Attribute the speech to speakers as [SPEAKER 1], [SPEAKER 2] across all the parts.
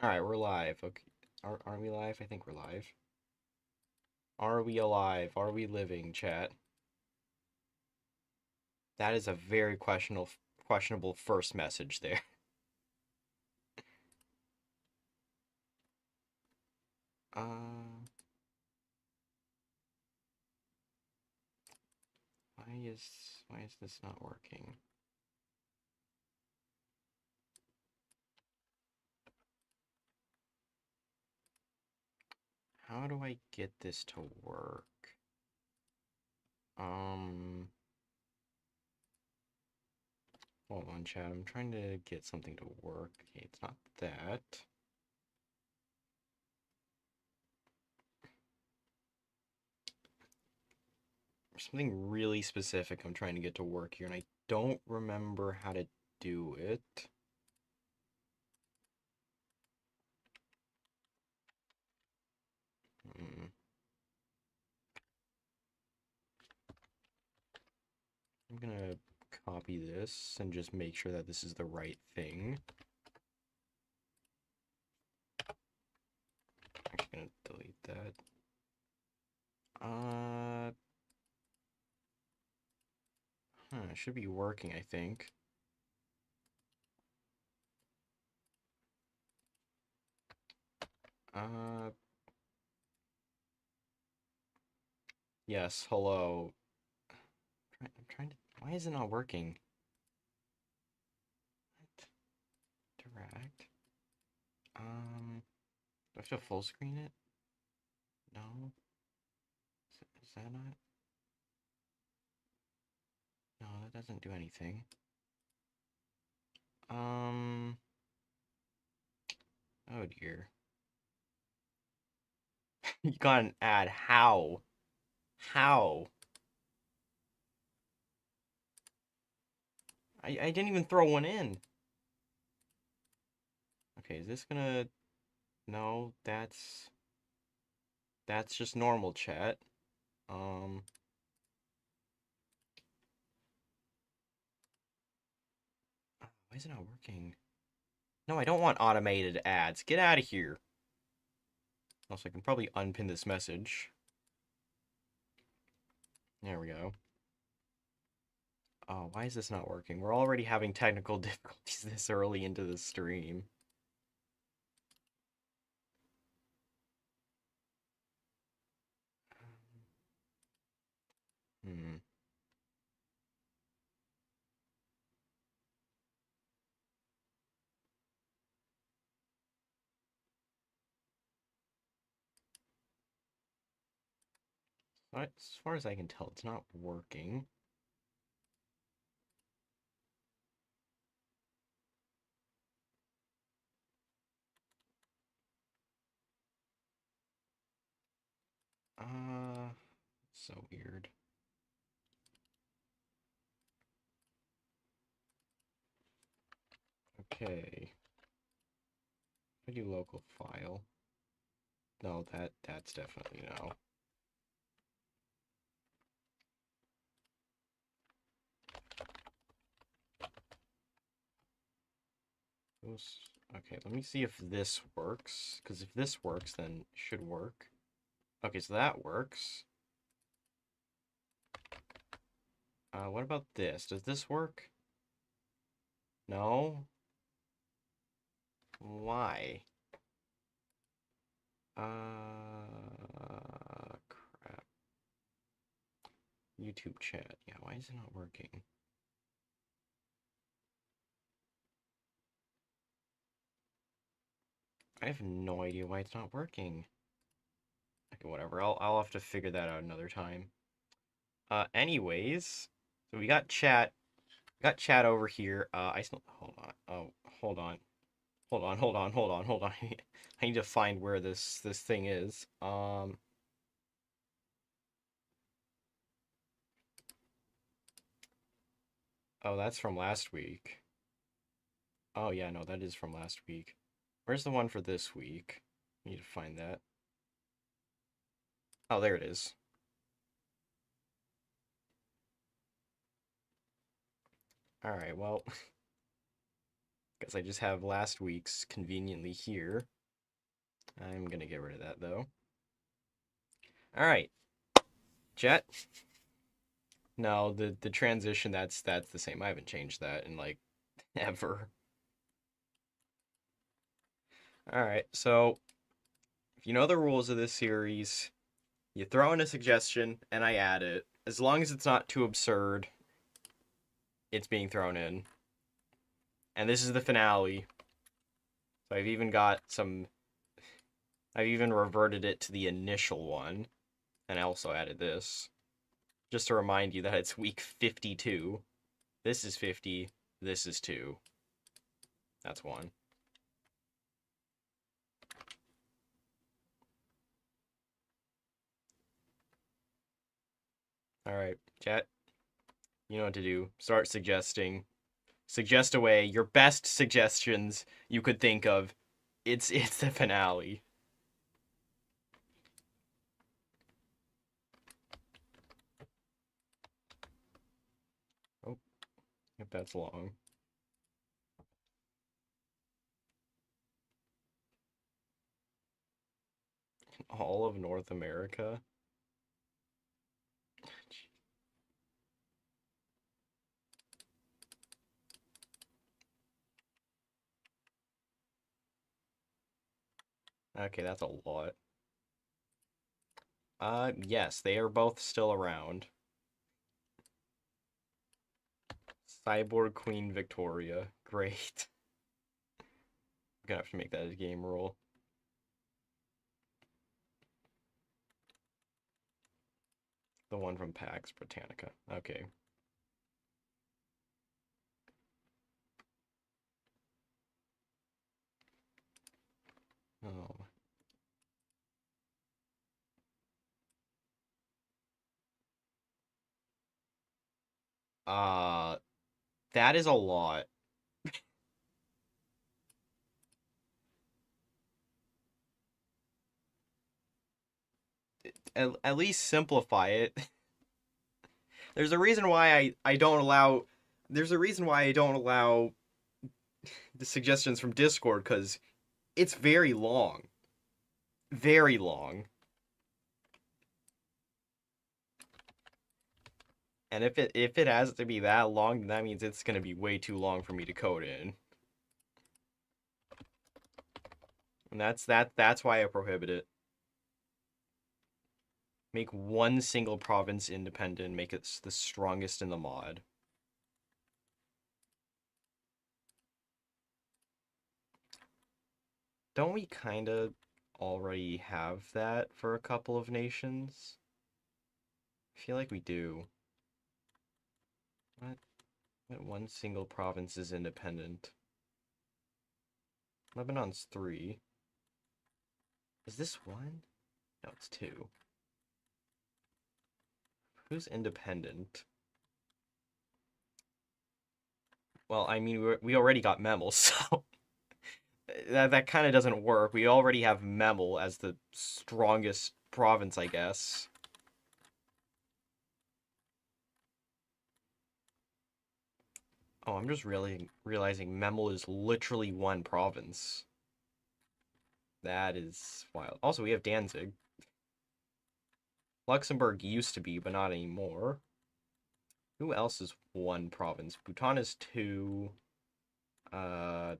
[SPEAKER 1] Alright, we're live. Okay. Are we live? I think we're live. Are we alive? Are we living, chat? That is a very questionable first message there. Uh, why is this not working? How do I get this to work? Um, Hold on, chat. I'm trying to get something to work. Okay, it's not that. There's something really specific I'm trying to get to work here, and I don't remember how to do it. Hmm. I'm gonna copy this and just make sure that this is the right thing. I'm actually gonna delete that. It should be working, I think. Uh, yes, hello. I'm trying to, why is it not working? What? Interact? Do I have to full screen it? No? Is that not? No, that doesn't do anything. Um, oh dear. You got an ad. How? How? I didn't even throw one in. Okay, is this gonna... No, that's just normal chat. Um, why is it not working? No, I don't want automated ads. Get out of here. Also, I can probably unpin this message. There we go. Oh, why is this not working? We're already having technical difficulties this early into the stream. Hmm. But as far as I can tell, it's not working. Uh, so weird. Okay. I do local file. No, that's definitely no. Okay, let me see if this works. Because if this works, then it should work. Okay, so that works. What about this? Does this work? No? Why? Crap. YouTube chat. Yeah, why is it not working? I have no idea why it's not working. Okay, whatever. I'll have to figure that out another time. Anyways, so we got chat. We got chat over here. I still hold on. Oh, hold on. Hold on. I need to find where this thing is. Oh, that's from last week. Oh yeah, no, that is from last week. Where's the one for this week? Need to find that. Oh, there it is. All right, well, Because I just have last week's conveniently here. I'm gonna get rid of that though. Alright, Jet. No, the transition that's the same. I haven't changed that in like ever. Alright, so if you know the rules of this series, you throw in a suggestion and I add it. As long as it's not too absurd, it's being thrown in. And this is the finale. So I've even got some. I've even reverted it to the initial one. And I also added this. Just to remind you that it's week 52. This is 50. This is 2. That's 1. Alright, chat. You know what to do. Start suggesting. Suggest away your best suggestions you could think of. It's the finale. Oh, if that's long. All of North America? Okay, that's a lot. Yes, they are both still around. Cyborg Queen Victoria. Great. I'm gonna have to make that a game rule. The one from Pax Britannica. Okay. Oh. Uh, that is a lot. At least simplify it. There's a reason why I don't allow. There's a reason why I don't allow the suggestions from Discord, because it's very long. Very long. And if it has to be that long, then that means it's gonna be way too long for me to code in. And that's why I prohibit it. Make one single province independent, make it the strongest in the mod. Don't we kind of already have that for a couple of nations? I feel like we do. What? What one single province is independent? Lebanon's 3. Is this 1? No, it's 2. Who's independent? Well, I mean, we already got Memel, so that kind of doesn't work. We already have Memel as the strongest province, I guess. Oh, I'm just really realizing Memel is literally 1 province. That is wild. Also, we have Danzig. Luxembourg used to be, but not anymore. Who else is 1 province? Bhutan is 2. Uh,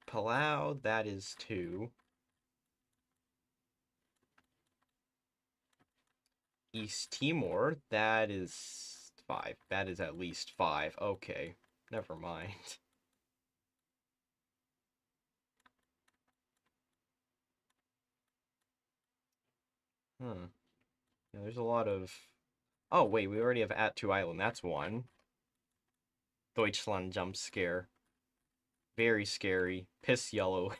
[SPEAKER 1] Palau, that is 2. East Timor, that is 5. That is at least 5. Okay, never mind. Huh. Yeah, there's a lot of... Oh, wait, we already have Attu Island. That's 1. Deutschland jump scare. Very scary. Piss yellow.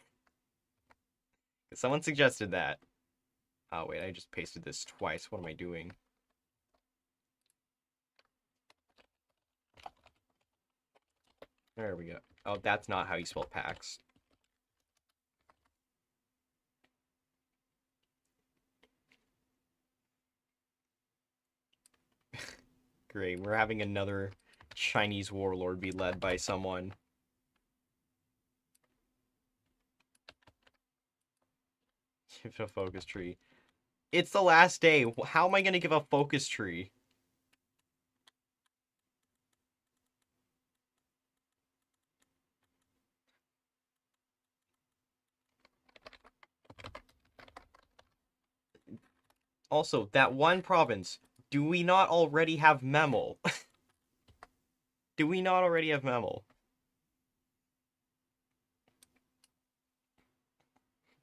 [SPEAKER 1] Someone suggested that. Oh, wait, I just pasted this twice. What am I doing? There we go. Oh, that's not how you spell Pax. Great, we're having another Chinese warlord be led by someone. Give it a focus tree. It's the last day. How am I going to give a focus tree? Also, that one province. Do we not already have Memel? Do we not already have Memel?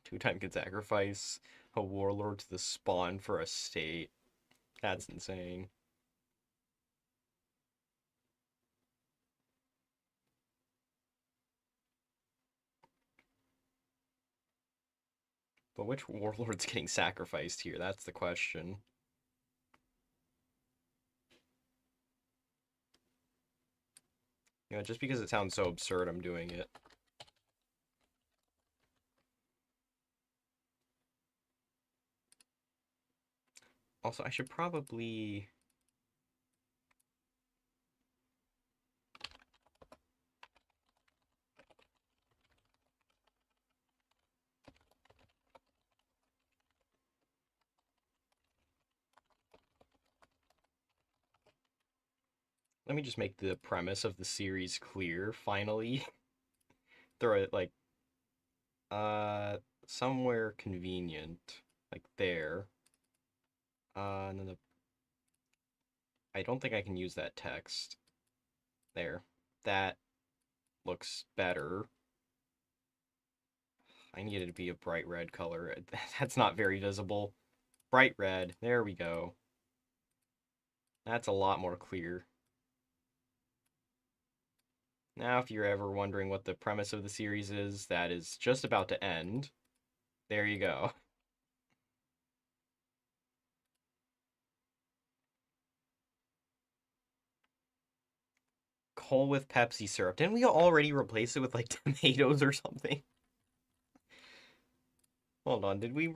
[SPEAKER 1] Two-time could sacrifice a warlord to the spawn for a state. That's insane. But which warlord's getting sacrificed here? That's the question. You know, just because it sounds so absurd, I'm doing it. Also, I should probably... Let me just make the premise of the series clear, finally. Throw it, like, somewhere convenient. Like, there. And then the... I don't think I can use that text. There. That looks better. I need it to be a bright red color. That's not very visible. Bright red. There we go. That's a lot more clear. Now, if you're ever wondering what the premise of the series is, that is just about to end. There you go. Coal with Pepsi syrup. Didn't we already replace it with, like, tomatoes or something? Hold on, did we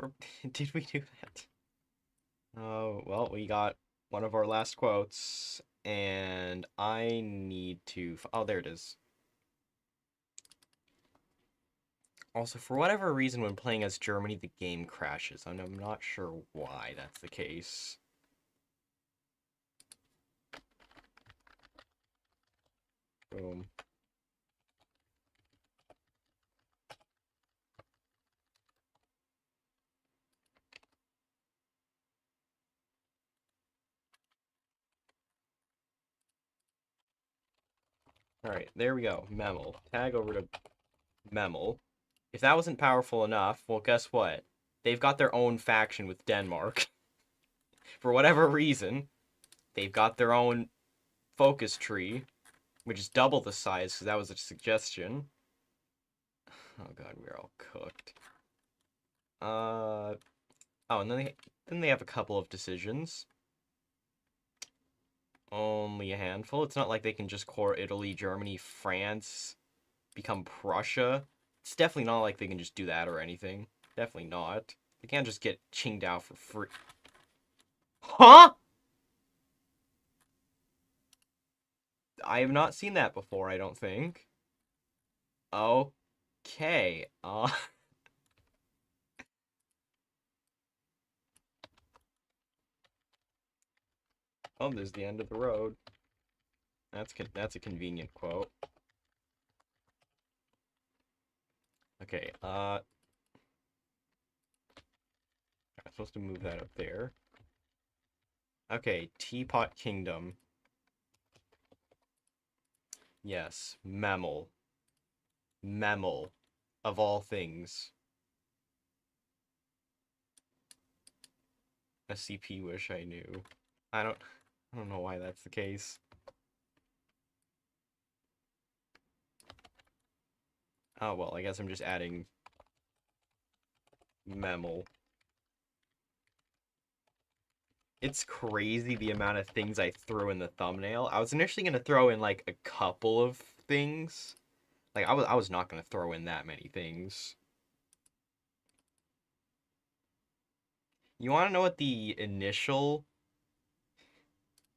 [SPEAKER 1] did we do that? Oh, well, we got one of our last quotes, and I need to... Oh, there it is. Also, for whatever reason, when playing as Germany, the game crashes. I'm not sure why that's the case. Boom. Alright, there we go. Memel. Tag over to Memel. If that wasn't powerful enough, well, guess what? They've got their own faction with Denmark. For whatever reason, they've got their own focus tree, which is double the size, because that was a suggestion. Oh god, we're all cooked. Oh, and then they have a couple of decisions. Only a handful. It's not like they can just core Italy, Germany, France, become Prussia. It's definitely not like they can just do that or anything. Definitely not. They can't just get Qingdao for free. Huh? I have not seen that before, I don't think. Okay. Oh, there's the end of the road. That's a convenient quote. Okay, I'm supposed to move that up there. Okay, Teapot Kingdom. Yes, Memel. Memel, of all things. SCP wish I knew. I don't know why that's the case. Oh, well, I guess I'm just adding Memel. It's crazy the amount of things I threw in the thumbnail. I was initially going to throw in, like, a couple of things. Like, I was not going to throw in that many things. You want to know what the initial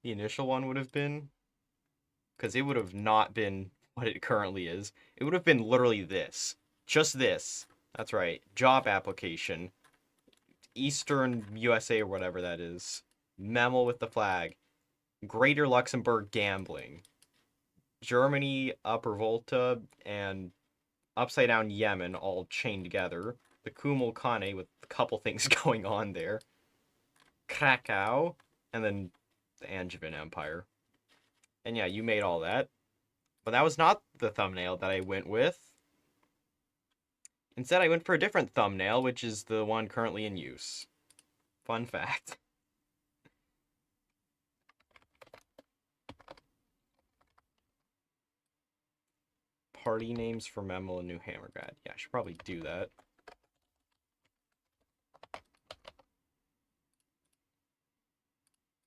[SPEAKER 1] one would have been? because it would have not been what it currently is. It would have been literally this. Just this. That's right. Job application. Eastern USA or whatever that is. Memo with the flag. Greater Luxembourg gambling. Germany, Upper Volta, and Upside Down Yemen all chained together. The Kumul Kane with a couple things going on there. Krakow, and then the Angevin Empire. And yeah, you made all that. But that was not the thumbnail that I went with. Instead, I went for a different thumbnail, which is the one currently in use. Fun fact. Party names for Memel and New Hammergrad. Yeah, I should probably do that.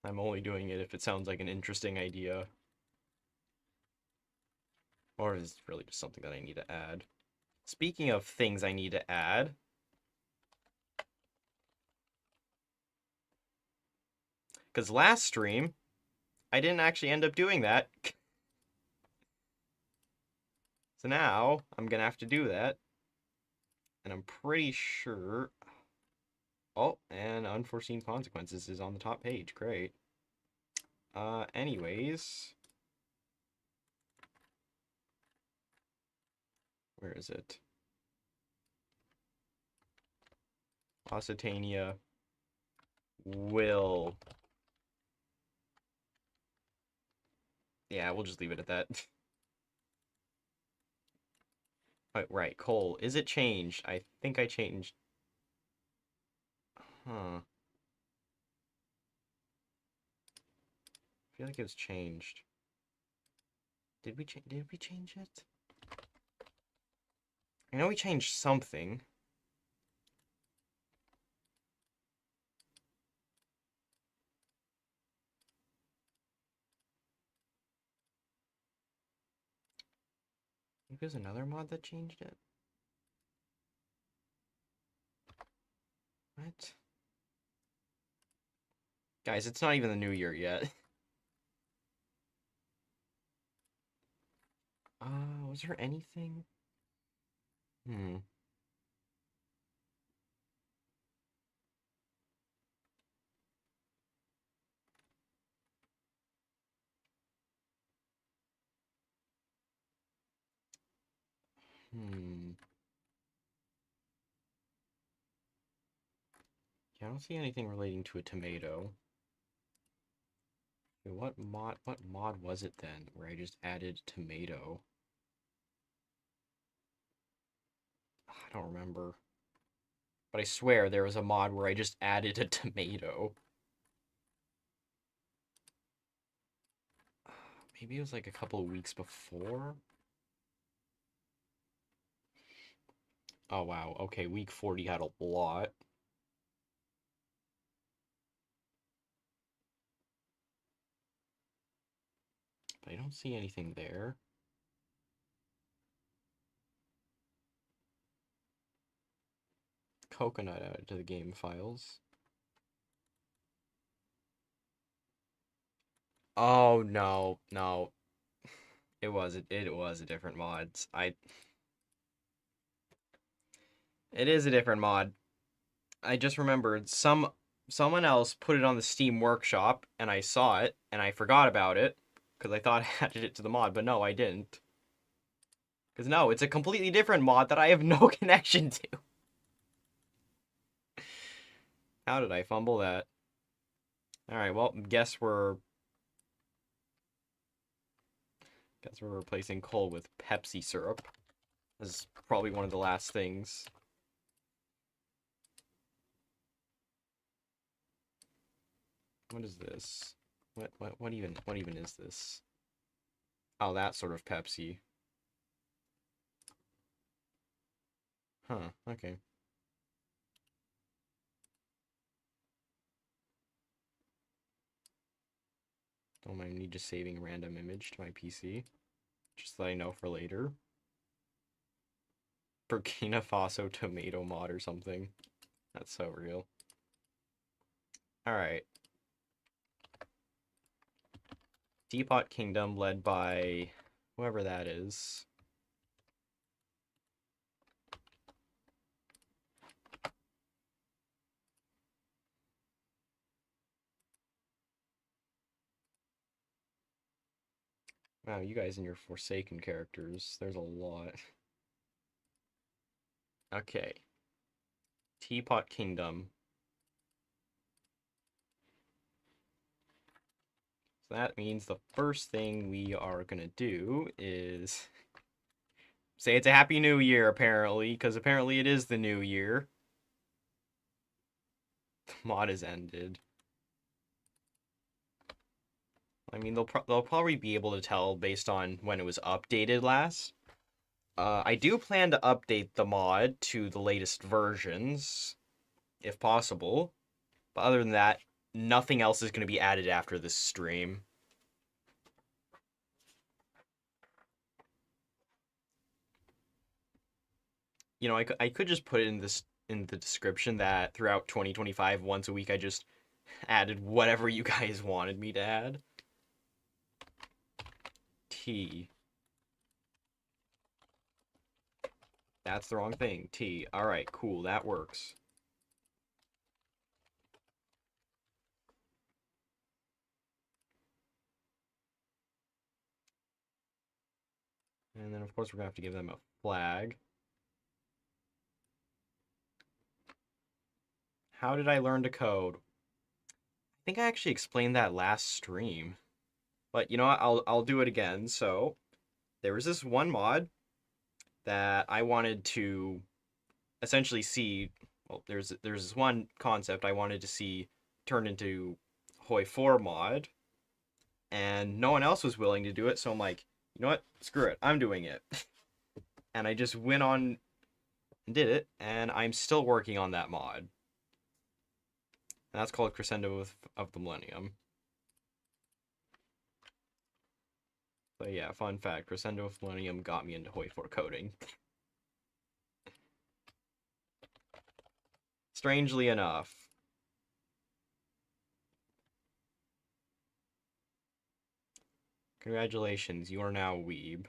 [SPEAKER 1] I'm only doing it if it sounds like an interesting idea. Or is it really just something that I need to add? Speaking of things I need to add, because last stream, I didn't actually end up doing that. So now, I'm going to have to do that. And I'm pretty sure... Oh, and unforeseen consequences is on the top page. Great. Anyways... Where is it? Occitania will... Yeah, we'll just leave it at that. Right, coal. Is it changed? I think I changed. Huh. I feel like it was changed. Did we change it? I know we changed something. Maybe there's another mod that changed it. What? Guys, it's not even the new year yet. Was there anything? Hmm. Hmm. Yeah, I don't see anything relating to a tomato. Wait, what mod was it then where I just added tomato? I don't remember. But I swear there was a mod where I just added a tomato. Maybe it was like a couple of weeks before? Oh wow, okay, week 40 had a lot. But I don't see anything there. Coconut added to the game files. Oh no, no. It was a different mod. It is a different mod. I just remembered someone else put it on the Steam Workshop and I saw it and I forgot about it because I thought I added it to the mod, but no, I didn't. Because no, it's a completely different mod that I have no connection to. How did I fumble that? Alright, well, guess we're replacing coal with Pepsi syrup. This is probably one of the last things. What is this? What even is this? Oh, that sort of Pepsi. Huh, okay. Don't mind me just saving a random image to my PC. Just so I know for later. Burkina Faso tomato mod or something. That's so real. Alright. Teapot Kingdom led by whoever that is. Wow, you guys and your Forsaken characters. There's a lot. Okay. Teapot Kingdom. So that means the first thing we are gonna do is say it's a Happy New Year, apparently, because apparently it is the new year. The mod has ended. I mean, they'll probably be able to tell based on when it was updated last. I do plan to update the mod to the latest versions, if possible. But other than that, nothing else is going to be added after this stream. You know, I could just put it in the description that throughout 2025, once a week, I just added whatever you guys wanted me to add. T. That's the wrong thing. T. Alright, cool. That works. And then, of course, we're going to have to give them a flag. How did I learn to code? I think I actually explained that last stream. But, you know what? I'll do it again. So, there was this one mod that I wanted to essentially see. Well, there's this one concept I wanted to see turned into Hoi 4 mod, and no one else was willing to do it. So I'm like, you know what? Screw it. I'm doing it. And I just went on and did it, and I'm still working on that mod. And that's called Crescendo of the Millennium. But yeah, fun fact, Crescendo of Millennium got me into Hoi 4 coding. Strangely enough. Congratulations, you are now a weeb.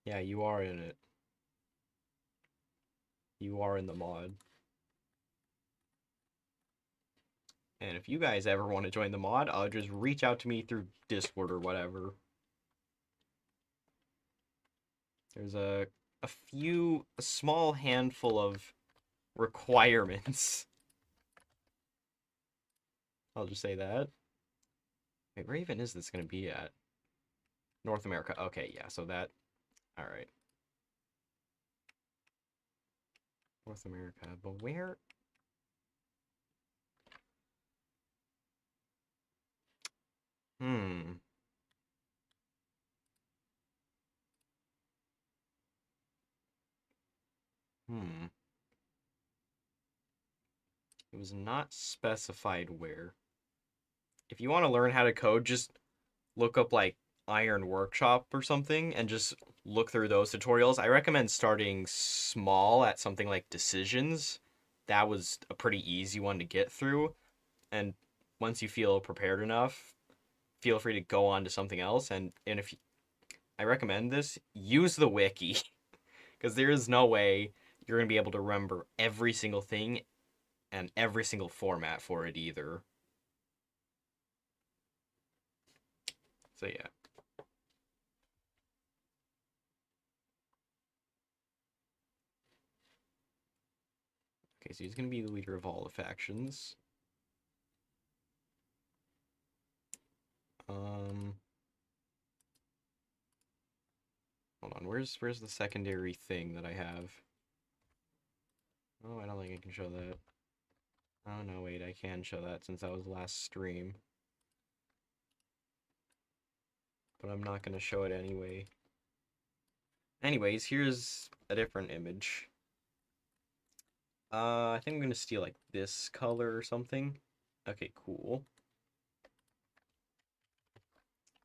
[SPEAKER 1] Yeah, you are in it. You are in the mod. And if you guys ever want to join the mod, just reach out to me through Discord or whatever. There's a small handful of requirements. I'll just say that. Wait, where even is this going to be at? North America. Okay, yeah, so that... Alright. North America, but where... Hmm. Hmm. It was not specified where. If you want to learn how to code, just look up, like, Iron Workshop or something, and just look through those tutorials. I recommend starting small at something like Decisions. That was a pretty easy one to get through. And once you feel prepared enough, feel free to go on to something else. And if you, I recommend this, use the wiki. Because there is no way you're going to be able to remember every single thing and every single format for it either. So yeah. Okay, so he's going to be the leader of all the factions. Hold on, where's the secondary thing that I have? Oh, I don't think I can show that. Oh no, wait, I can show that since that was last stream. But I'm not gonna show it anyway. Anyways, here's a different image. I think I'm gonna steal like this color or something. Okay, cool.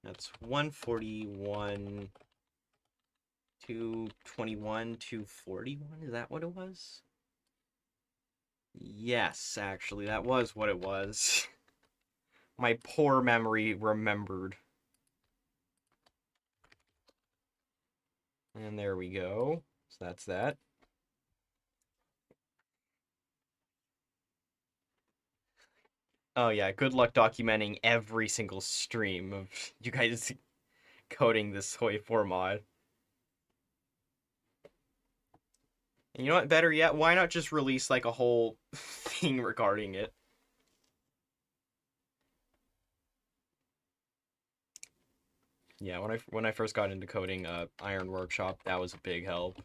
[SPEAKER 1] That's 141, 221, 241. Is that what it was? Yes, actually, that was what it was. My poor memory remembered. And there we go. So that's that. Oh yeah, good luck documenting every single stream of you guys coding this Hoi 4 mod. And you know what, better yet, why not just release like a whole thing regarding it? Yeah, when I first got into coding Iron Workshop, that was a big help.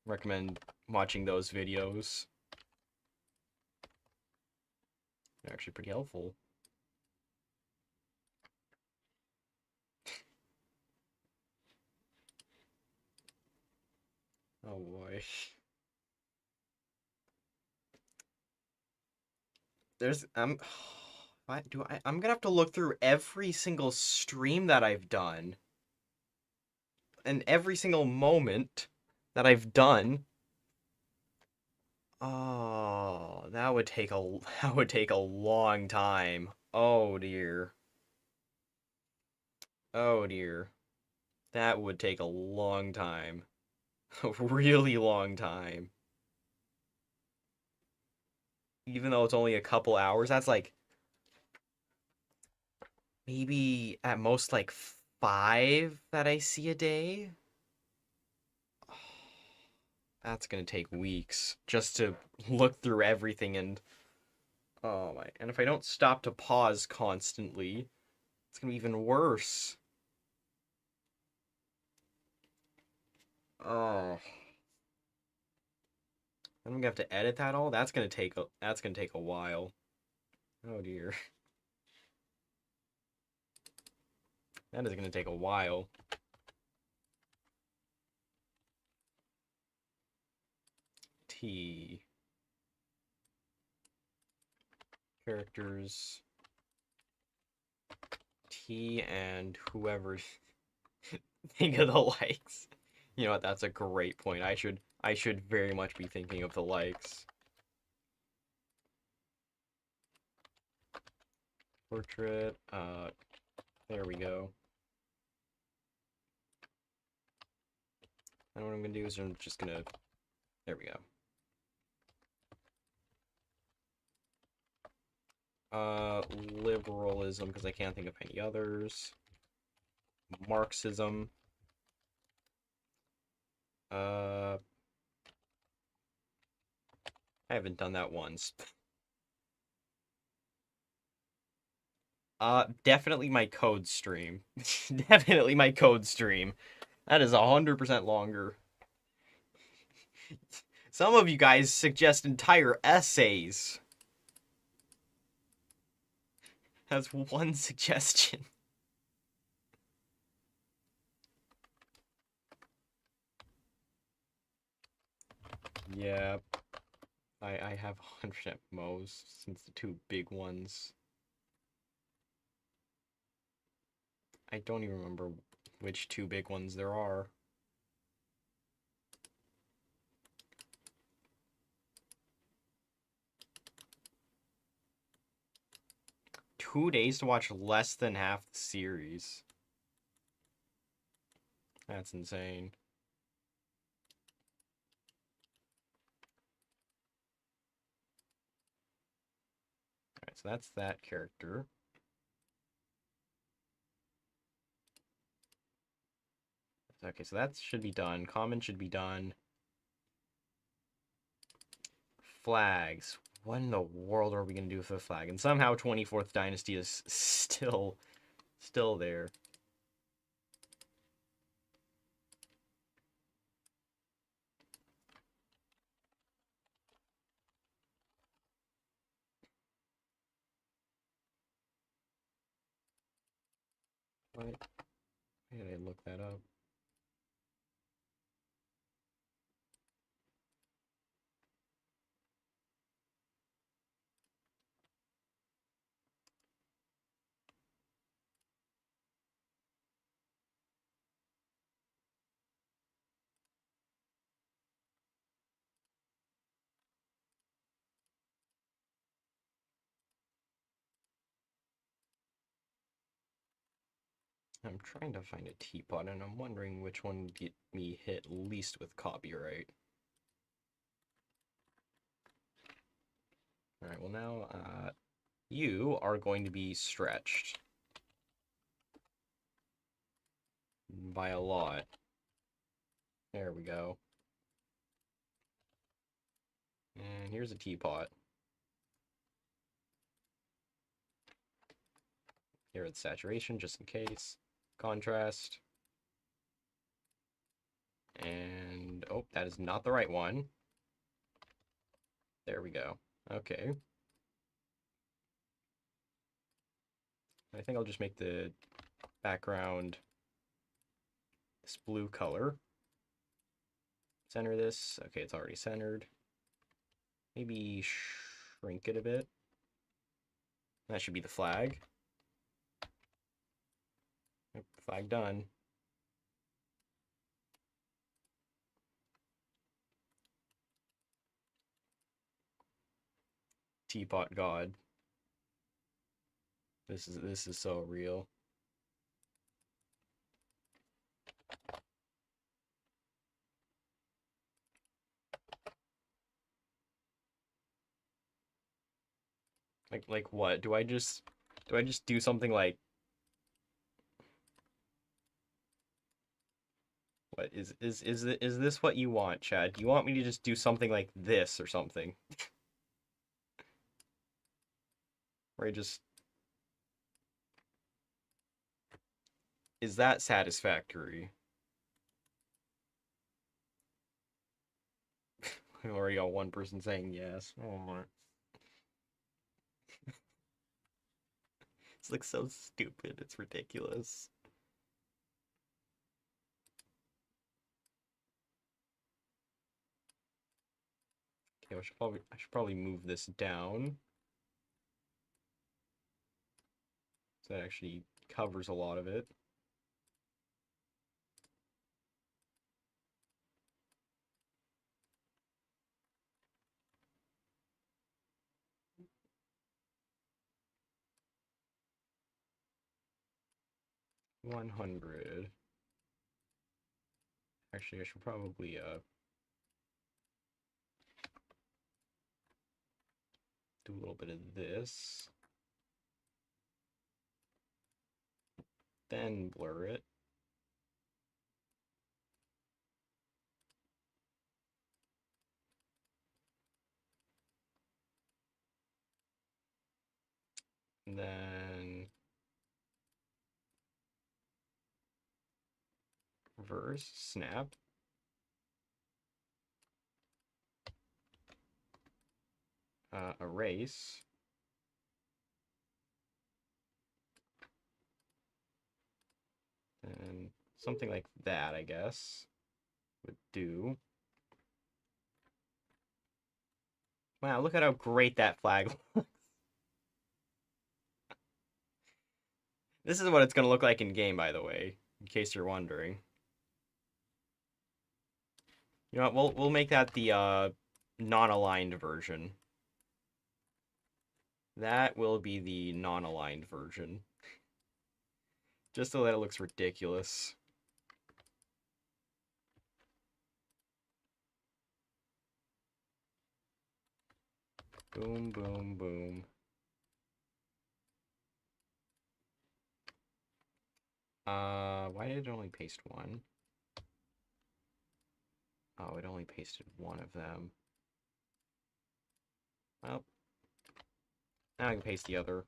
[SPEAKER 1] Recommend watching those videos. They're actually pretty helpful. Oh boy. There's I'm gonna have to look through every single stream that I've done and every single moment that I've done. Oh, that would take a long time. Oh dear. Oh dear. That would take a long time. A really long time. Even though it's only a couple hours, that's like maybe at most like 5 that I see a day. That's gonna take weeks just to look through everything and oh my. And if I don't stop to pause constantly, it's gonna be even worse. Oh. I'm gonna have to edit that all. That's gonna take a while. Oh dear. That is gonna take a while. T characters T and whoever think of the likes. You know what? That's a great point. I should very much be thinking of the likes. Portrait. There we go. And what I'm gonna do is I'm just gonna. There we go. Liberalism because I can't think of any others. Marxism. I haven't done that once. Definitely my code stream. Definitely my code stream. That is 100% longer. Some of you guys suggest entire essays. That's one suggestion. Yeah, I have 100 at most since the two big ones. I don't even remember which two big ones there are. Two days to watch less than half the series. That's insane. Alright, so that's that character. Okay, so that should be done. Common should be done. Flags. What in the world are we gonna do with the flag? And somehow 24th Dynasty is still there. What? Why did I look that up? I'm trying to find a teapot, and I'm wondering which one would get me hit least with copyright. Alright, well now, you are going to be stretched. By a lot. There we go. And here's a teapot. Here it's saturation, just in case. Contrast. And, oh, that is not the right one. There we go. Okay. I think I'll just make the background this blue color. Center this. Okay, it's already centered. Maybe shrink it a bit. That should be the flag. Yep, flag done. Teapot God. This is so real. Like what? Do I just do something like what is this what you want, Chad? Do you want me to just do something like this or something? Or I just is that satisfactory? I already got one person saying yes. Oh my. It's like so stupid. It's ridiculous. Okay, I should probably move this down. So that actually covers a lot of it. $100. Actually, I should probably do a little bit of this. Then blur it. And then reverse, snap. Erase. And something like that, I guess, would do. Wow, look at how great that flag looks. This is what it's going to look like in game, by the way, in case you're wondering. You know what, we'll make that the non-aligned version. That will be the non-aligned version. Just so that it looks ridiculous. Boom, boom, boom. Why did it only paste one? Oh, it only pasted one of them. Well, now I can paste the other.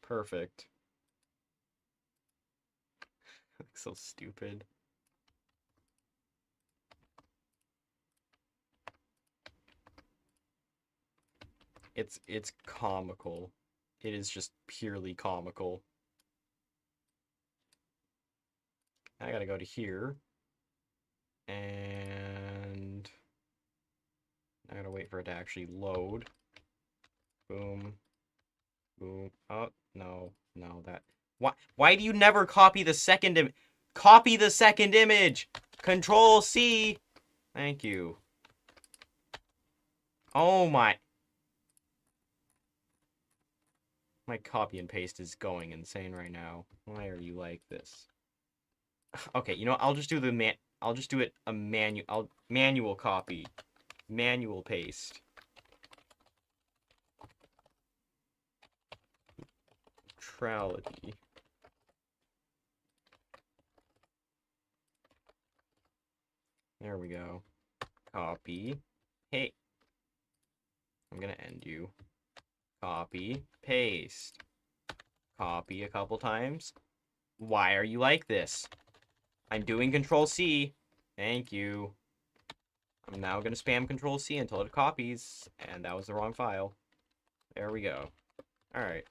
[SPEAKER 1] Perfect. Looks so stupid. It's comical. It is just purely comical. I gotta go to here. And I gotta wait for it to actually load. Boom. Boom. Oh, no. No, that... Why do you never copy the second Copy the second image! Control C! Thank you. Oh my. My copy and paste is going insane right now. Why are you like this? Okay, you know, I'll just do I'll just do it a manual copy. Manual paste. Neutrality. There we go. Copy. Hey. I'm gonna end you. Copy. Paste. Copy a couple times. Why are you like this? I'm doing Control C. Thank you. I'm now gonna spam Control C until it copies, and that was the wrong file. There we go. Alright.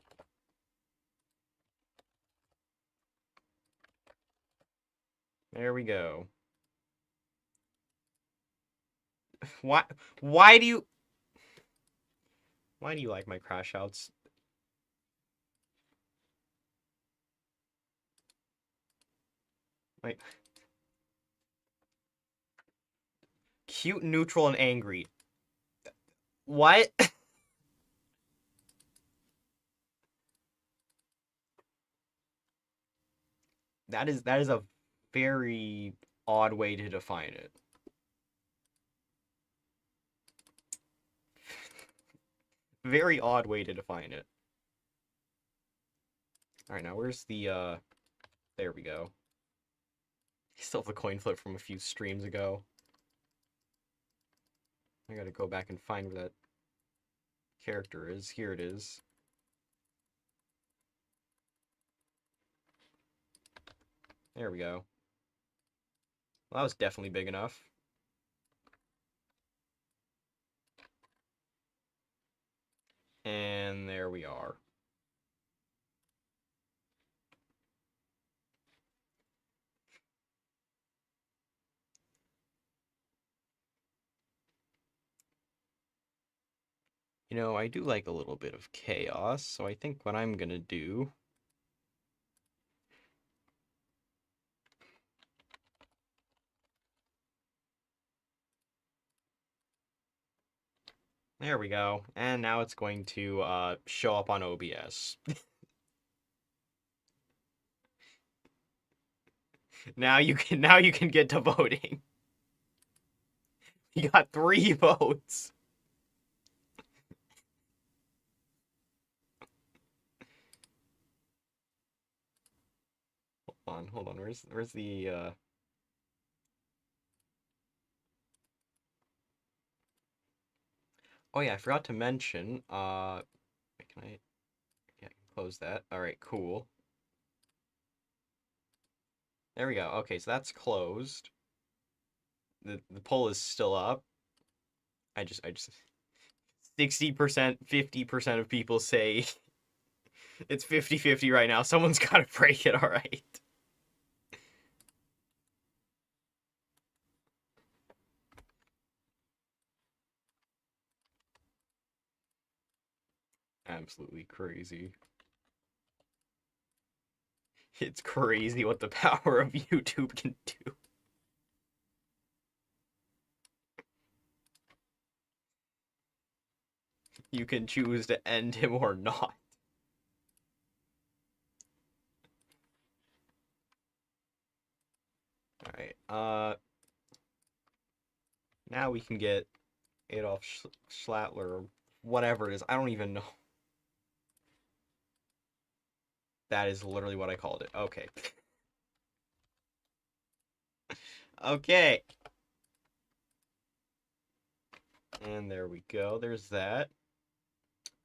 [SPEAKER 1] There we go. Why why do you like my crash outs? Like cute, neutral, and angry. What? That is a very odd way to define it. Very odd way to define it. Alright, now where's the there we go. Still have the coin flip from a few streams ago. I gotta go back and find where that character is. Here it is. There we go. Well, that was definitely big enough. And there we are. You know, I do like a little bit of chaos, so I think what I'm gonna do... There we go. And now it's going to show up on OBS. Now you can get to voting. You got 3 votes. Hold on. Where's the Oh yeah, I forgot to mention, can I, yeah, I can close that. All right, cool. There we go. Okay, so that's closed. The poll is still up. I just 60%, 50% of people say it's 50-50 right now. Someone's got to break it, all right. Absolutely crazy. It's crazy what the power of YouTube can do. You can choose to end him or not. All right. Now we can get Adolf Schlattler or whatever it is. I don't even know. That is literally what I called it. Okay. Okay. And there we go. There's that.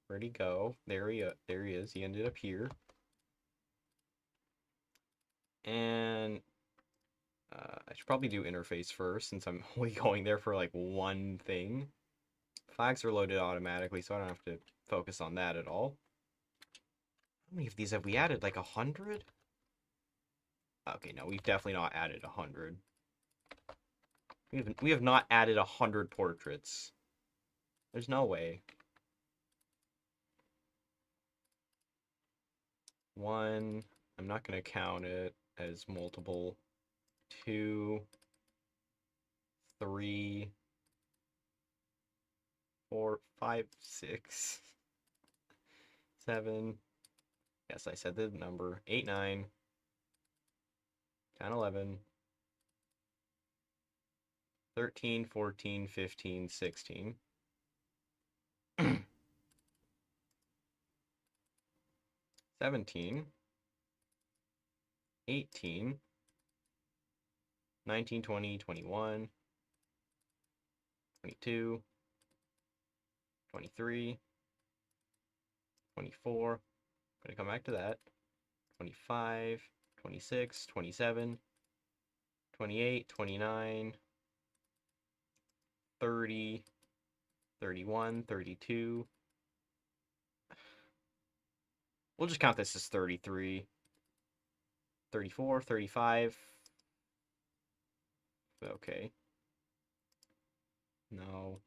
[SPEAKER 1] Where'd he go? There he is. He ended up here. And I should probably do interface first since I'm only going there for like one thing. Flags are loaded automatically, so I don't have to focus on that at all. How many of these have we added? Like 100? Okay, no, we've definitely not added 100. We have not added 100 portraits. There's no way. 1, I'm not going to count it as multiple. 2, 3, 4, 5, 6, 7. Yes, I said the number. 8, 9, 10, 11, 13, 14, 15, 16. 17, 18, 19, 20, 21, 22, 23, 24. I'm going to come back to that. 25, 26, 27, 28, 29, 30, 31, 32. We'll just count this as 33, 34, 35. Okay. No.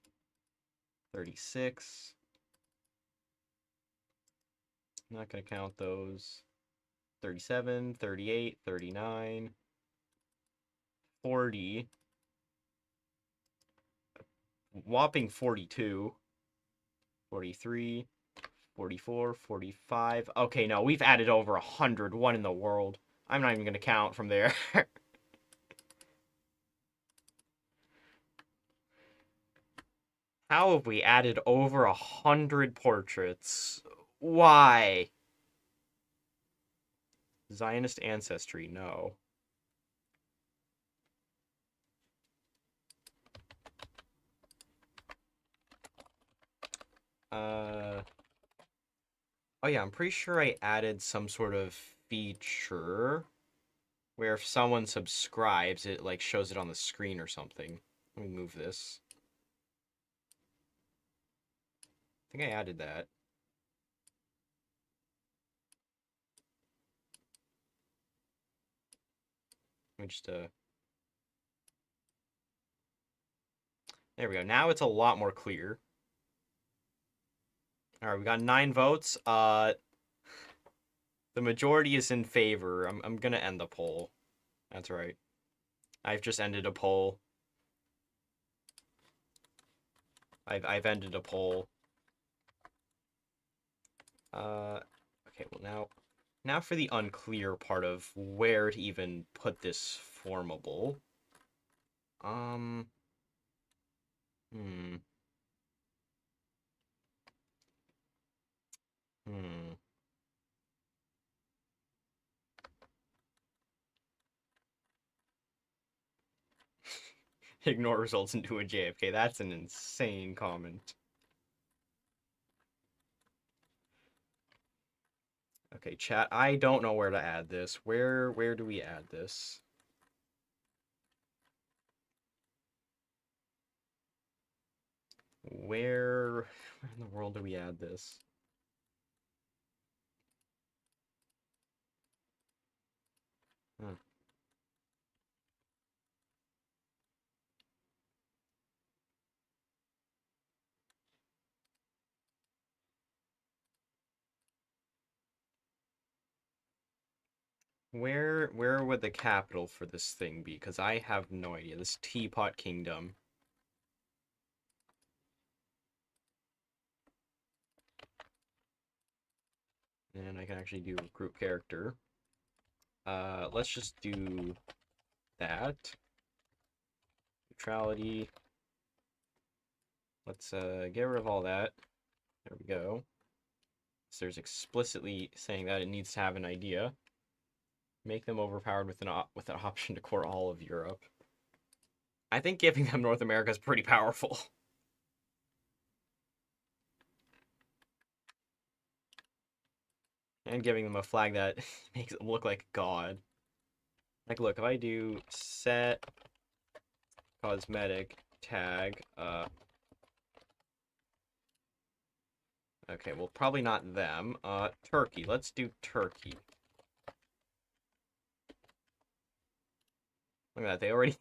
[SPEAKER 1] 36. Not going to count those. 37, 38, 39, 40. Whopping 42. 43, 44, 45. Okay, no, we've added over 100. What in the world? I'm not even going to count from there. How have we added over 100 portraits? Why? Zionist ancestry, no. Oh yeah, I'm pretty sure I added some sort of feature where if someone subscribes, it like shows it on the screen or something. Let me move this. I think I added that. Let me just there we go. Now it's a lot more clear. All right, we got 9 votes. The majority is in favor. I'm gonna end the poll. That's right. I've just ended a poll. I've ended a poll. Okay, well now for the unclear part of where to even put this formable. Hmm. Hmm. Ignore results and do a JFK. That's an insane comment. Okay, chat. I don't know where to add this. Where do we add this? Where in the world do we add this? Huh. Where would the capital for this thing be? Because I have no idea. This Teapot Kingdom. And I can actually do group character. Let's just do that. Neutrality. Let's get rid of all that. There we go. So there's explicitly saying that it needs to have an idea. Make them overpowered with an option to core all of Europe. I think giving them North America is pretty powerful. And giving them a flag that makes them look like God. Like, look, if I do set cosmetic tag, okay, well, probably not them. Turkey. Let's do Turkey. Look at that, they already...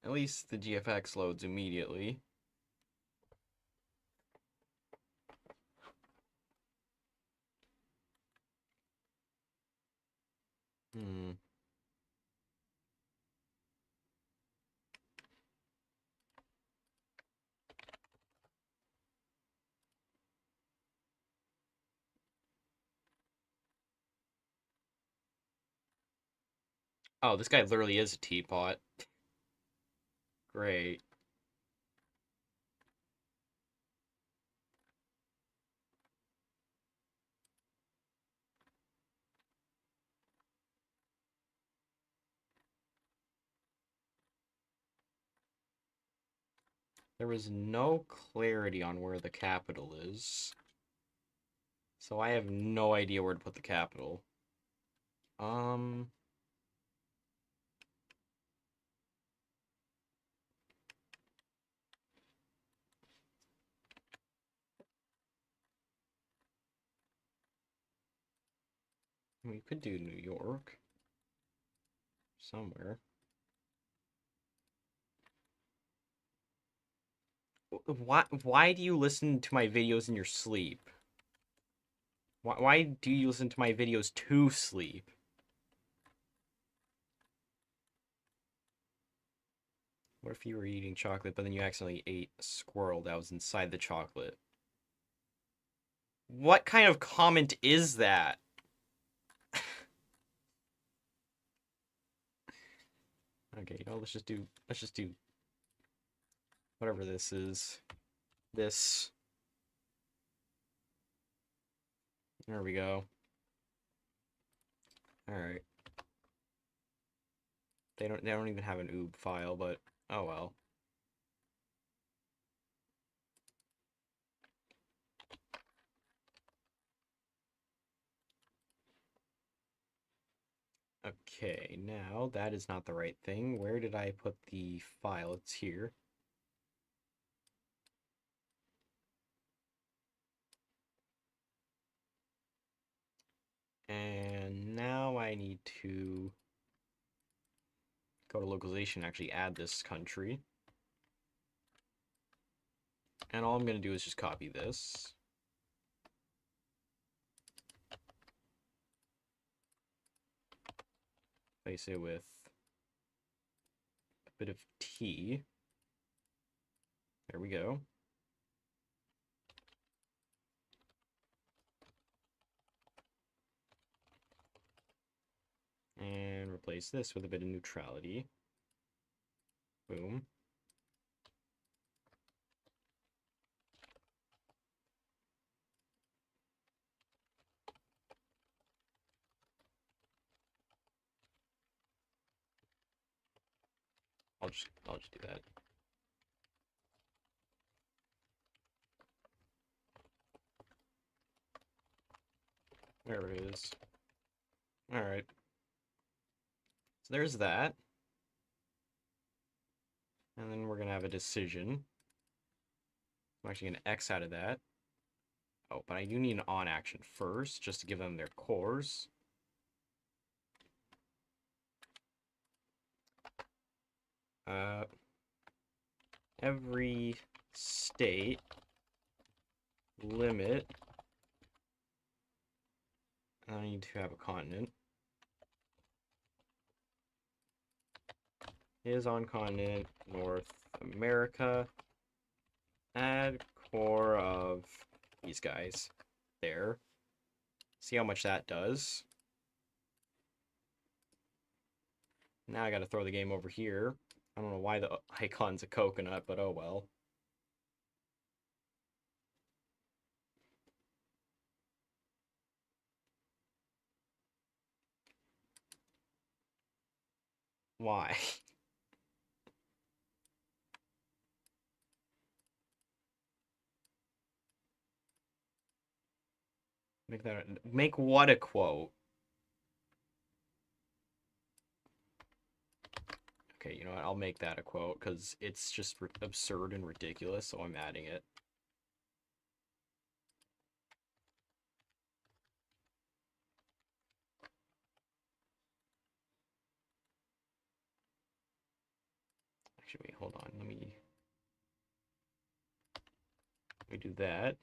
[SPEAKER 1] At least the GFX loads immediately. Hmm. Oh, this guy literally is a teapot. Great. There was no clarity on where the capital is, so I have no idea where to put the capital. Um, we could do New York somewhere. Why do you listen to my videos in your sleep? Why do you listen to my videos to sleep? What if you were eating chocolate, but then you accidentally ate a squirrel that was inside the chocolate? What kind of comment is that? Okay, let's just do whatever this is. This. There we go. Alright. They don't even have an oob file, but oh well. Okay, now that is not the right thing. Where did I put the file? It's here. And now I need to go to localization, actually add this country. And all I'm going to do is just copy this. Place it with a bit of T. There we go. And replace this with a bit of neutrality. Boom. I'll just do that. There it is. Alright. So there's that. And then we're going to have a decision. I'm actually going to X out of that. Oh, but I do need an on action first, just to give them their cores. Every state limit. I need to have a continent. Is on continent North America. Add core of these guys there. See how much that does. Now I gotta throw the game over here. I don't know why the icon's a coconut, but oh well. Why? Make what a quote? Okay, you know what? I'll make that a quote because it's just absurd and ridiculous, so I'm adding it. Actually, wait, hold on. Let me do that.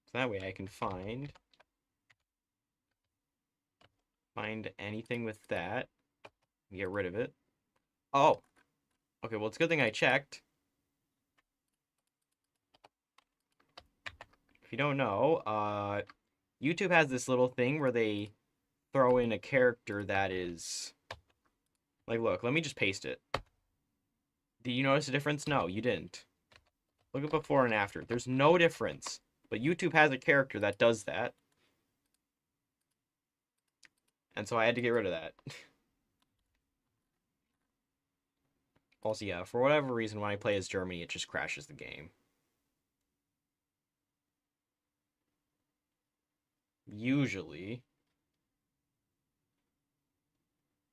[SPEAKER 1] So that way I can find anything with that. Get rid of it. Oh. Okay, well, it's a good thing I checked. If you don't know, YouTube has this little thing where they throw in a character that is Like, look, let me just paste it. Did you notice a difference? No, you didn't. Look at before and after. There's no difference. But YouTube has a character that does that. And so I had to get rid of that. Also, yeah, for whatever reason, when I play as Germany, it just crashes the game. Usually.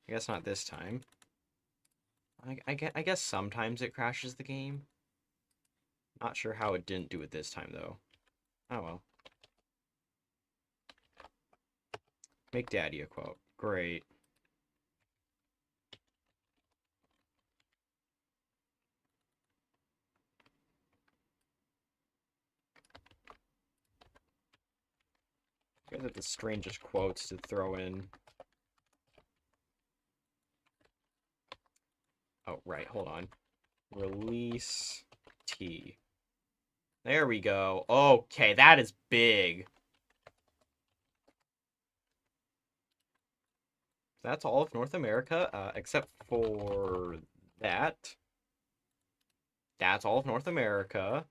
[SPEAKER 1] I guess not this time. I guess sometimes it crashes the game. Not sure how it didn't do it this time, though. Oh well. Make daddy a quote. Great. You guys have the strangest quotes to throw in. Oh, right, hold on. Release T. There we go. Okay, that is big. That's all of North America, except for that. That's all of North America.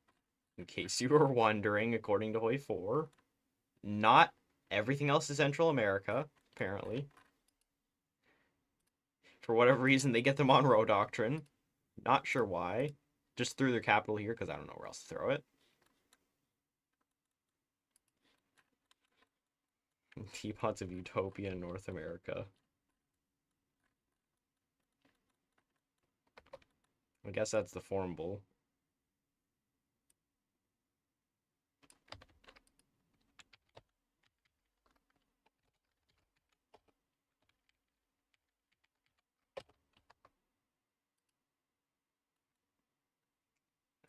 [SPEAKER 1] In case you were wondering, according to Hoi 4. Not everything else is Central America, apparently. For whatever reason, they get the Monroe Doctrine. Not sure why. Just threw their capital here, because I don't know where else to throw it. Teapots of Utopia in North America. I guess that's the formable.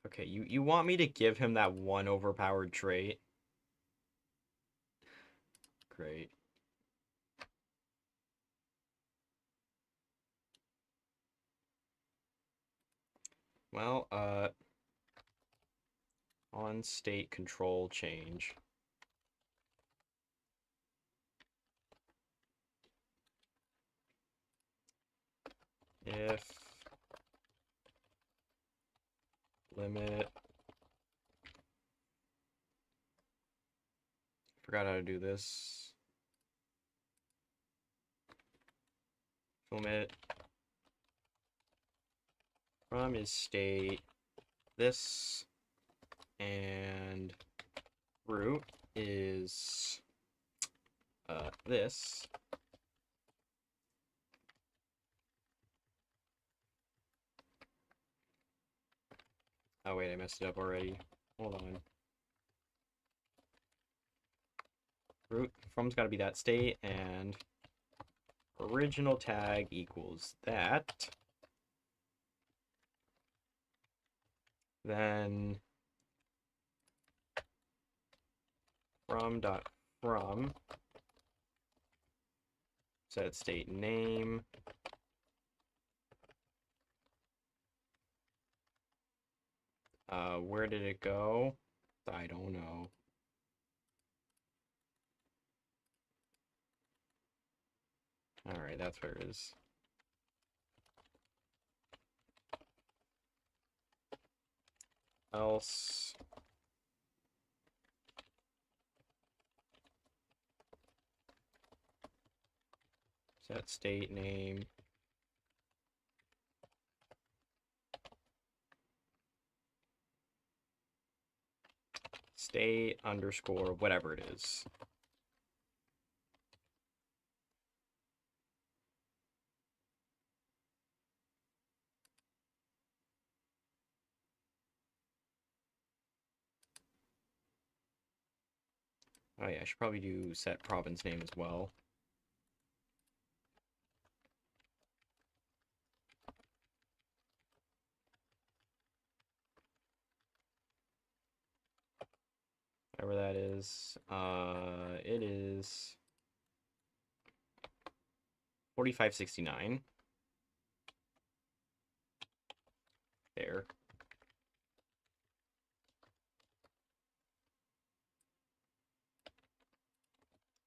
[SPEAKER 1] Okay, you want me to give him that one overpowered trait? Great. Well, on state control change. If limit, forgot how to do this. Limit from is state this, and root is this. Oh wait, I messed it up already. Hold on. Root from's got to be that state, and original tag equals that. Then from set state name. Where did it go? I don't know. Alright, that's where it is. Else set state name. State underscore whatever it is. Oh yeah, I should probably do set province name as well. Whatever that is. It is 4569. There.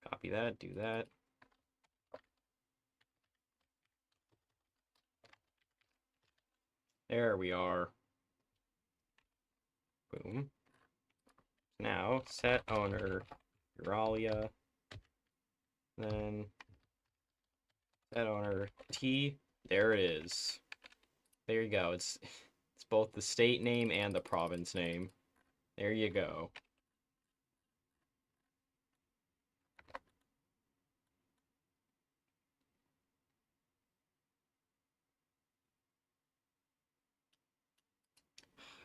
[SPEAKER 1] Copy that, do that. There we are. Boom. Now, set owner, Euralia. Then, set owner, T. There it is. There you go. It's both the state name and the province name. There you go.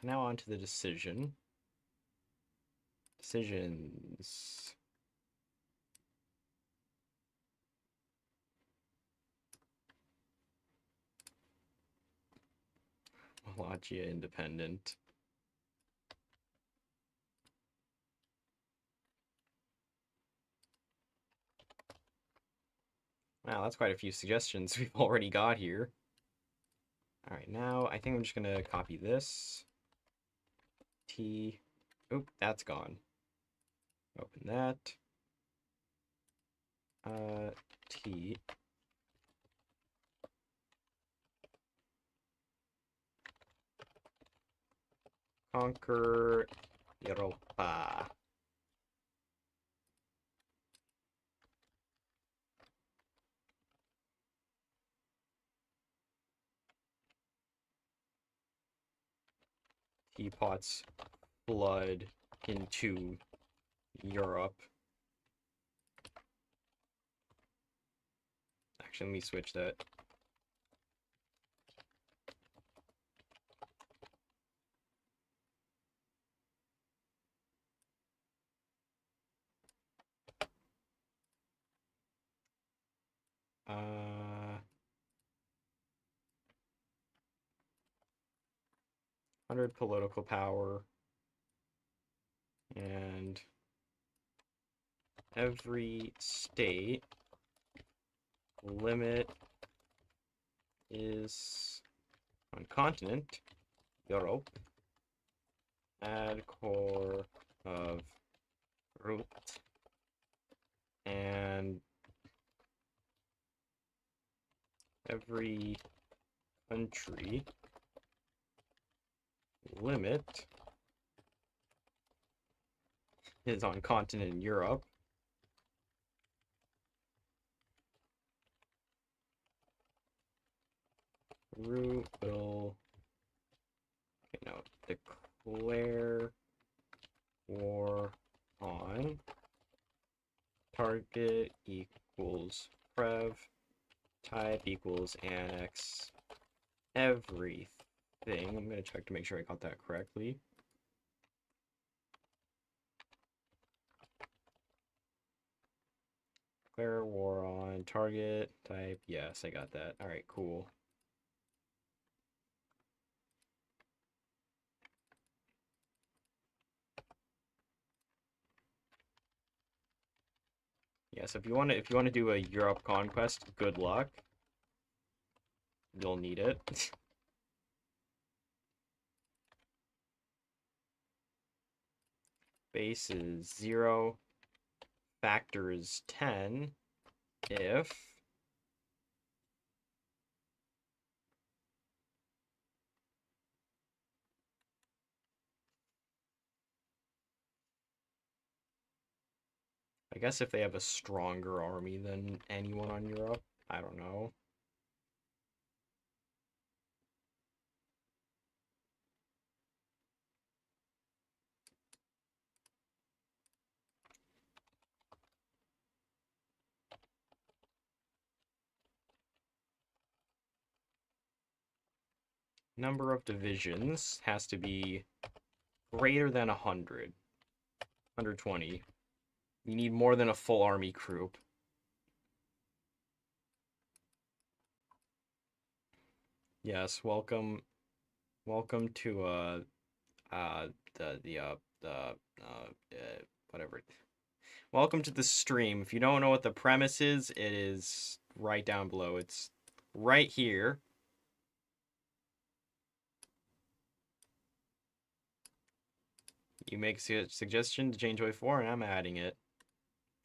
[SPEAKER 1] Now on to the decision. Decisions. Wallachia independent. Wow, that's quite a few suggestions we've already got here. All right, now I think I'm just gonna copy this. T. Oop, that's gone. Open that. T. Conquer Europa. Teapots flood into Europe. Actually, let me switch that. Uh, 100 political power. And every state limit is on continent, Europe, add core of root, and every country limit is on continent Europe. Root will, declare war on target equals prev, type equals annex everything. I'm going to check to make sure I got that correctly. Declare war on target type. Yes, I got that. All right, cool. Yeah, so if you want to do a Europe conquest, good luck. You'll need it. Base is 0. Factor is 10 if I guess if they have a stronger army than anyone on Europe. I don't know. Number of divisions has to be greater than 100. 120. You need more than a full army group. Yes, welcome to whatever. Welcome to the stream. If you don't know what the premise is, it is right down below. It's right here. You make a suggestion to change way 4, and I'm adding it.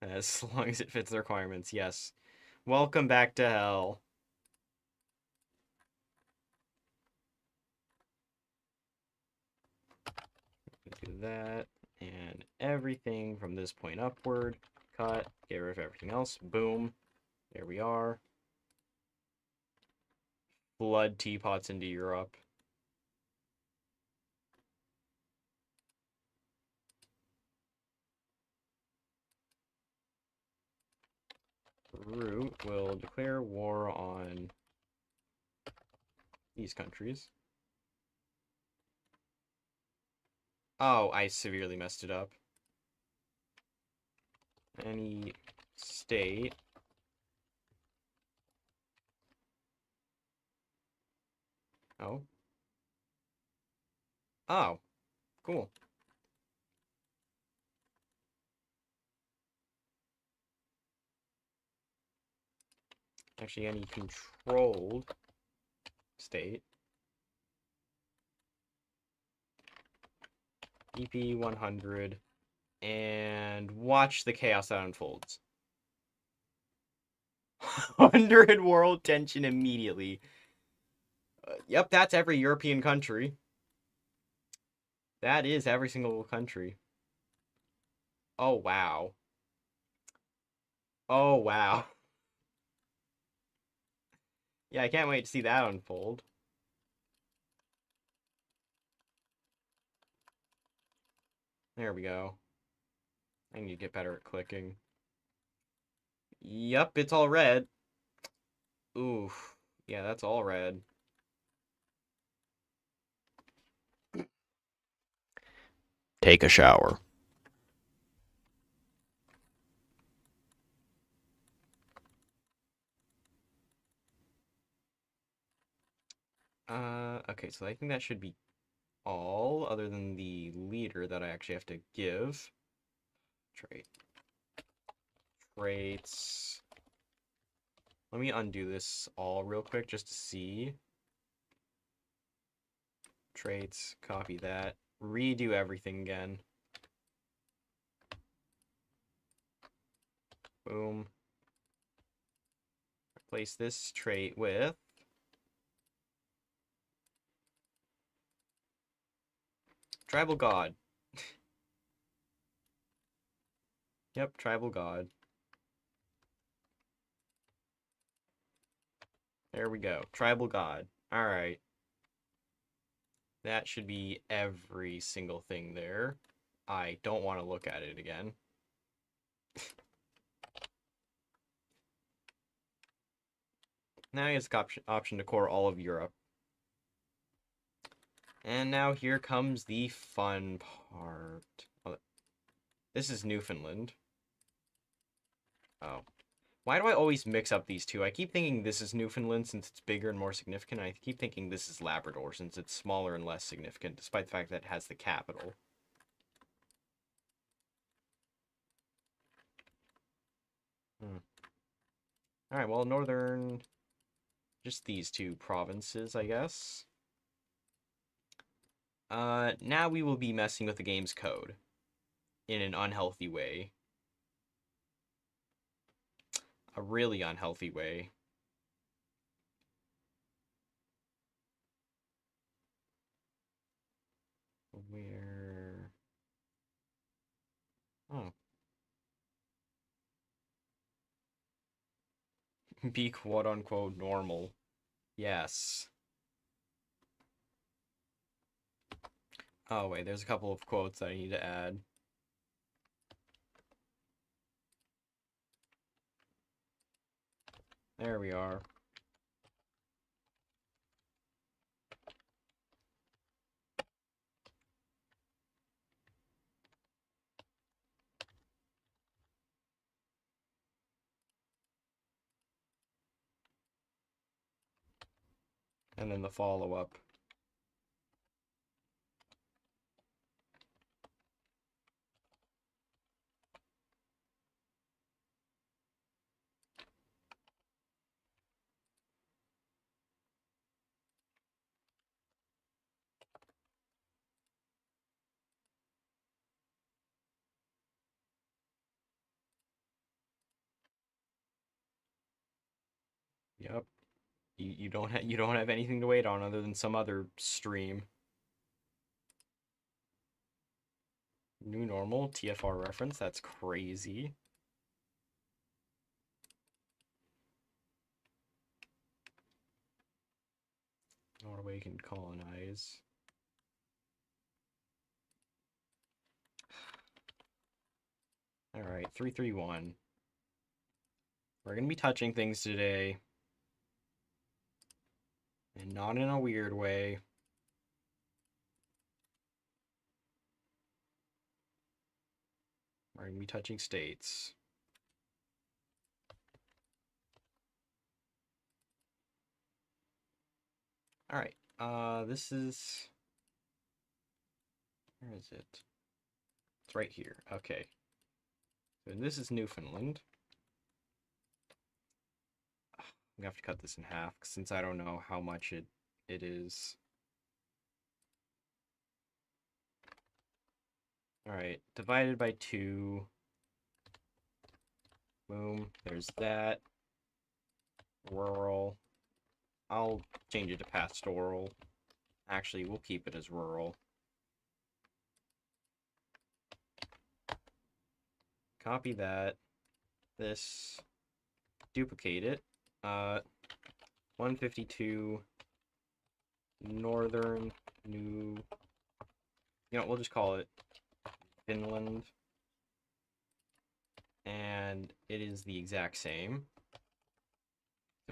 [SPEAKER 1] As long as it fits the requirements, yes. Welcome back to hell. that, and everything from this point upward. Cut, get rid of everything else. Boom. There we are. Flood teapots into Europe. Root will declare war on these countries. Oh, I severely messed it up. Any state Oh. Oh, cool. Actually, any controlled state. EP 100. And watch the chaos that unfolds. 100 world tension immediately. Yep, that's every European country. That is every single country. Oh, wow. Oh, wow. Yeah, I can't wait to see that unfold. There we go. I need to get better at clicking. Yep, it's all red. Oof. Yeah, that's all red. Take a shower. Okay, so I think that should be all, other than the leader that I actually have to give. Trait. Traits. Let me undo this all real quick just to see. Traits, copy that. Redo everything again. Boom. Replace this trait with Tribal God. Yep, Tribal God. There we go. Tribal God. Alright. That should be every single thing there. I don't want to look at it again. Now he has the option to core all of Europe. And now here comes the fun part. Oh, this is Newfoundland. Oh. Why do I always mix up these two? I keep thinking this is Newfoundland since it's bigger and more significant. I keep thinking this is Labrador since it's smaller and less significant, despite the fact that it has the capital. Alright, well, northern... Just these two provinces, I guess. Now we will be messing with the game's code. In an unhealthy way. A really unhealthy way. Where... Oh. Be quote-unquote normal. Yes. Oh, wait, there's a couple of quotes that I need to add. There we are. And then the follow-up. Yep. You don't have anything to wait on other than some other stream. New normal, TFR reference, that's crazy. Norway can colonize. Alright, 331. We're gonna be touching things today. And not in a weird way. We're gonna be touching states. Alright, this is... Where is it? It's right here. Okay. So this is Newfoundland. I'm gonna have to cut this in half since I don't know how much it is. Alright, divided by 2. Boom, there's that. Rural. I'll change it to pastoral. Actually, we'll keep it as rural. Copy that. This. Duplicate it. 152 Northern New... You know, we'll just call it Finland. And it is the exact same.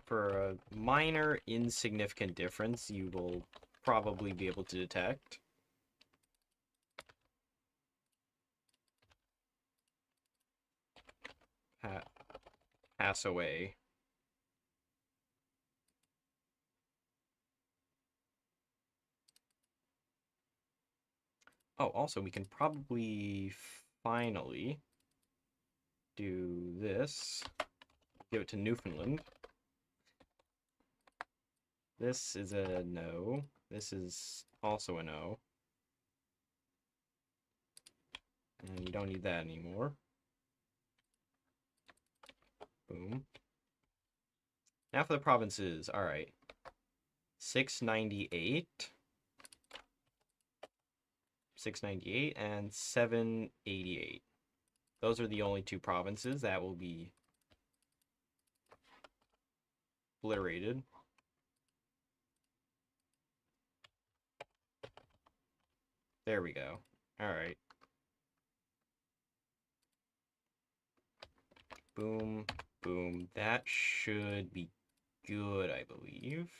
[SPEAKER 1] For a minor, insignificant difference, you will probably be able to detect. Pass away. Oh, also, we can probably finally do this. Give it to Newfoundland. This is a no. This is also a no. And we don't need that anymore. Boom. Now for the provinces. Alright. 698. 698 and 788. Those are the only two provinces that will be obliterated. There we go. Alright. Boom, boom. That should be good, I believe.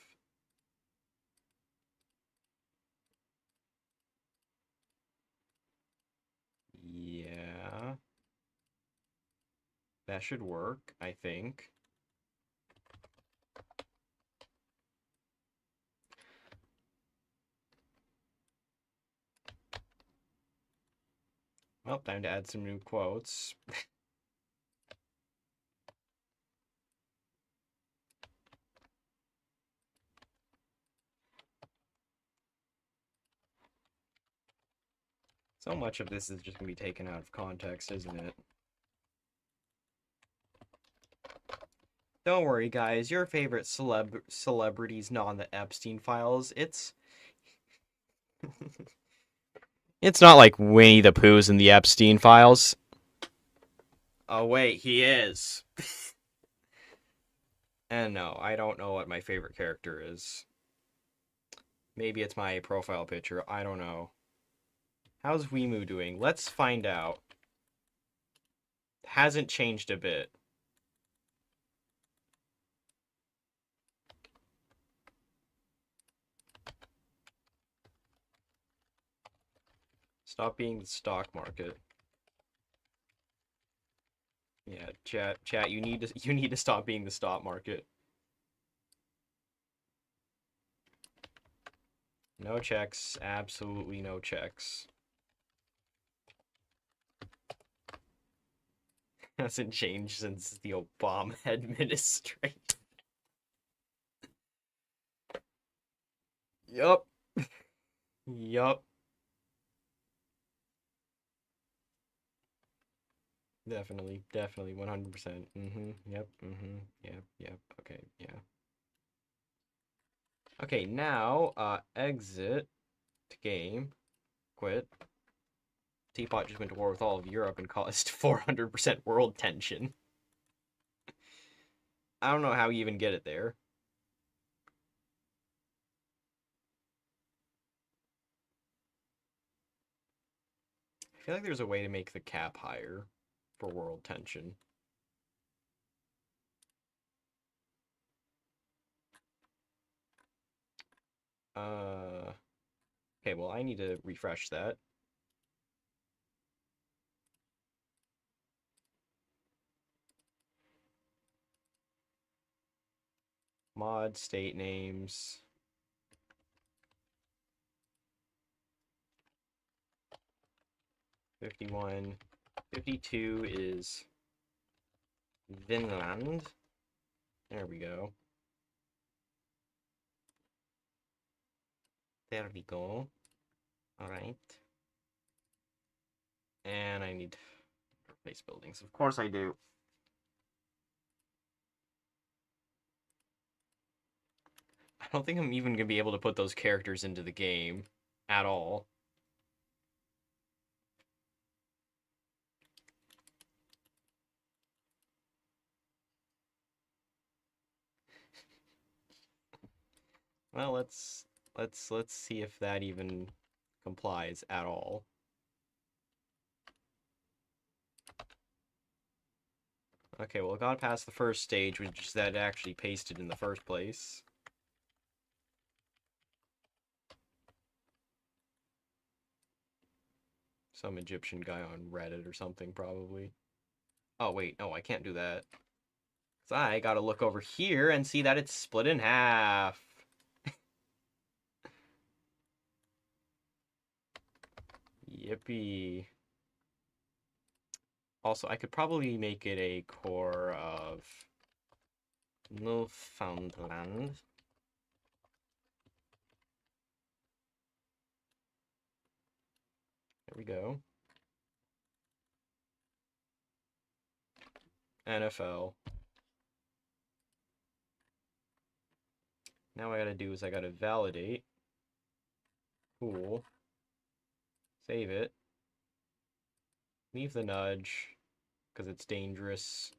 [SPEAKER 1] Yeah. That should work, I think. Well, time to add some new quotes. So much of this is just going to be taken out of context, isn't it? Don't worry, guys. Your favorite celebrity's not on the Epstein files. It's not like Winnie the Pooh's in the Epstein files. Oh, wait, he is. And no, I don't know what my favorite character is. Maybe it's my profile picture. I don't know. How's Weimu doing? Let's find out. Hasn't changed a bit. Stop being the stock market. Yeah, chat, you need to stop being the stock market. No checks, absolutely no checks. Hasn't changed since the Obama administration. Yup. Yup. Definitely, 100%. Yep, yep, okay, yeah. Okay, now, exit to game, quit, Teapot just went to war with all of Europe and caused 400% world tension. I don't know how you even get it there. I feel like there's a way to make the cap higher for world tension. Okay, well, I need to refresh that. Mod state names. '51. 52 is Vinland. There we go. There we go. Alright. And I need to replace buildings. Of course I do. I don't think I'm even going to be able to put those characters into the game at all. Well, let's see if that even complies at all. Okay, well, it got past the first stage, which is that it actually pasted in the first place. Some Egyptian guy on Reddit or something, probably. Oh, wait, no, I can't do that. 'Cause I gotta look over here and see that it's split in half. Yippee. Also, I could probably make it a core of Newfoundland. There we go. NFL. Now what I gotta do is I gotta validate. Cool. Save it. Leave the nudge, because it's dangerous.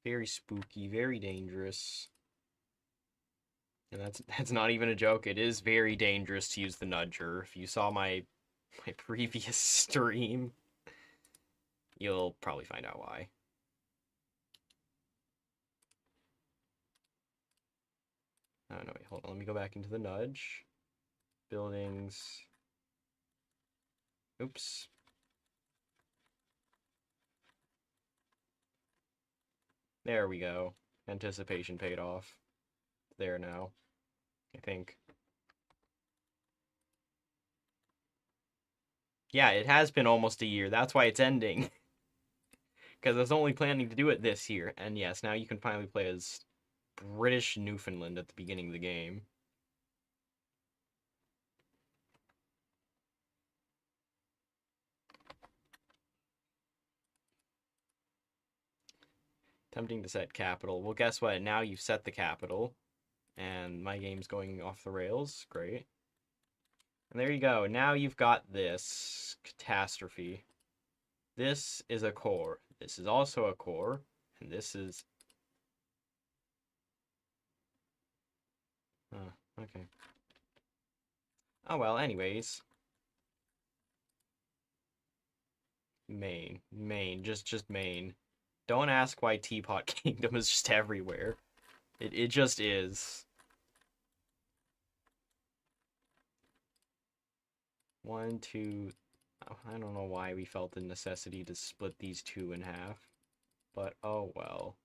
[SPEAKER 1] Very spooky, very dangerous. And that's not even a joke. It is very dangerous to use the nudger. If you saw my previous stream, you'll probably find out why. Oh, no, wait, hold on. Let me go back into the nudge. Buildings. Oops. There we go. Anticipation paid off. There now, I think. Yeah, it has been almost a year. That's why it's ending. Because I was only planning to do it this year. And yes, now you can finally play as British Newfoundland at the beginning of the game. Tempting to set capital. Well, guess what? Now you've set the capital. And my game's going off the rails. Great. And there you go. Now you've got this catastrophe. This is a core. This is also a core. And this is... okay. Oh, well, anyways. Maine. Just Maine. Don't ask why Teapot Kingdom is just everywhere. It just is. One, two... I don't know why we felt the necessity to split these two in half. But, oh well.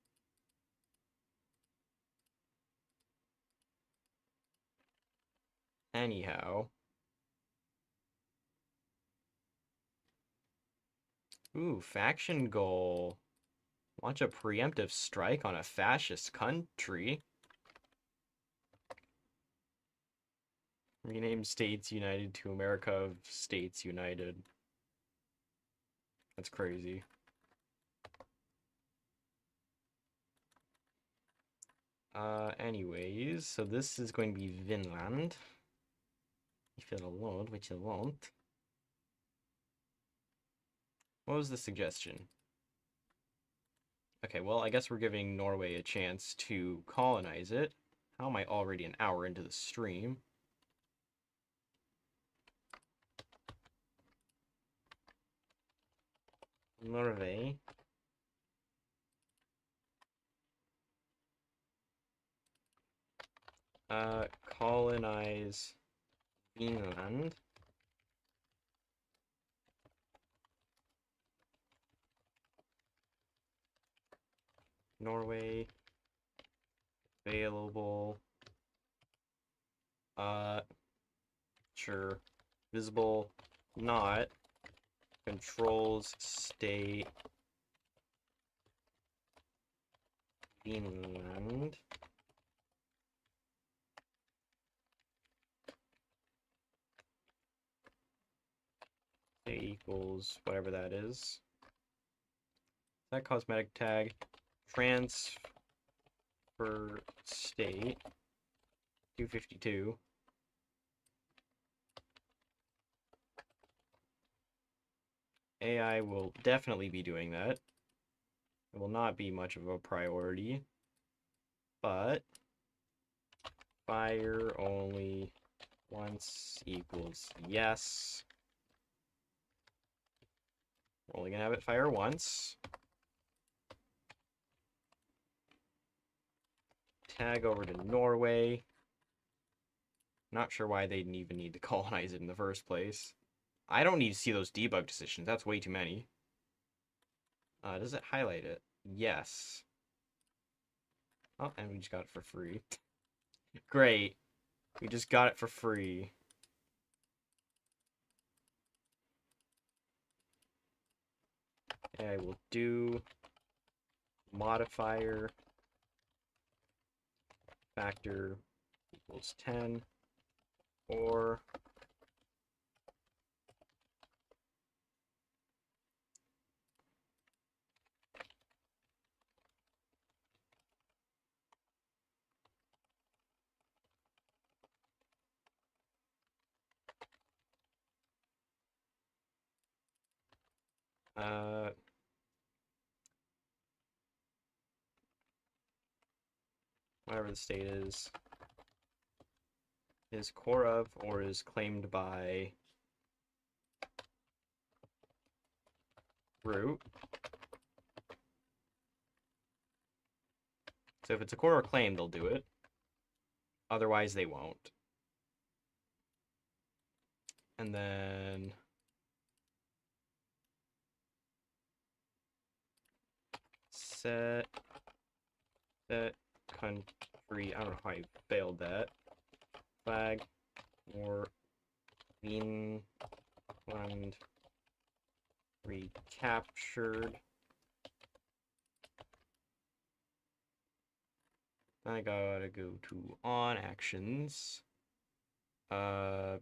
[SPEAKER 1] Anyhow. Ooh, faction goal. Launch a preemptive strike on a fascist country. Rename States United to America of States United. That's crazy. Anyways, so this is going to be Vinland. If it'll load, which it won't. What was the suggestion? Okay, well, I guess we're giving Norway a chance to colonize it. How am I already an hour into the stream? Norway. Colonize Greenland. Norway. Available. Sure. Visible. Not. Controls state. Greenland. State equals whatever that is. That cosmetic tag. Transfer state. 252. AI will definitely be doing that. It will not be much of a priority, but fire only once equals yes. We're only gonna have it fire once. Tag over to Norway. Not sure why they didn't even need to colonize it in the first place. I don't need to see those debug decisions. That's way too many. Does it highlight it? Yes. Oh, and we just got it for free. Great. We just got it for free. I will do modifier factor equals 10 or whatever the state is core of or is claimed by root. So if it's a core or claim, they'll do it. Otherwise, they won't. And then set country. I don't know how I failed that. Flag or Greenland recaptured. I gotta go to on actions. On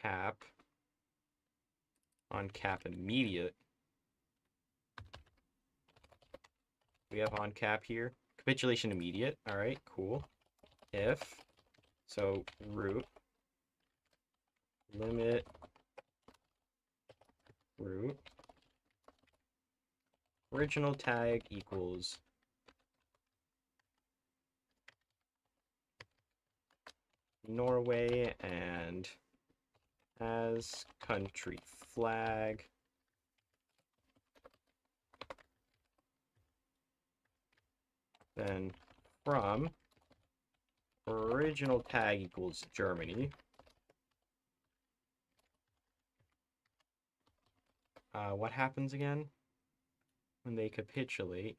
[SPEAKER 1] cap. On cap immediate. We have on cap here. Capitulation immediate. All right, cool. If so, root limit root original tag equals Norway and as country flag. Then from original tag equals Germany. What happens again when they capitulate?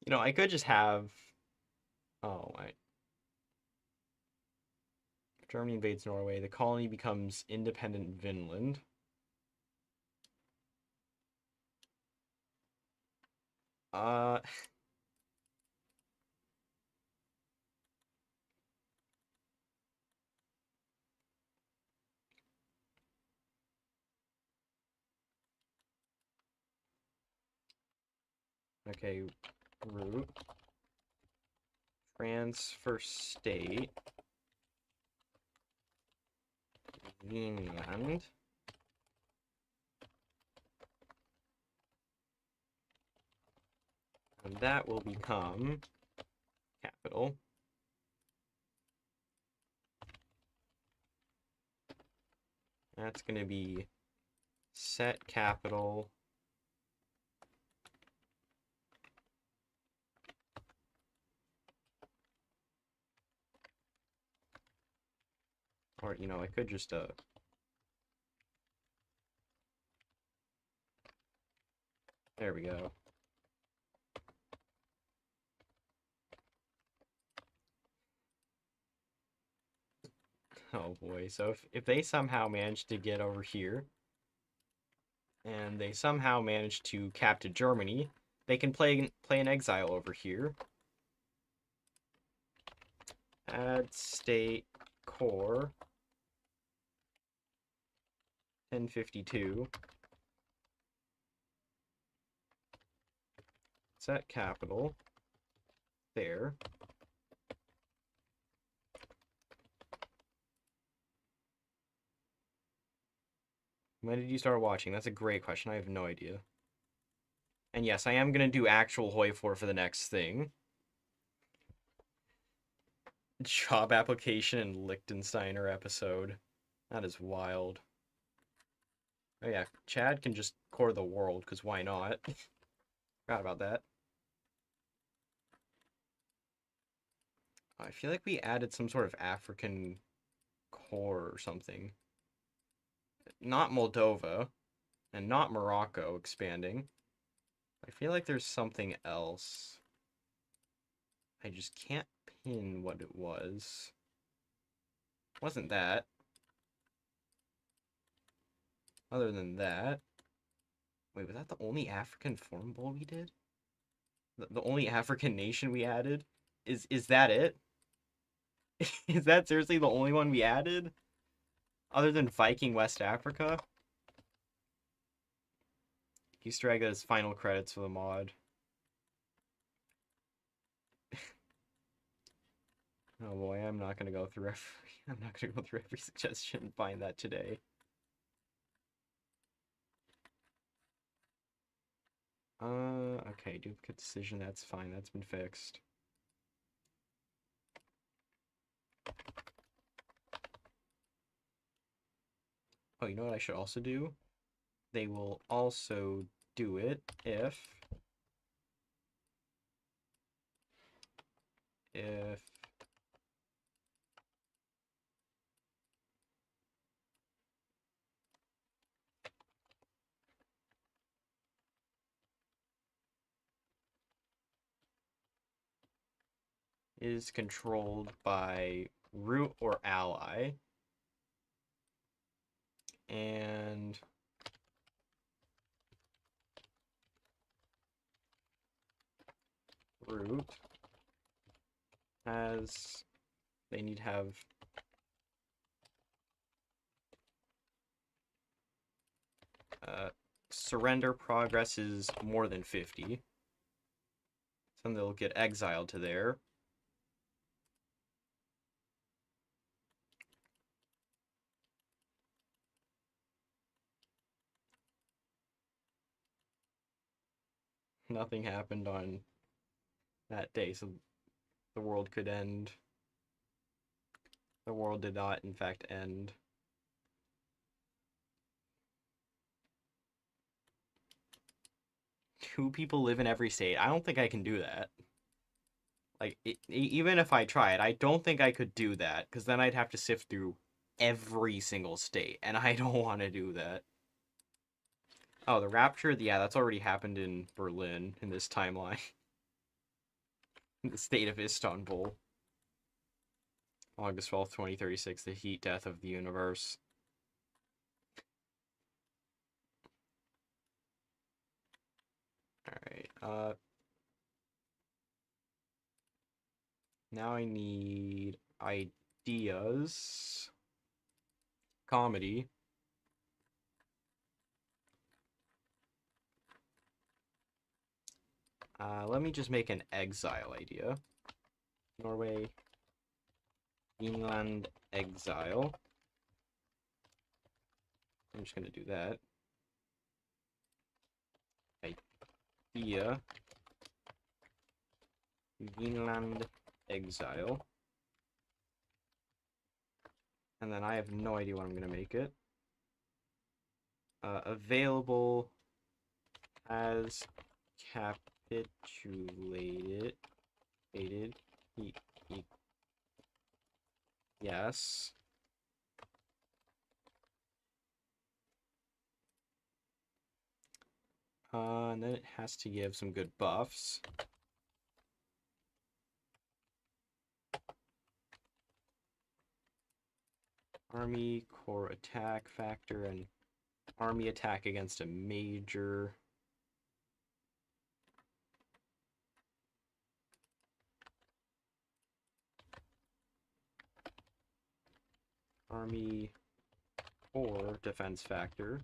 [SPEAKER 1] You know, I could just have... Oh, my. Germany invades Norway. The colony becomes independent Vinland. Uh... Okay, root Transfer state. England. And that will become capital. That's going to be set capital. Or, you know, I could just, there we go. Oh boy, so if they somehow manage to get over here, and they somehow manage to capture Germany, they can play an exile over here. Add state core 1052. Set capital there. When did you start watching? That's a great question. I have no idea. And yes, I am going to do actual Hoi 4 for the next thing. Job application and Liechtensteiner episode. That is wild. Oh yeah, Chad can just core the world, because why not? Forgot about that. I feel like we added some sort of African core or something. Not Moldova, and not Morocco expanding. I feel like there's something else. I just can't pin what it was. Wasn't that. Other than that... Wait, was that the only African Foreign Bowl we did? The only African nation we added? Is that it? Is that seriously the only one we added? Other than Viking West Africa? Easter egg as final credits for the mod. Oh boy, I'm not gonna go through every suggestion and find that today. Okay, duplicate decision, that's fine, that's been fixed. Oh, you know what I should also do? They will also do it if is controlled by root or ally, and root has, they need to have surrender progress is more than 50. So they'll get exiled to there. Nothing happened on that day, so the world could end. The world did not, in fact, end. Two people live in every state. I don't think I can do that. Like, even if I tried, I don't think I could do that, because then I'd have to sift through every single state, and I don't want to do that. Oh, the rapture? Yeah, that's already happened in Berlin, in this timeline. The state of Istanbul. August 12th, 2036, the heat death of the universe. Alright, now I need ideas. Comedy. Let me just make an exile idea. Norway, Greenland exile. I'm just gonna do that. Idea, Greenland exile. And then I have no idea what I'm gonna make it. Available as capitulated. Yes. And then it has to give some good buffs. Army core attack factor and army attack against a major. Army core defense factor.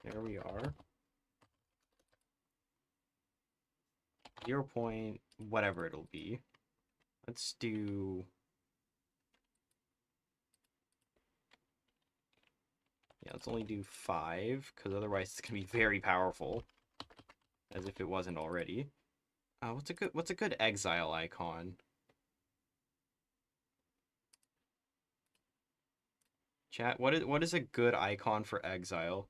[SPEAKER 1] There we are. 0 point whatever it'll be. Let's do... Yeah, let's only do 5, because otherwise it's gonna be very powerful. As if it wasn't already. What's a good exile icon? Chat, what is a good icon for exile?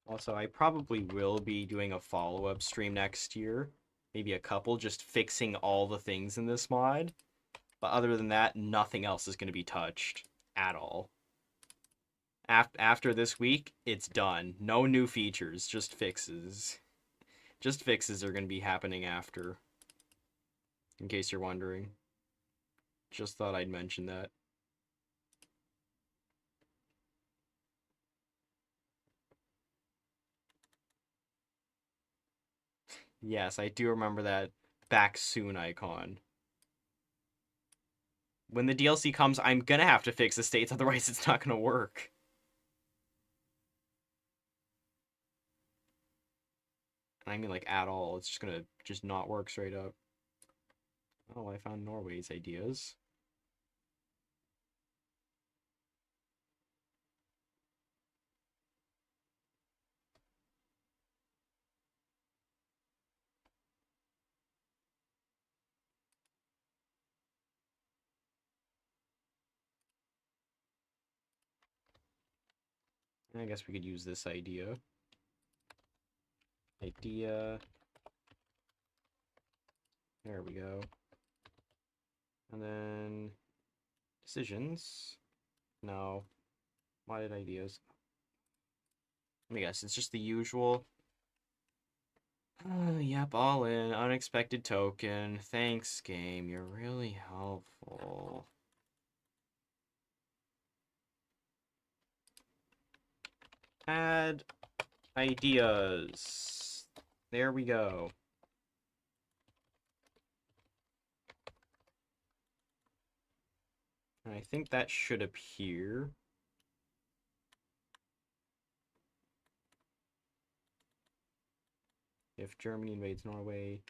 [SPEAKER 1] Also, I probably will be doing a follow-up stream next year. Maybe a couple, just fixing all the things in this mod. But other than that, nothing else is going to be touched at all. After this week, it's done. No new features, just fixes. Just fixes are going to be happening after. In case you're wondering. Just thought I'd mention that. Yes, I do remember that back soon icon. When the DLC comes, I'm gonna have to fix the states, otherwise it's not gonna work. And I mean, like, at all. It's just gonna not work straight up. Oh, I found Norway's ideas. I guess we could use this idea. Idea. There we go. And then decisions. No. Modded ideas. Let me guess, it's just the usual. Yep, all in. Unexpected token. Thanks, game. You're really helpful. Add ideas. There we go. And I think that should appear. If Germany invades Norway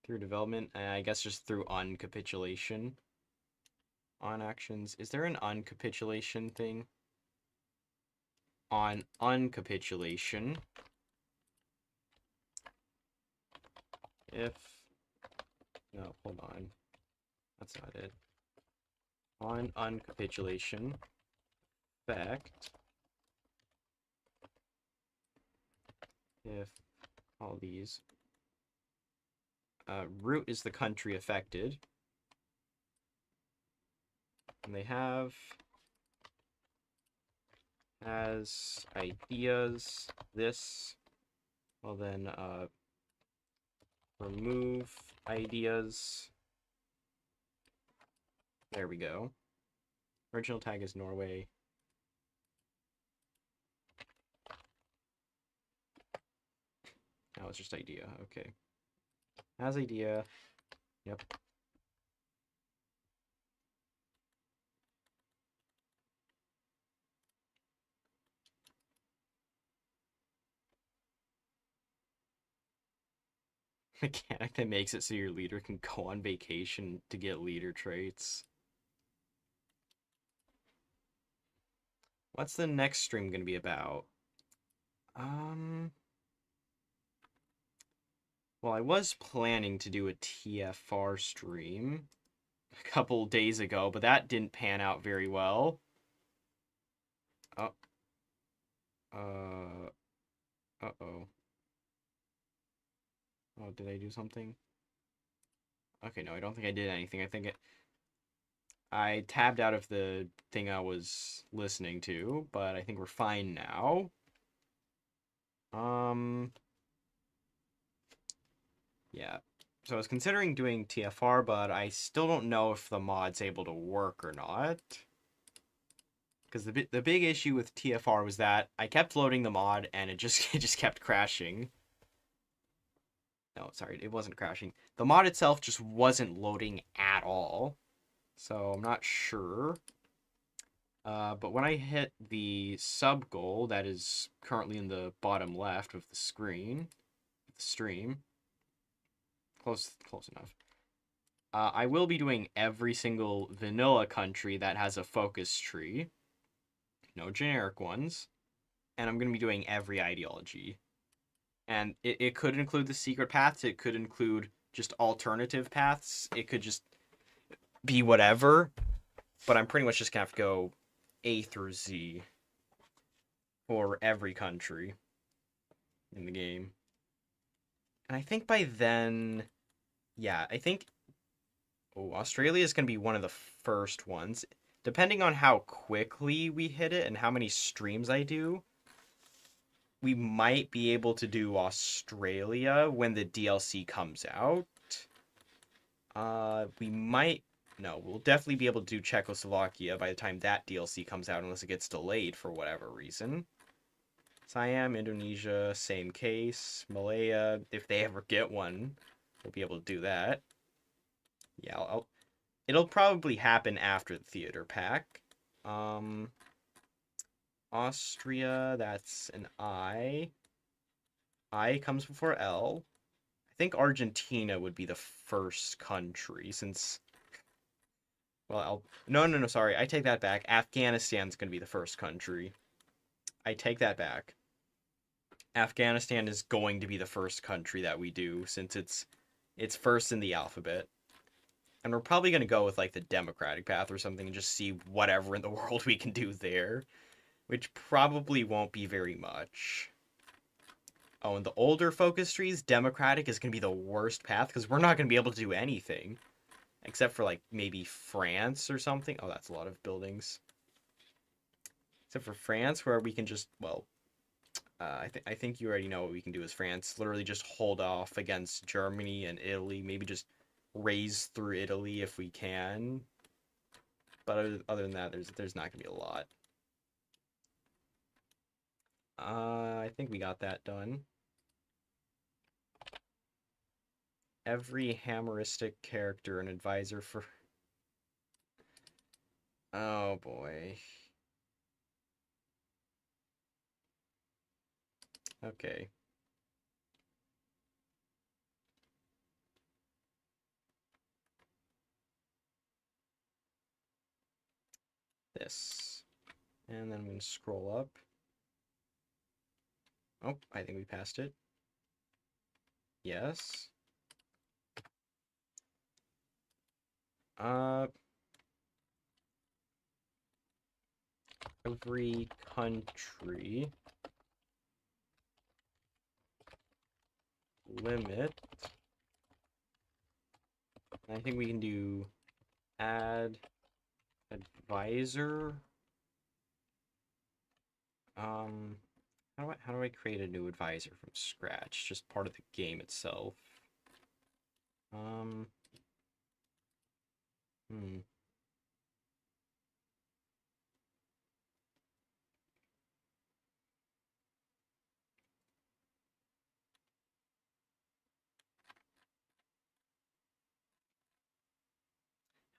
[SPEAKER 1] through development, I guess just through uncapitulation. On actions. Is there an uncapitulation thing? On uncapitulation. If... No, hold on. That's not it. On uncapitulation. Fact. If all these. Root is the country affected. And they have as ideas this. Well then, remove ideas. There we go. Original tag is Norway. Now it's just idea. Okay. As idea. Yep. Mechanic that makes it so your leader can go on vacation to get leader traits. What's the next stream gonna be about? Well, I was planning to do a TFR stream a couple days ago, but that didn't pan out very well. Oh, uh-oh. Oh, did I do something? Okay, no, I don't think I did anything. I think I tabbed out of the thing I was listening to, but I think we're fine now. Yeah. So I was considering doing TFR, but I still don't know if the mod's able to work or not. Because the big issue with TFR was that I kept loading the mod and it just kept crashing. No, sorry, it wasn't crashing. The mod itself just wasn't loading at all. So I'm not sure. But when I hit the sub goal that is currently in the bottom left of the screen, the stream, close enough. I will be doing every single vanilla country that has a focus tree. No generic ones. And I'm going to be doing every ideology. And it could include the secret paths. It could include just alternative paths. It could just be whatever. But I'm pretty much just going to have to go A through Z for every country in the game. And I think by then, yeah, I think Australia is going to be one of the first ones. Depending on how quickly we hit it and how many streams I do, we might be able to do Australia when the DLC comes out. We'll definitely be able to do Czechoslovakia by the time that DLC comes out, unless it gets delayed for whatever reason. Siam, Indonesia, same case. Malaya, if they ever get one, we'll be able to do that. Yeah, it'll probably happen after the theater pack. Austria, that's an I. I comes before L. I think Argentina would be the first country since. Well, no, sorry. I take that back. Afghanistan's going to be the first country. I take that back. Afghanistan is going to be the first country that we do since it's first in the alphabet. And we're probably going to go with like the democratic path or something and just see whatever in the world we can do there, which probably won't be very much. Oh, and the older focus trees, democratic is going to be the worst path because we're not going to be able to do anything. Except for, like, maybe France or something. Oh, that's a lot of buildings. Except for France, where we can just, well, I think you already know what we can do as France. Literally just hold off against Germany and Italy. Maybe just raise through Italy if we can. But other than that, there's not going to be a lot. I think we got that done. Every hammeristic character an advisor for... Oh, boy. Okay. This. And then I'm going to scroll up. Oh, I think we passed it. Yes. Every country limit. I think we can do add advisor. How do I create a new advisor from scratch? Just part of the game itself. Hmm.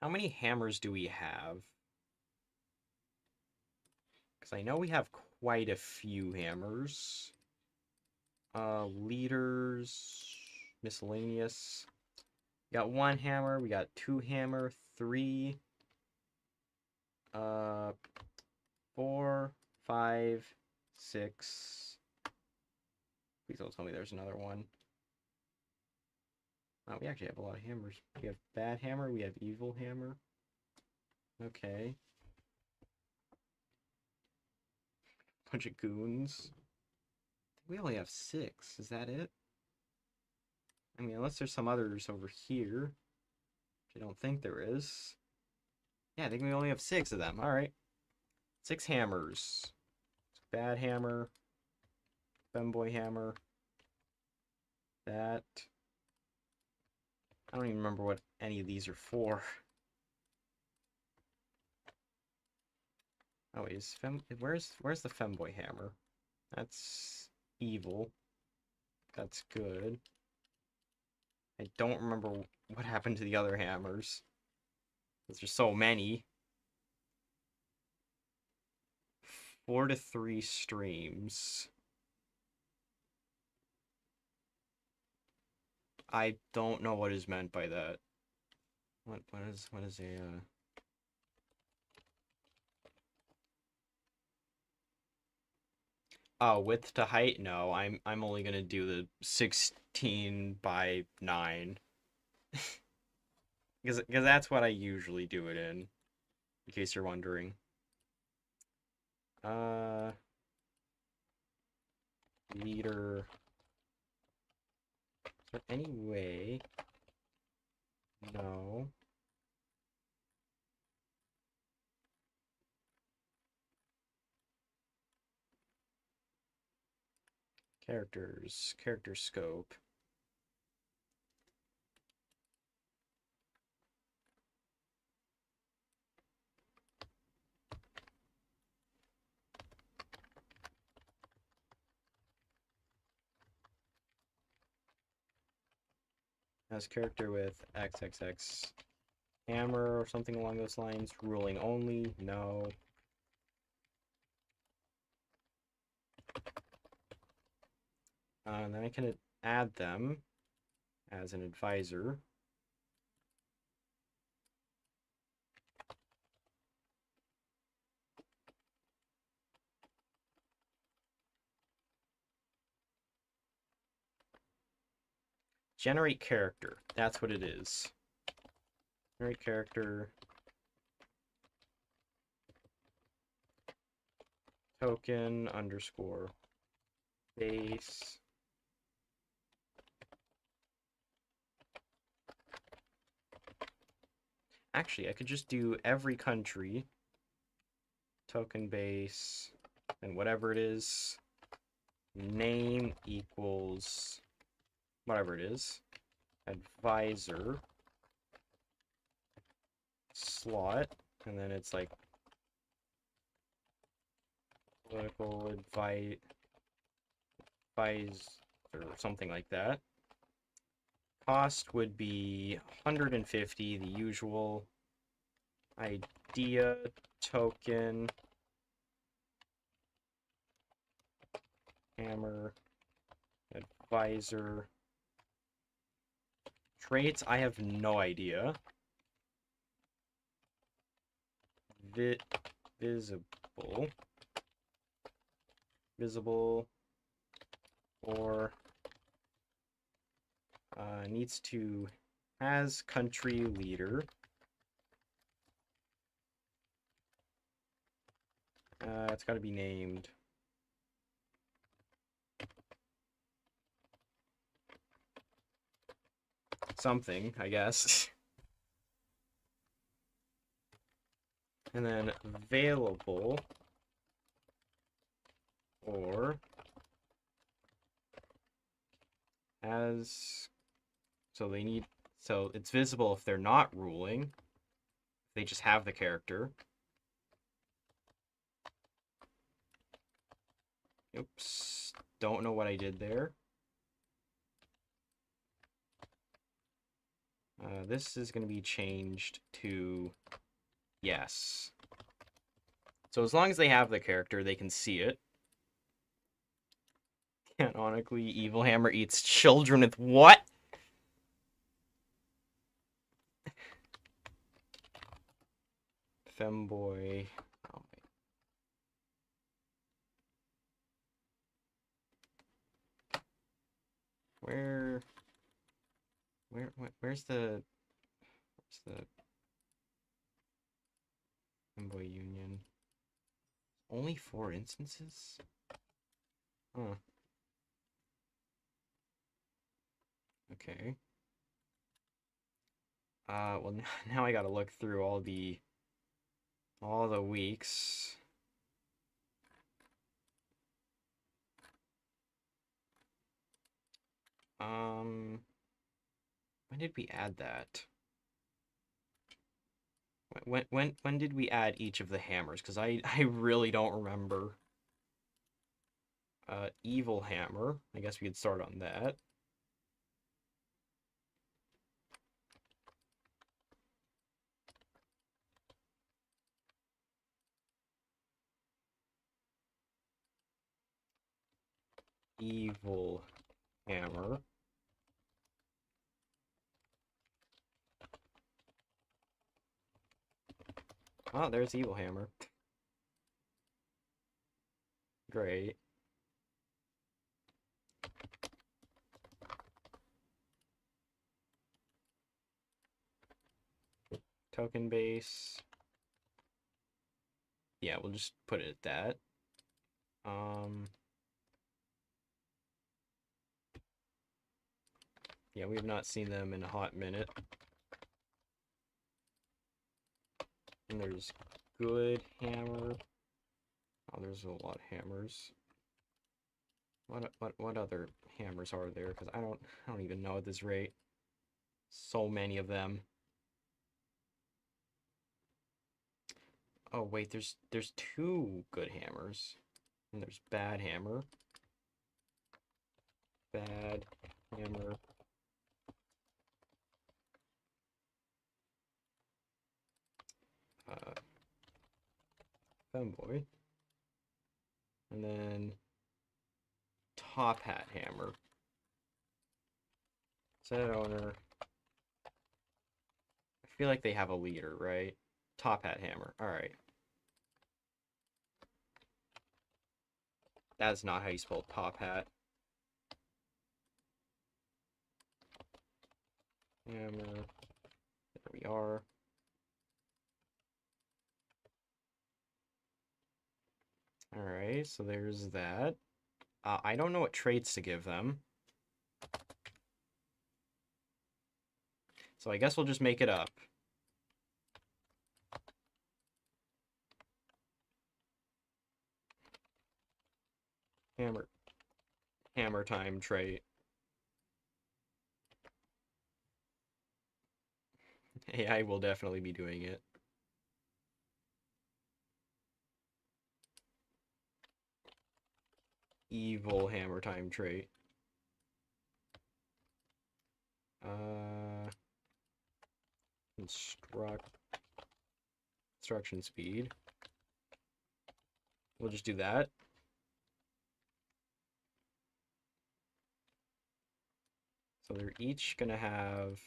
[SPEAKER 1] How many hammers do we have? Because I know we have quite a few hammers. Leaders, miscellaneous. We got 1 hammer, we got 2 hammer, 3, 4, 5, 6. Please don't tell me there's another one. Oh, we actually have a lot of hammers. We have bad hammer, we have evil hammer. Okay. Bunch of goons. We only have 6. Is that it? I mean, unless there's some others over here. Which I don't think there is. Yeah, I think we only have 6 of them. Alright. 6 hammers. Bad hammer. Femboy hammer. That. I don't even remember what any of these are for. Oh, where's the femboy hammer? That's evil. That's good. I don't remember what happened to the other hammers. Because there's so many. 4 to 3 streams. I don't know what is meant by that. What is a Oh, width to height? No, I'm only gonna do the 16 by 9. Because that's what I usually do it in case you're wondering. Leader. Is there any way? No. Characters. Character scope. Has character with XXX hammer or something along those lines. Ruling only. No. And then I can add them as an advisor. Generate character. That's what it is. Generate character. Token underscore base. Actually, I could just do every country. Token base. And whatever it is. Name equals whatever it is. Advisor. Slot. And then it's like political advice or something like that. Cost would be 150, the usual. Idea token hammer advisor traits. I have no idea. Visible or needs to has country leader. It's got to be named something, I guess. And then available or as, so it's visible if they're not ruling. They just have the character. Oops, don't know what I did there. This is going to be changed to yes. So as long as they have the character, they can see it. Canonically, Evil Hammer eats children with what? Femboy. Oh, wait. Where's the Femboy Union? Only 4 instances? Huh. Okay. Well, now I gotta look through all the weeks. When did we add that? When did we add each of the hammers? Because I really don't remember. Evil Hammer. I guess we could start on that. Evil Hammer. Oh, there's Evil Hammer. Great. Token base. Yeah, we'll just put it at that. Yeah, we've not seen them in a hot minute. And there's good hammer. Oh, there's a lot of hammers. What other hammers are there? Because I don't even know at this rate. So many of them. Oh wait, there's 2 good hammers. And there's bad hammer. Bad hammer. Femboy. And then Top Hat Hammer. Set owner. I feel like they have a leader, right? Top Hat Hammer. Alright. That's not how you spell Top Hat. Hammer. There we are. Alright, so there's that. I don't know what traits to give them. So I guess we'll just make it up. Hammer time trait. AI will definitely be doing it. Evil hammer time trait. Construction speed. We'll just do that. So they're each gonna have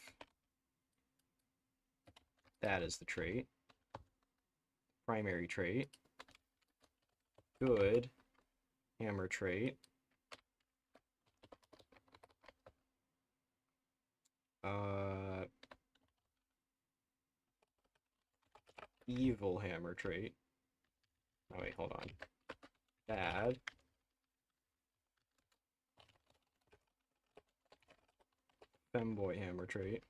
[SPEAKER 1] that as the trait. Primary trait. Good hammer trait. Evil hammer trait. Oh wait, hold on. Bad. Femboy hammer trait.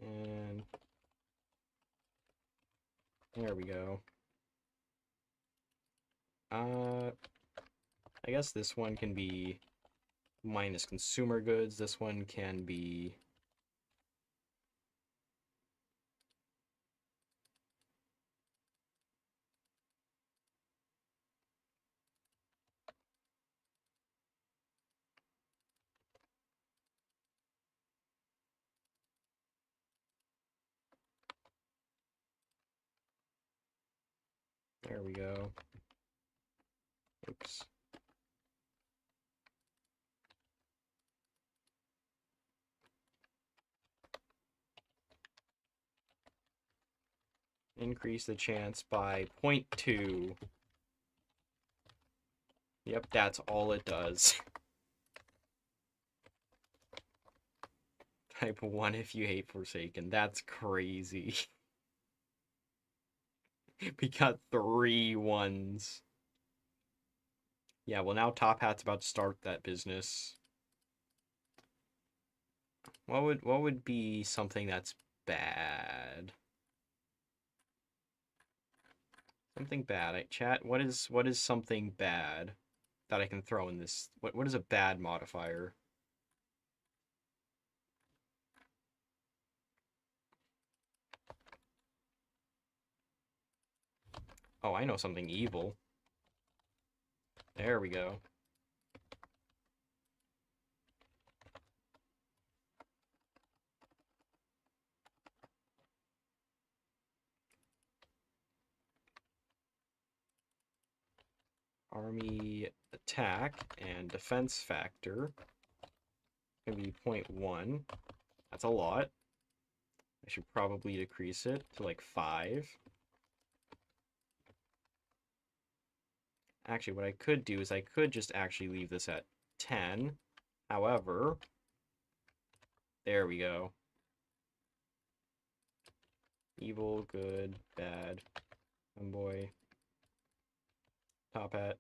[SPEAKER 1] And there we go. I guess this one can be minus consumer goods. This one can be There we go. Oops. Increase the chance by 0.2. Yep, that's all it does. Type 1 if you hate Forsaken. That's crazy. We got 3 ones. Yeah, well now Top Hat's about to start that business. What would be something that's bad? Something bad. Chat, what is something bad that I can throw in this? What is a bad modifier? Oh, I know something evil. There we go. Army attack and defense factor can be 0.1. That's a lot. I should probably decrease it to like 5. Actually, what I could do is I could just actually leave this at 10. However, there we go. Evil, good, bad, homeboy, Top Hat.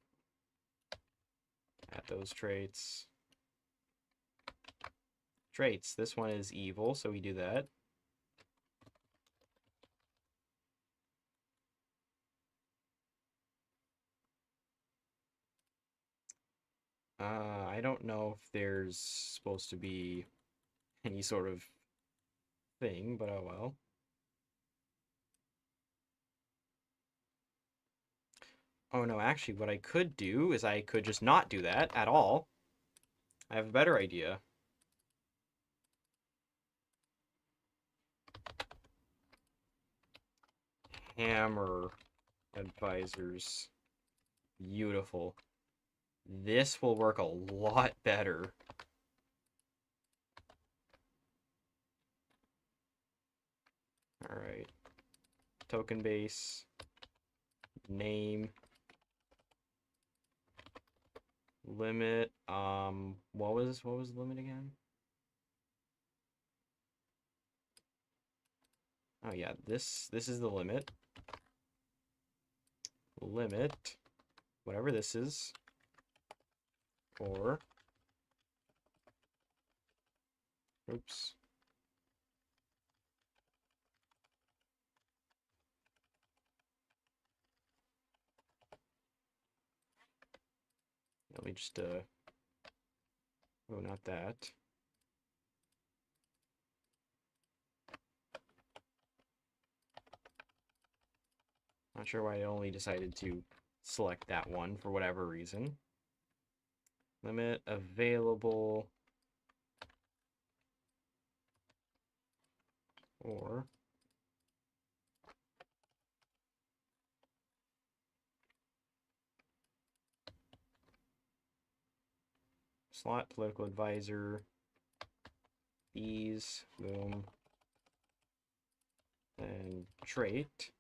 [SPEAKER 1] Add those traits. Traits. This one is evil, so we do that. I don't know if there's supposed to be any sort of thing, but oh well. Oh no, actually, what I could do is I could just not do that at all. I have a better idea. Hammer advisors. Beautiful. This will work a lot better. Alright. Token base. Name. Limit. What was the limit again? Oh yeah, this is the limit. Limit, whatever this is, or oops. Let me just oh, not that. Not sure why I only decided to select that one for whatever reason. Limit available or slot political advisor. These, boom, and trait.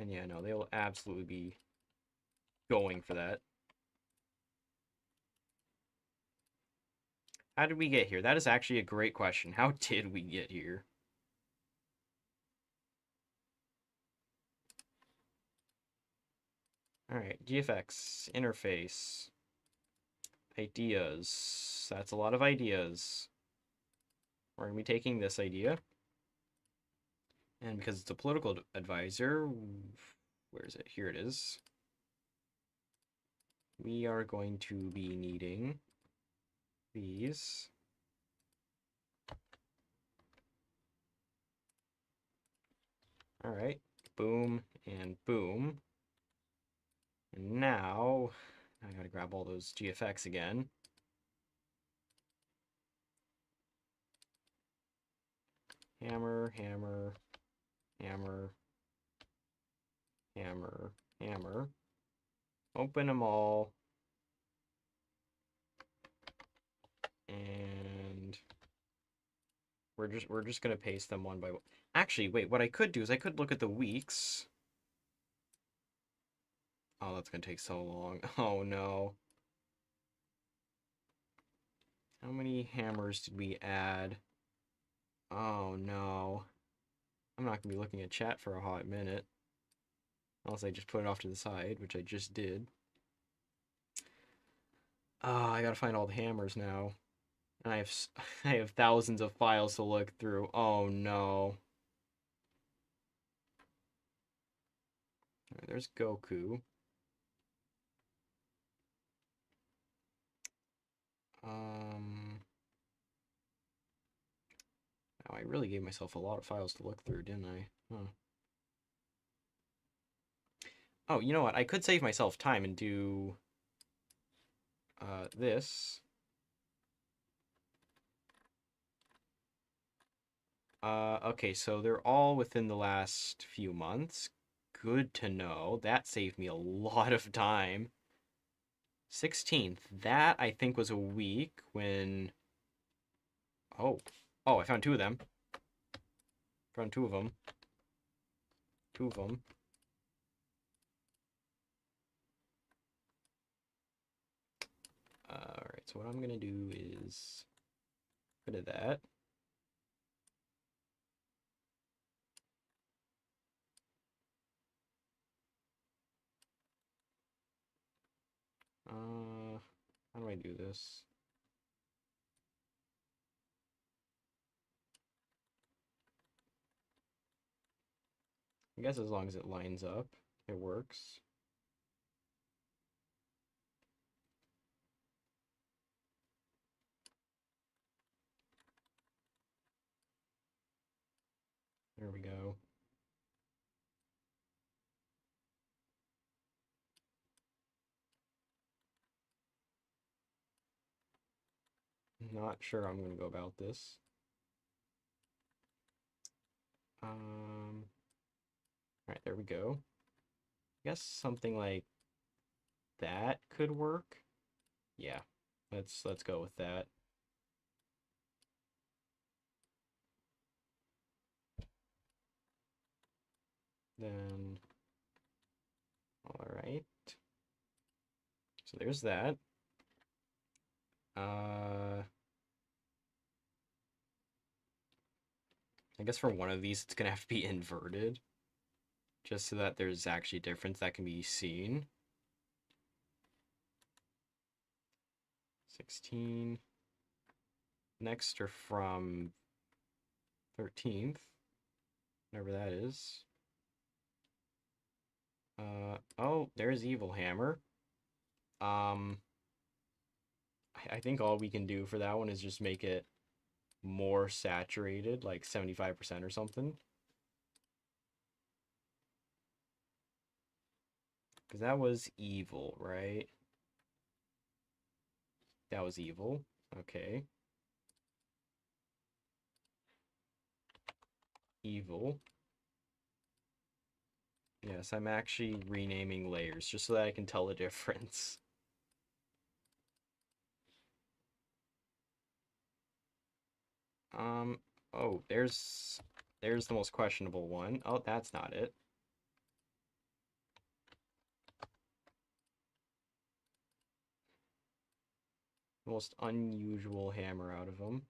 [SPEAKER 1] And yeah, no, they will absolutely be going for that. How did we get here? That is actually a great question. How did we get here? Alright, GFX, interface, ideas. That's a lot of ideas. We're going to be taking this idea. And because it's a political advisor, where is it? Here it is. We are going to be needing these. Alright, boom and boom. And now, I gotta grab all those GFX again. Hammer, hammer, hammer, hammer, hammer. Open them all. And we're just gonna paste them one by one. Actually, wait, what I could do is I could look at the weeks. Oh, that's gonna take so long. Oh no. How many hammers did we add? Oh no. I'm not gonna be looking at chat for a hot minute. Unless I just put it off to the side, which I just did. Ah, I gotta find all the hammers now. And I have thousands of files to look through. Oh no. Alright, there's Goku. Wow, I really gave myself a lot of files to look through, didn't I? Huh. Oh, you know what? I could save myself time and do this. Okay, so they're all within the last few months. Good to know. That saved me a lot of time. 16th. That, I think, was a week when... Oh. Oh, I found two of them. Found two of them. Two of them. Alright, so what I'm gonna do is... rid of that. How do I do this? I guess as long as it lines up, it works. There we go. Not sure I'm gonna go about this. Alright, there we go. I guess something like that could work. Yeah, let's go with that. Then, all right. So there's that. I guess for one of these, it's gonna have to be inverted, just so that there's actually a difference that can be seen. 16. Next are from 13th, whatever that is. Oh, there's Evil Hammer. I think all we can do for that one is just make it more saturated, like 75% or something. Because that was evil, right? That was evil. Okay. Evil. Yes, I'm actually renaming layers just so that I can tell the difference. Oh, there's the most questionable one. Oh, that's not it. The most unusual hammer out of them.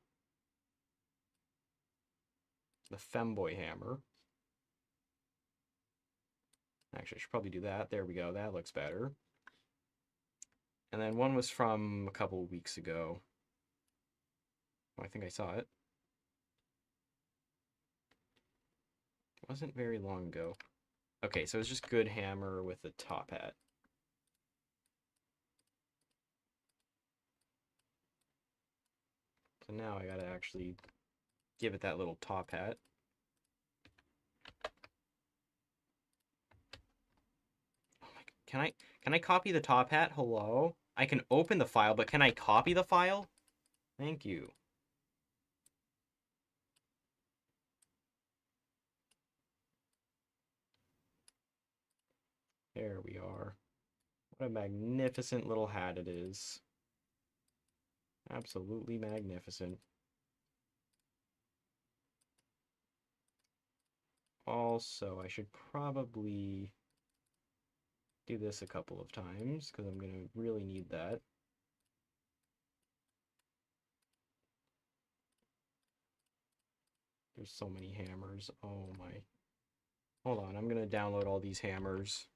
[SPEAKER 1] The femboy hammer. Actually, I should probably do that. There we go. That looks better. And then one was from a couple weeks ago. Oh, I think I saw it. It wasn't very long ago. Okay, so it's just good hammer with the top hat. So now I gotta actually give it that little top hat. Oh my, can I copy the top hat? Hello? I can open the file, but can I copy the file? Thank you. There we are. What a magnificent little hat it is. Absolutely magnificent. Also, I should probably do this a couple of times because I'm going to really need that. There's so many hammers. Oh my. Hold on, I'm going to download all these hammers.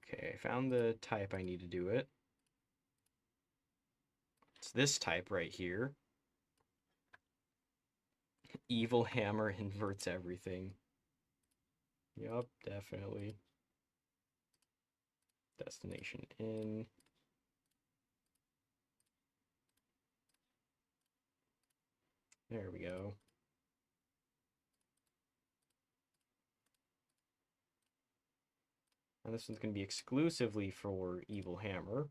[SPEAKER 1] Okay, I found the type I need to do it. It's this type right here. Evil hammer inverts everything. Yup, definitely. Destination in. There we go. And this one's going to be exclusively for Evil Hammer.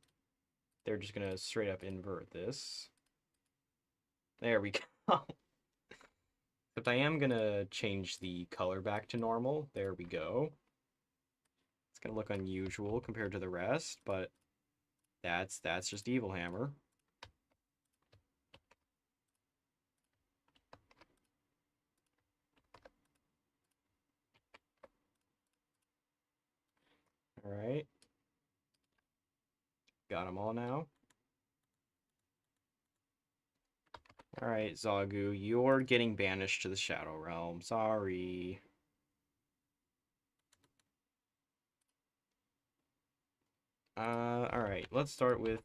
[SPEAKER 1] They're just going to straight up invert this. There we go. Except I am going to change the color back to normal. There we go. It's going to look unusual compared to the rest, but that's just Evil Hammer. Alright. Got them all now. Alright, Zagu, you're getting banished to the Shadow Realm. Sorry. Alright, let's start with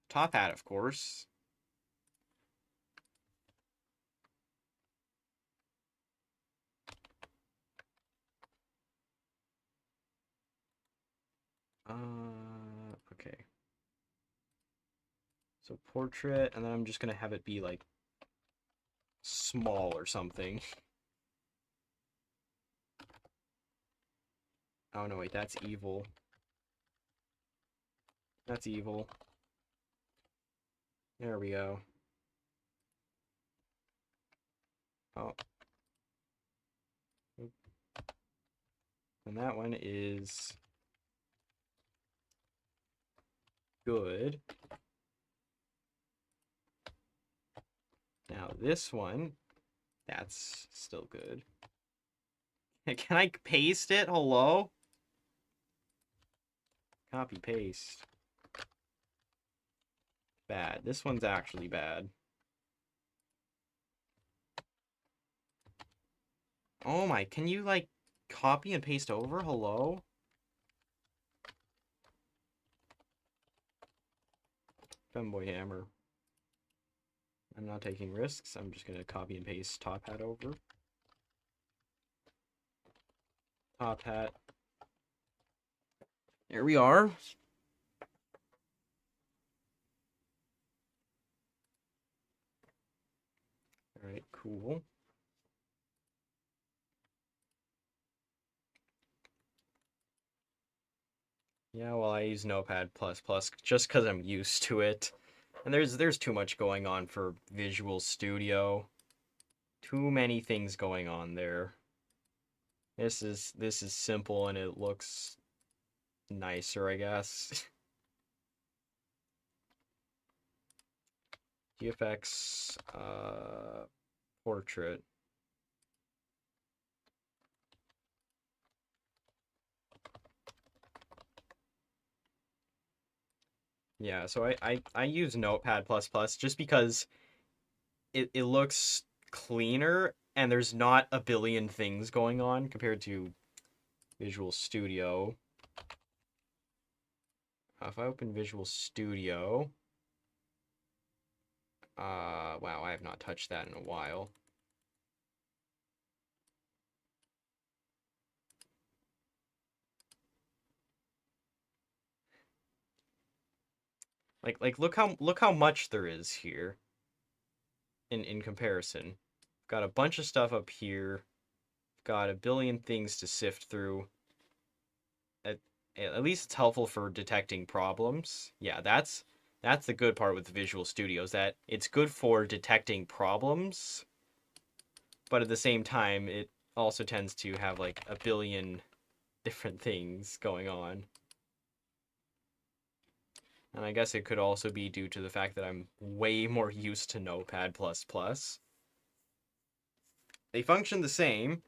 [SPEAKER 1] Top Hat, of course. Okay. So portrait, and then I'm just gonna have it be like small or something. Oh no, wait, that's evil. That's evil. There we go. Oh. Oop. And that one is good. Now this one, that's still good. Can I paste it? Hello? Copy paste. Bad. This one's actually bad. Oh my, can you like copy and paste over? Hello? Femboy hammer. I'm not taking risks. I'm just gonna copy and paste Top Hat over. Top Hat. There we are. Alright, cool. Yeah, well, I use Notepad++ just because I'm used to it. And there's too much going on for Visual Studio. Too many things going on there. This is simple and it looks nicer, I guess. GFX portrait. Yeah, so I use Notepad++ just because it looks cleaner and there's not a billion things going on compared to Visual Studio. If I open Visual Studio, wow, I have not touched that in a while. Like look how much there is here in comparison. Got a bunch of stuff up here. Got a billion things to sift through. at least it's helpful for detecting problems. Yeah, that's the good part with Visual Studios, that it's good for detecting problems, but at the same time, it also tends to have like a billion different things going on. And I guess it could also be due to the fact that I'm way more used to Notepad++. They function the same.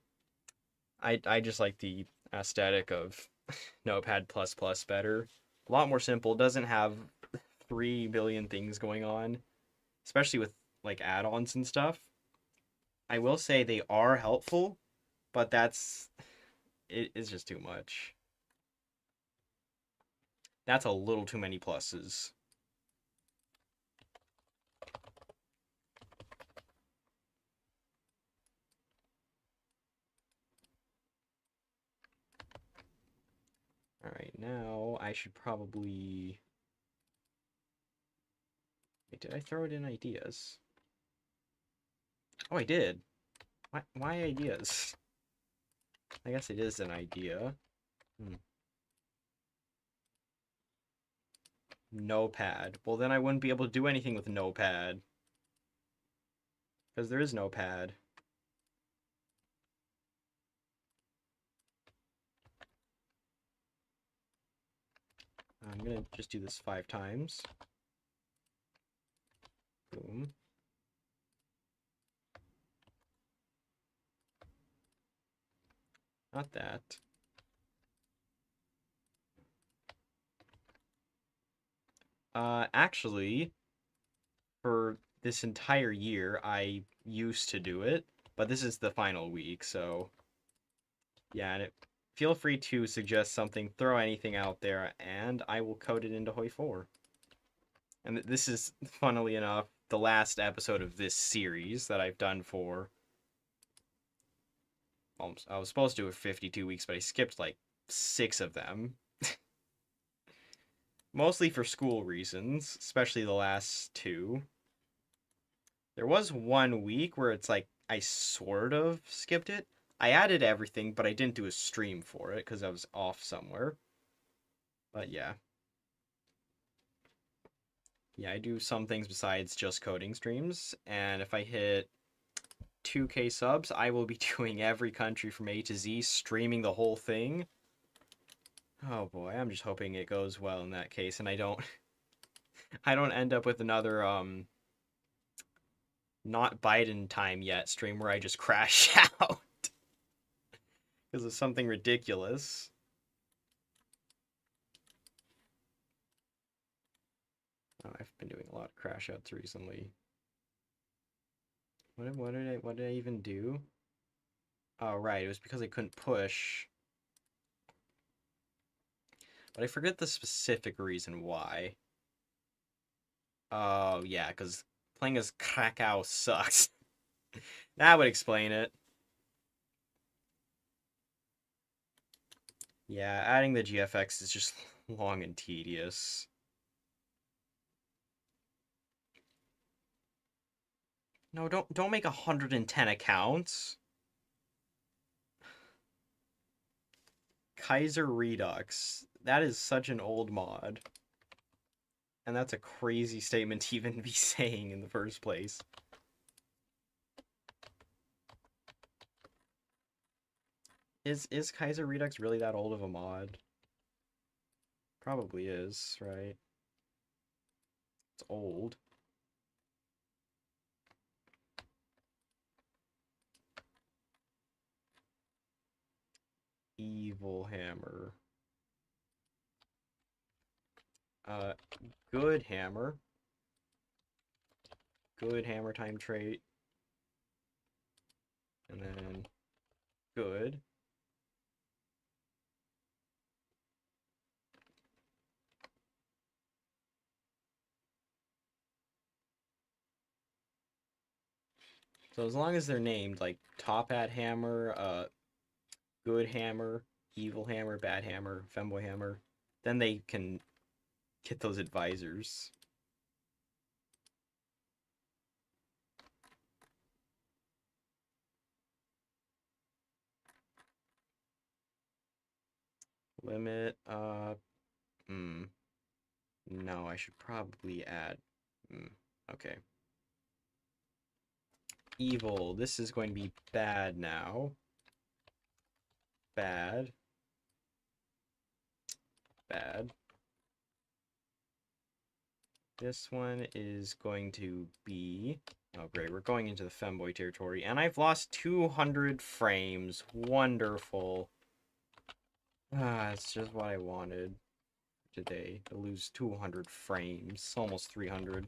[SPEAKER 1] I just like the aesthetic of Notepad++ better. A lot more simple, doesn't have 3 billion things going on, especially with like add-ons and stuff. I will say they are helpful, but it is just too much. That's a little too many pluses. All right, now I should probably... Wait, did I throw it in ideas? Oh, I did. Why ideas? I guess it is an idea. Notepad. Well, then I wouldn't be able to do anything with Notepad. Because there is Notepad. I'm gonna just do this 5 times. Boom. Not that. Actually, for this entire year, I used to do it, but this is the final week, so yeah, and feel free to suggest something, throw anything out there, and I will code it into Hoi 4. And this is, funnily enough, the last episode of this series that I've done for... I was supposed to do it for 52 weeks, but I skipped like 6 of them. Mostly for school reasons, especially the last 2. There was 1 week where it's like I sort of skipped it. I added everything, but I didn't do a stream for it because I was off somewhere. But yeah. Yeah, I do some things besides just coding streams, and if I hit 2K subs, I will be doing every country from A to Z, streaming the whole thing. Oh boy, I'm just hoping it goes well in that case, and I don't end up with another not Biden time yet stream where I just crash out because of something ridiculous. Oh, I've been doing a lot of crash outs recently. What did I even do? Oh right, it was because I couldn't push. But I forget the specific reason why. Oh yeah, because playing as Krakow sucks. That would explain it. Yeah, adding the GFX is just long and tedious. No, don't make 110 accounts. Kaiser Redux. That is such an old mod. And that's a crazy statement to even be saying in the first place. Is Kaiser Redux really that old of a mod? Probably is, right? It's old. Evil Hammer. Good Hammer. Good Hammer time trait. And then good. So as long as they're named like Top Hat Hammer, Good Hammer, Evil Hammer, Bad Hammer, Femboy Hammer, then they can get those advisors. Limit, no, I should probably add, okay. Evil, this is going to be bad now. Bad. Bad. This one is going to be... Oh, great. We're going into the femboy territory. And I've lost 200 frames. Wonderful. Ah, it's just what I wanted today. To lose 200 frames. Almost 300.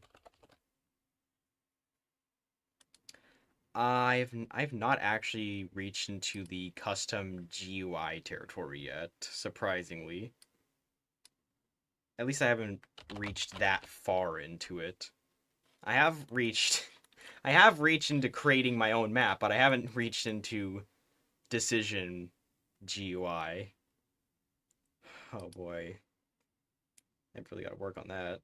[SPEAKER 1] I've not actually reached into the custom GUI territory yet, surprisingly. At least I haven't reached that far into it. I have reached into creating my own map, but I haven't reached into decision GUI. Oh boy. I've really got to work on that.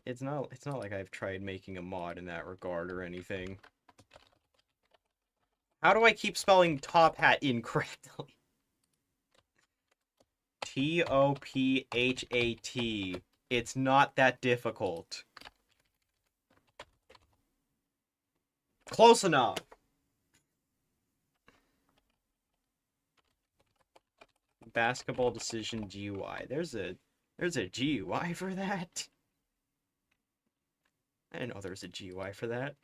[SPEAKER 1] It's not like I've tried making a mod in that regard or anything. How do I keep spelling top hat incorrectly? Tophat. It's not that difficult. Close enough. Basketball decision GUI. There's a GUI for that. I didn't know there was a GUI for that.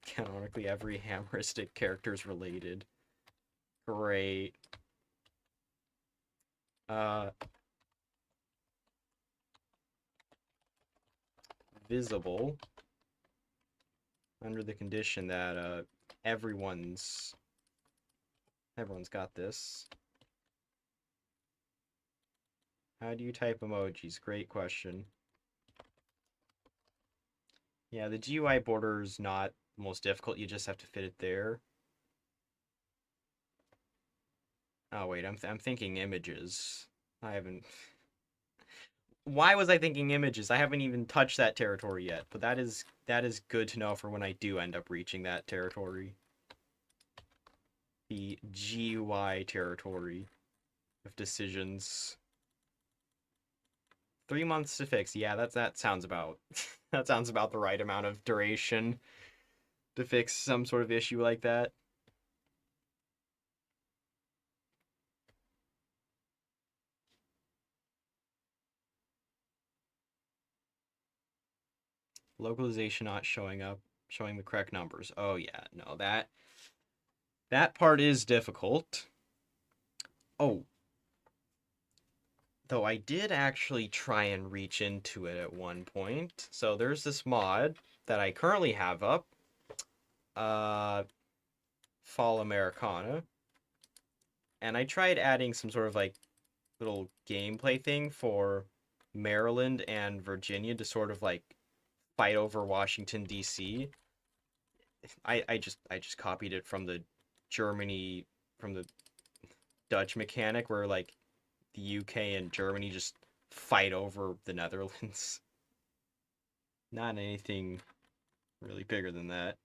[SPEAKER 1] Canonically, every Hammeristic character is related. Great. Visible. Under the condition that, everyone's got this. How do you type emojis? Great question. Yeah, the GUI border is not the most difficult. You just have to fit it there. Oh wait, I'm thinking images. I haven't. Why was I thinking images? I haven't even touched that territory yet. But that is good to know for when I do end up reaching that territory. The GUI territory of decisions. 3 months to fix. Yeah, that sounds about that sounds about the right amount of duration to fix some sort of issue like that. Localization not showing the correct numbers. Oh yeah, no, that part is difficult. Oh, though I did actually try and reach into it at one point. So there's this mod that I currently have up. Fall Americana. And I tried adding some sort of like little gameplay thing for Maryland and Virginia to sort of like fight over Washington D.C. I just copied it from the Dutch mechanic where like the UK and Germany just fight over the Netherlands. Not anything really bigger than that.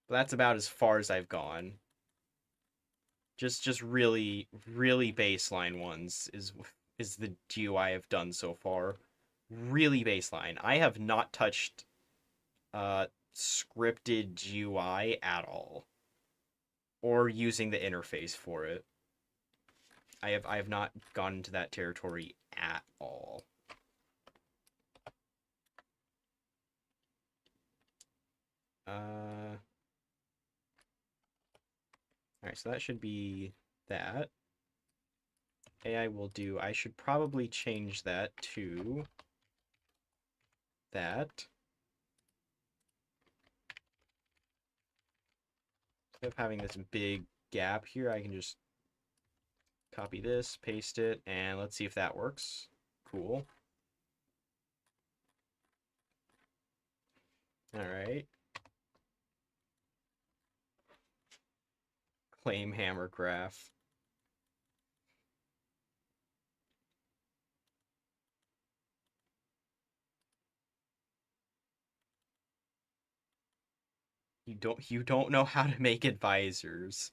[SPEAKER 1] But that's about as far as I've gone. Just really baseline ones is the GUI I've done so far. Really baseline. I have not touched scripted GUI at all, or using the interface for it. I have not gone into that territory at all. Alright, so that should be that. AI will do, I should probably change that to that. Instead of having this big gap here, I can just copy this, paste it, and let's see if that works. Cool. Alright. Claim hammer graph. You don't know how to make advisors.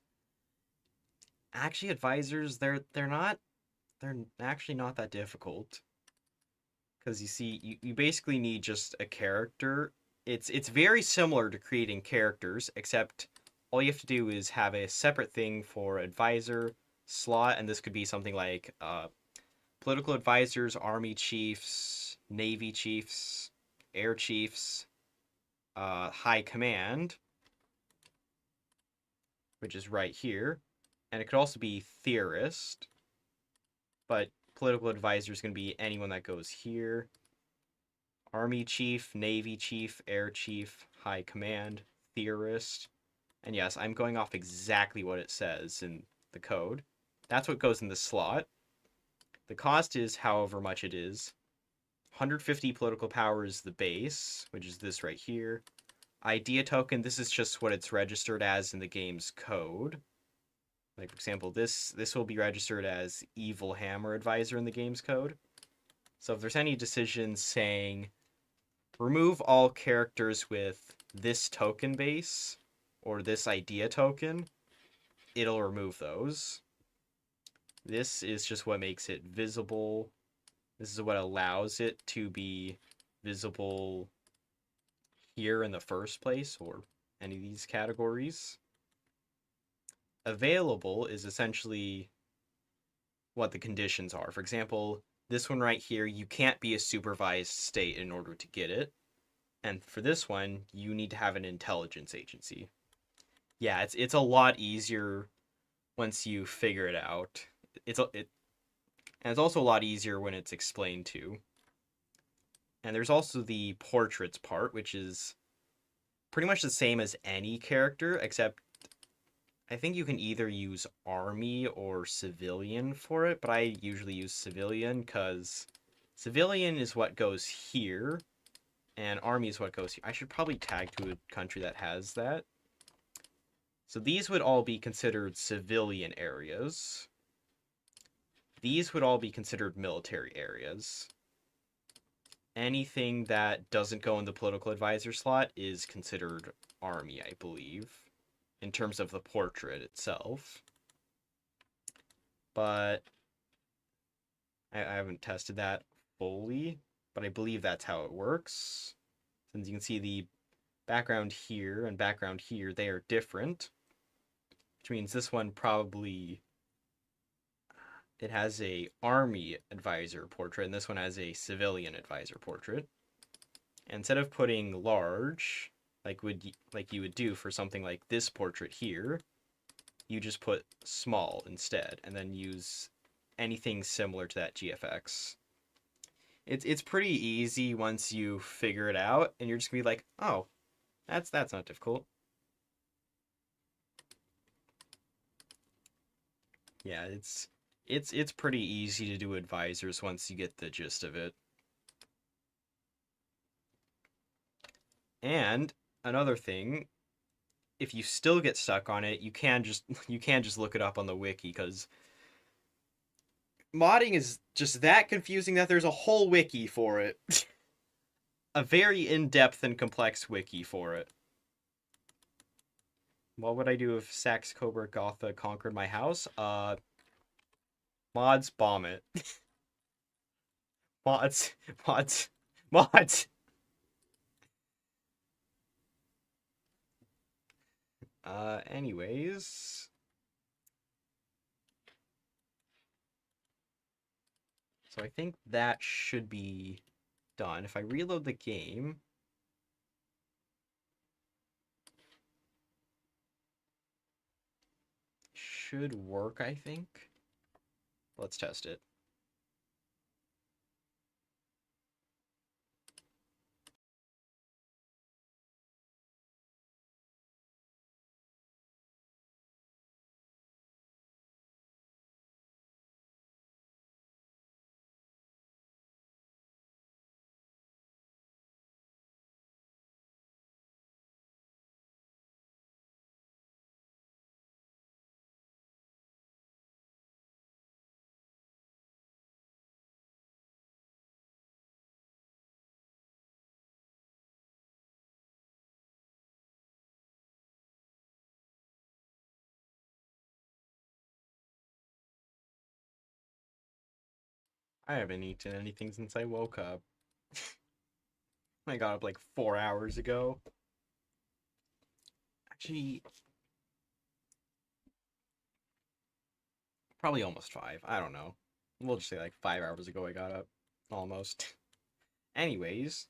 [SPEAKER 1] Actually, advisors they're actually not that difficult. Because you see, you basically need just a character. It's very similar to creating characters, except all you have to do is have a separate thing for advisor slot, and this could be something like political advisors, army chiefs, navy chiefs, air chiefs, high command, which is right here, and it could also be theorist, but political advisor is going to be anyone that goes here. Army chief, navy chief, air chief, high command, theorist. And yes, I'm going off exactly what it says in the code. That's what goes in the slot. The cost is however much it is. 150 political power is the base, which is this right here. Idea token, this is just what it's registered as in the game's code. Like, for example, this will be registered as Evil Hammer Advisor in the game's code. So if there's any decisions saying remove all characters with this token base or this idea token, it'll remove those. This is just what makes it visible. This is what allows it to be visible here in the first place, or any of these categories. Available is essentially what the conditions are. For example, this one right here, you can't be a supervised state in order to get it. And for this one, you need to have an intelligence agency. Yeah, it's a lot easier once you figure it out. And it's also a lot easier when it's explained to. And there's also the portraits part, which is pretty much the same as any character, except I think you can either use army or civilian for it, but I usually use civilian because civilian is what goes here, and army is what goes here. I should probably tag to a country that has that. So these would all be considered civilian areas. These would all be considered military areas. Anything that doesn't go in the political advisor slot is considered army, I believe, in terms of the portrait itself. But I haven't tested that fully, but I believe that's how it works. Since you can see the background here and background here, they are different, which means this one probably it has a army advisor portrait, and this one has a civilian advisor portrait. And instead of putting large, like you would do for something like this portrait here, you just put small instead, and then use anything similar to that GFX. It's pretty easy once you figure it out, and you're just gonna be like, oh, that's not difficult. Yeah, it's pretty easy to do advisors once you get the gist of it. And another thing, if you still get stuck on it, you can just look it up on the wiki, because modding is just that confusing that there's a whole wiki for it. A very in-depth and complex wiki for it. What would I do if Sax Cobra Gotha conquered my house? Mods bomb it. Mods, mods, mods. Anyways. So I think that should be done. If I reload the game, should work, I think. Let's test it. I haven't eaten anything since I woke up. I got up like 4 hours ago. Actually, probably almost five. I don't know. We'll just say like 5 hours ago I got up. Almost. Anyways.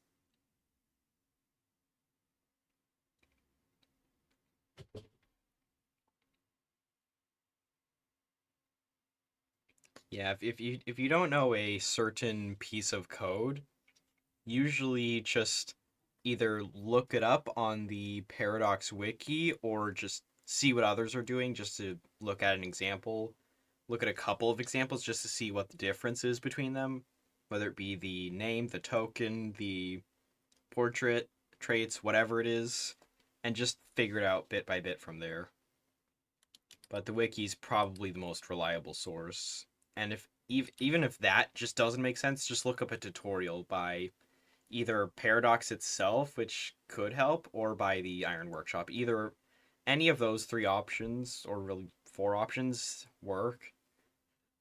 [SPEAKER 1] Yeah, if you don't know a certain piece of code, usually just either look it up on the Paradox wiki or just see what others are doing just to look at an example. Look at a couple of examples just to see what the difference is between them, whether it be the name, the token, the portrait, traits, whatever it is, and just figure it out bit by bit from there. But the wiki is probably the most reliable source. And if even if that just doesn't make sense, just look up a tutorial by either Paradox itself, which could help, or by the Iron Workshop. Either any of those three options, or really four options, work.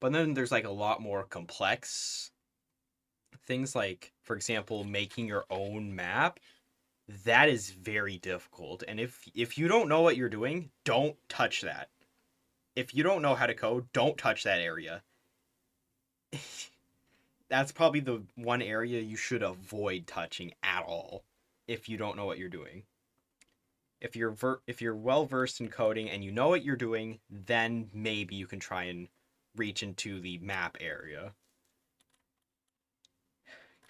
[SPEAKER 1] But then there's like a lot more complex things, like, for example, making your own map. That is very difficult. And if you don't know what you're doing, don't touch that. If you don't know how to code, don't touch that area. That's probably the one area you should avoid touching at all if you don't know what you're doing. If you're well versed in coding and you know what you're doing, then maybe you can try and reach into the map area,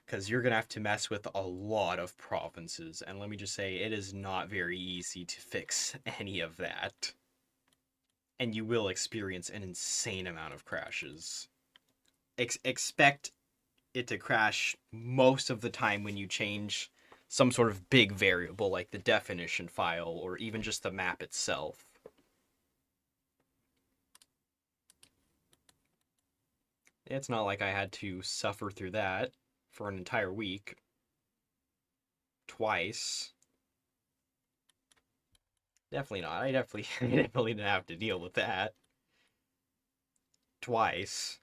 [SPEAKER 1] because you're gonna have to mess with a lot of provinces, and let me just say, it is not very easy to fix any of that, and you will experience an insane amount of crashes. Expect it to crash most of the time when you change some sort of big variable like the definition file or even just the map itself. It's not like I had to suffer through that for an entire week. Twice. Definitely not. I definitely, I definitely didn't have to deal with that. Twice.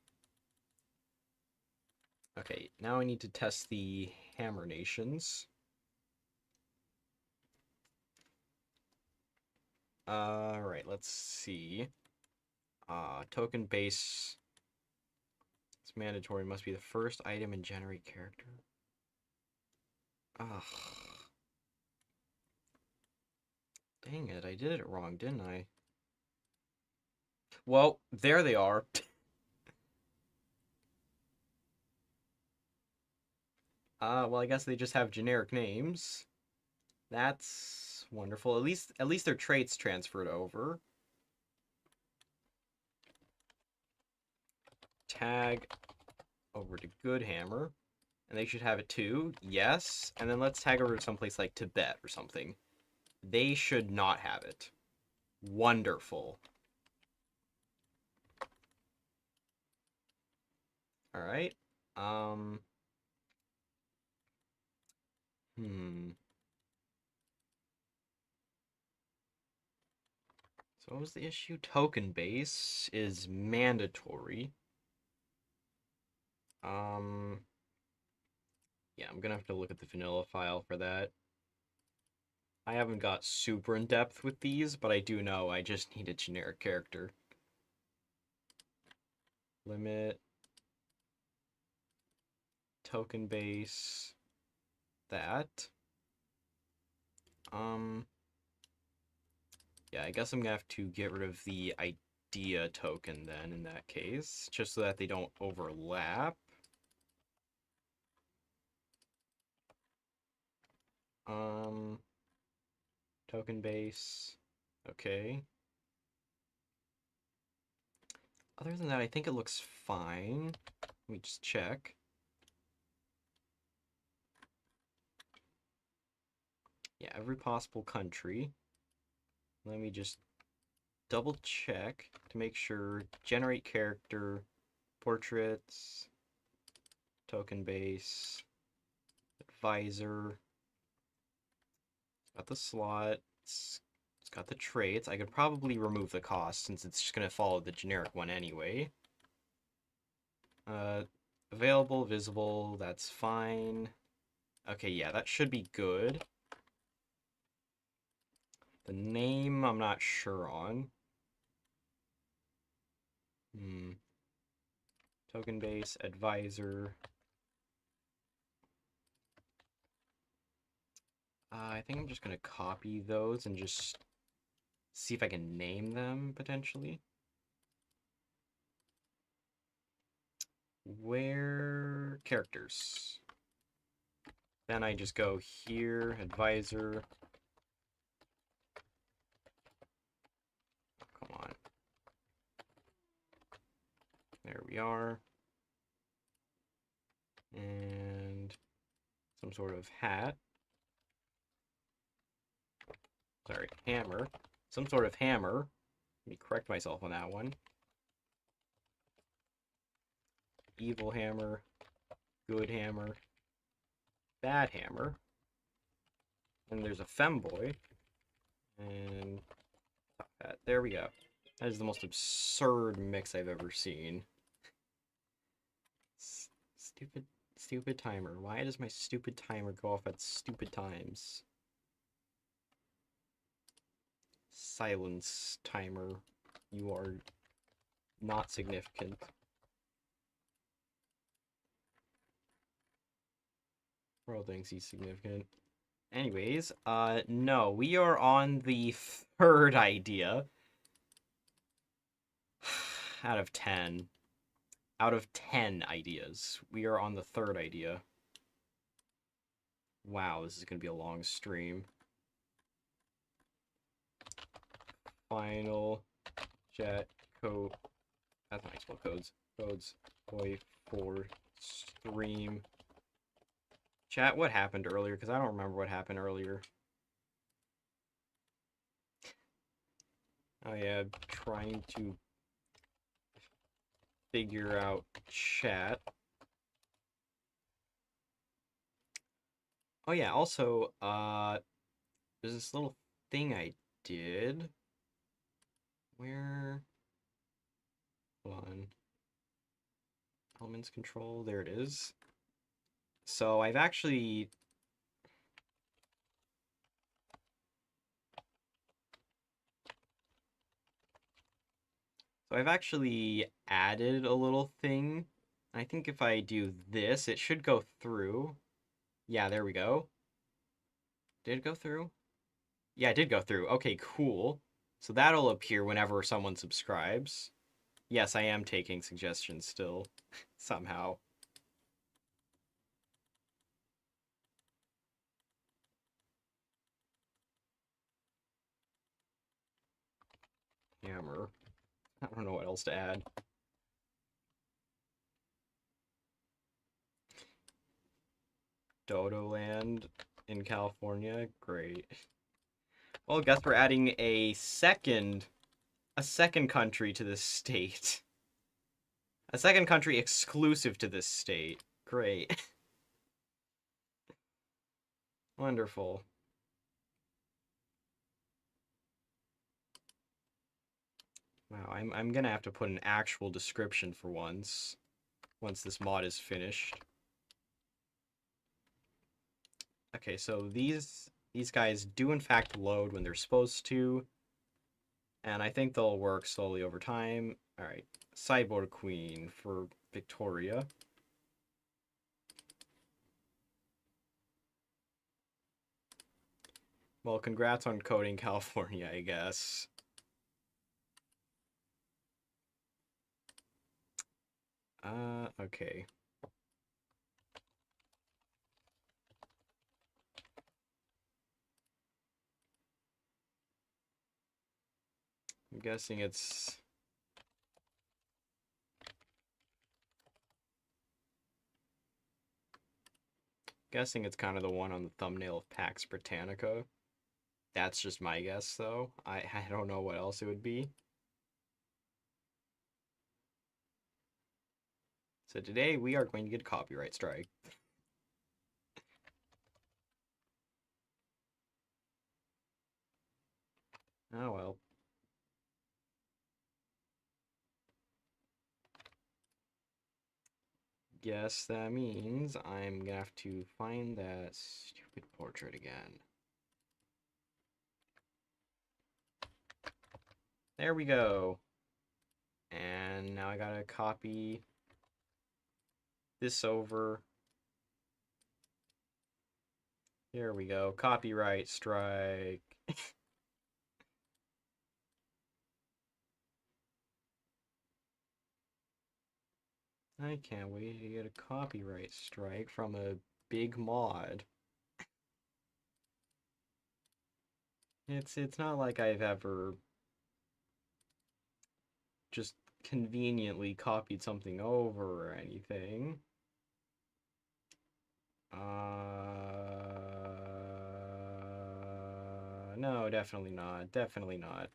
[SPEAKER 1] Okay, now I need to test the Hammer Nations. Alright, let's see. Token base. It's mandatory. Must be the first item and generate character. Ugh. Dang it, I did it wrong, didn't I? Well, there they are. Well, I guess they just have generic names. That's wonderful. At least their traits transferred over. Tag over to Goodhammer. And they should have it too. Yes. And then let's tag over to someplace like Tibet or something. They should not have it. Wonderful. Alright. Um. So what was the issue? Token base is mandatory. Yeah, I'm gonna have to look at the vanilla file for that. I haven't got super in depth with these, but I do know I just need a generic character. Limit. Token base. That. Yeah, I guess I'm gonna have to get rid of the idea token then in that case, just so that they don't overlap. Token base. Okay. Other than that, I think it looks fine. Let me just check. Yeah, every possible country. Let me just double check to make sure. Generate character, portraits, token base, advisor. Got the slot. It's got the traits. I could probably remove the cost since it's just gonna follow the generic one anyway. Available, visible, that's fine. Okay, yeah, that should be good. The name, I'm not sure on. Token base, advisor. I think I'm just gonna copy those and just see if I can name them, potentially. Where characters. Then I just go here, advisor. Come on. There we are. And some sort of hat. Sorry, hammer. Some sort of hammer. Let me correct myself on that one. Evil hammer. Good hammer. Bad hammer. And there's a femboy. And that. There we go. That is the most absurd mix I've ever seen. Stupid timer. Why does my stupid timer go off at stupid times? Silence timer. You are not significant. World thinks he's significant. Anyways, no, we are on the third idea. Out of 10. Out of 10 ideas, we are on the third idea. Wow, this is going to be a long stream. Final jet code. That's not spell codes. Codes. Boy for stream. Chat, what happened earlier? Because I don't remember what happened earlier. Oh yeah, trying to figure out chat. Oh yeah, also, there's this little thing I did. Where? Hold on. Elements control, there it is. So I've actually... So I've actually added a little thing. I think if I do this, it should go through. Yeah, there we go. Did it go through? Yeah, it did go through. Okay, cool. So that'll appear whenever someone subscribes. Yes, I am taking suggestions still, somehow. Hammer. I don't know what else to add. Dodo Land in California. Great. Well, I guess we're adding a second country to this state. A second country exclusive to this state. Great. Wonderful. Wow, I'm gonna have to put an actual description for once this mod is finished. Okay, so these guys do in fact load when they're supposed to, and I think they'll work slowly over time. All right, Cyborg Queen for Victoria. Well, congrats on coding California, I guess. Okay. I'm guessing it's... kind of the one on the thumbnail of Pax Britannica. That's just my guess, though. I don't know what else it would be. So today we are going to get a copyright strike. Oh well. guess that means I'm gonna have to find that stupid portrait again. There we go. And now I gotta copy this over. Here we go. Copyright strike. I can't wait to get a copyright strike from a big mod. It's not like I've ever just conveniently copied something over or anything. No, definitely not. Definitely not.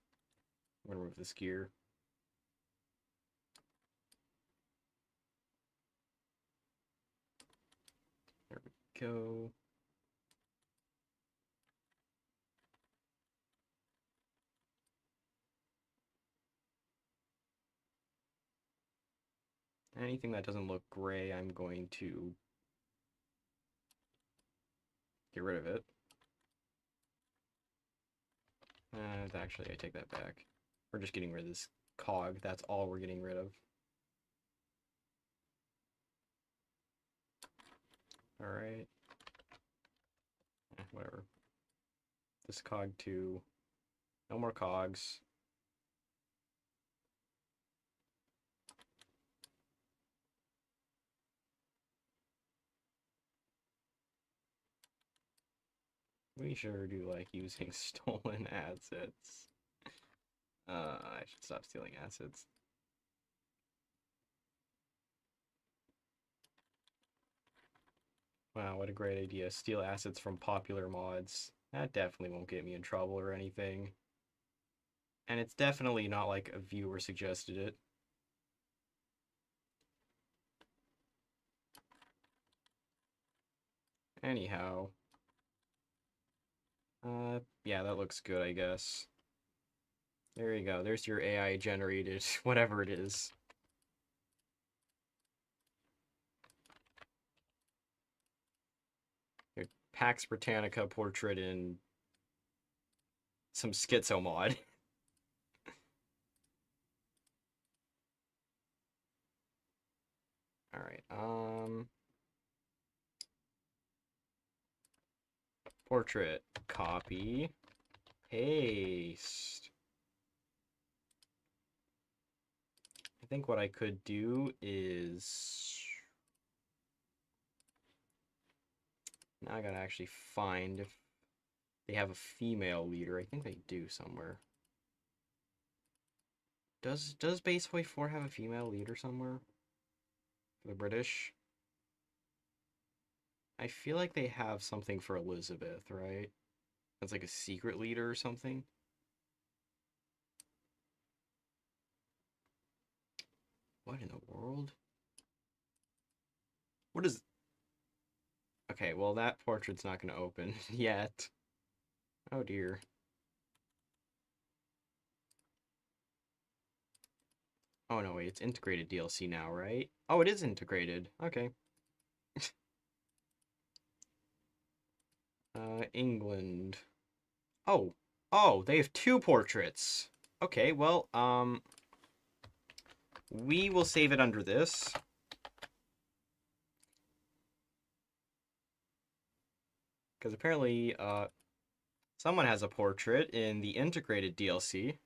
[SPEAKER 1] I'm gonna remove this gear. There we go. Anything that doesn't look gray, I'm going to get rid of it. Actually, I take that back. We're just getting rid of this cog. That's all we're getting rid of. Alright. Whatever. This cog too. No more cogs. We sure do like using stolen assets. I should stop stealing assets. Wow, what a great idea. Steal assets from popular mods. That definitely won't get me in trouble or anything. And it's definitely not like a viewer suggested it. Anyhow. Yeah, that looks good, I guess. There you go. There's your AI generated whatever it is. Your Pax Britannica portrait in some schizo mod. Alright, portrait, copy, paste. I think what I could do is... Now I gotta actually find if they have a female leader. I think they do somewhere. Does Baseboy 4 have a female leader somewhere? For the British? I feel like they have something for Elizabeth, right? That's like a secret leader or something. What in the world? What is... Okay, well that portrait's not gonna open yet. Oh dear. Oh no, wait, it's integrated DLC now, right? Oh, it is integrated. Okay. England. Oh. Oh, they have two portraits. Okay, well, we will save it under this. Because apparently, someone has a portrait in the integrated DLC.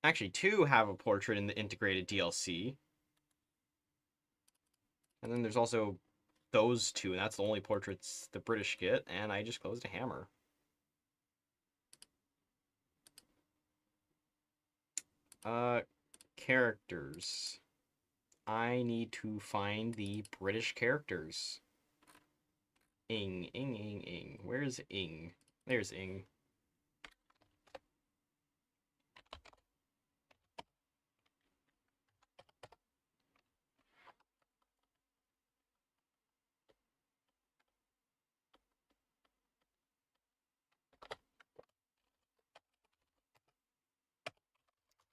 [SPEAKER 1] Actually, two have a portrait in the integrated DLC. And then there's also those two, and that's the only portraits the British get, and I just closed a hammer. Characters. I need to find the British characters. Ing, ing, ing, ing. Where's ing? There's ing.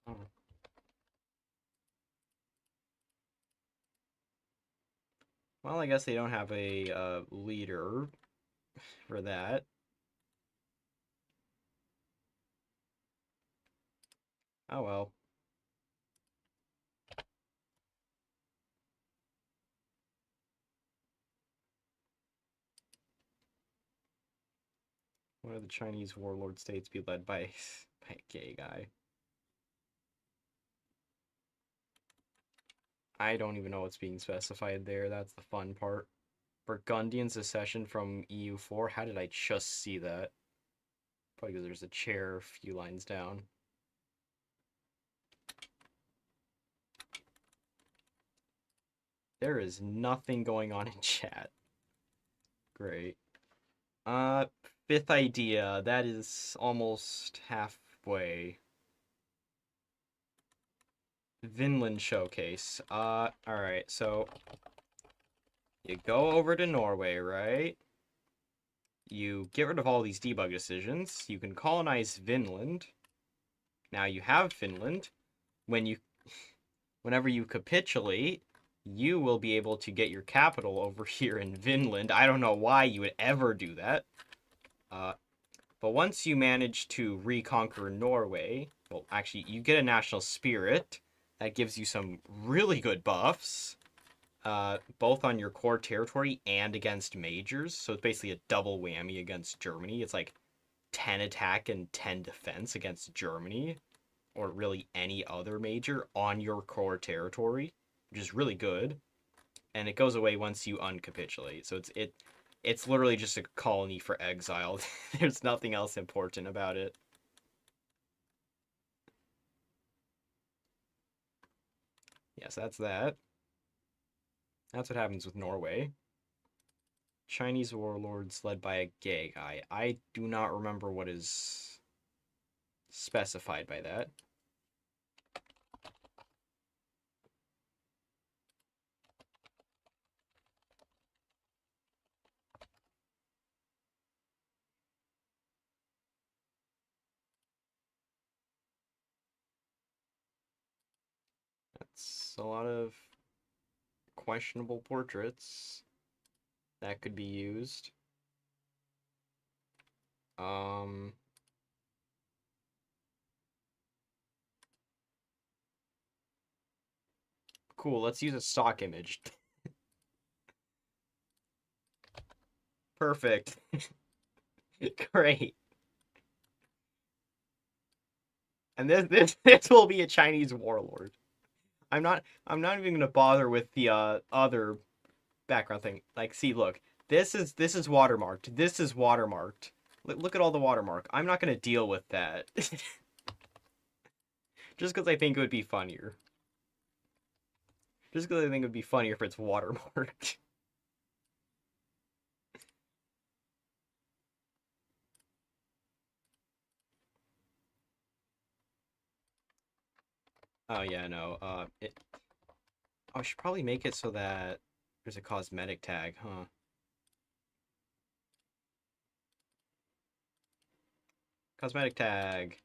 [SPEAKER 1] Oh. Well, I guess they don't have a leader for that. Oh well. One of the Chinese warlord states be led by, by a gay guy? I don't even know what's being specified there. That's the fun part. Burgundian secession from EU4. How did I just see that? Probably because there's a chair a few lines down. There is nothing going on in chat. Great. Uh, fifth idea. That is almost halfway. Vinland showcase. Alright, so you go over to Norway, right? You get rid of all these debug decisions. You can colonize Vinland. Now you have Finland. Whenever you capitulate, you will be able to get your capital over here in Vinland. I don't know why you would ever do that. But once you manage to reconquer Norway, well, actually, you get a national spirit that gives you some really good buffs, both on your core territory and against majors. So it's basically a double whammy against Germany. It's like 10 attack and 10 defense against Germany, or really any other major on your core territory, which is really good. And it goes away once you uncapitulate. So it's literally just a colony for exile. There's nothing else important about it. Yes, that's that. That's what happens with Norway. Chinese warlords led by a gay guy. I do not remember what is specified by that. That's a lot of questionable portraits that could be used. Cool, let's use a stock image. Perfect. Great. And this will be a Chinese warlord. I'm not even gonna bother with the other background thing. Like, see, look, this is watermarked. This is watermarked. Look at all the watermark. I'm not gonna deal with that. Just because I think it would be funnier. Just because I think it would be funnier if it's watermarked. Oh yeah, no. I should probably make it so that there's a cosmetic tag, huh? Cosmetic tag.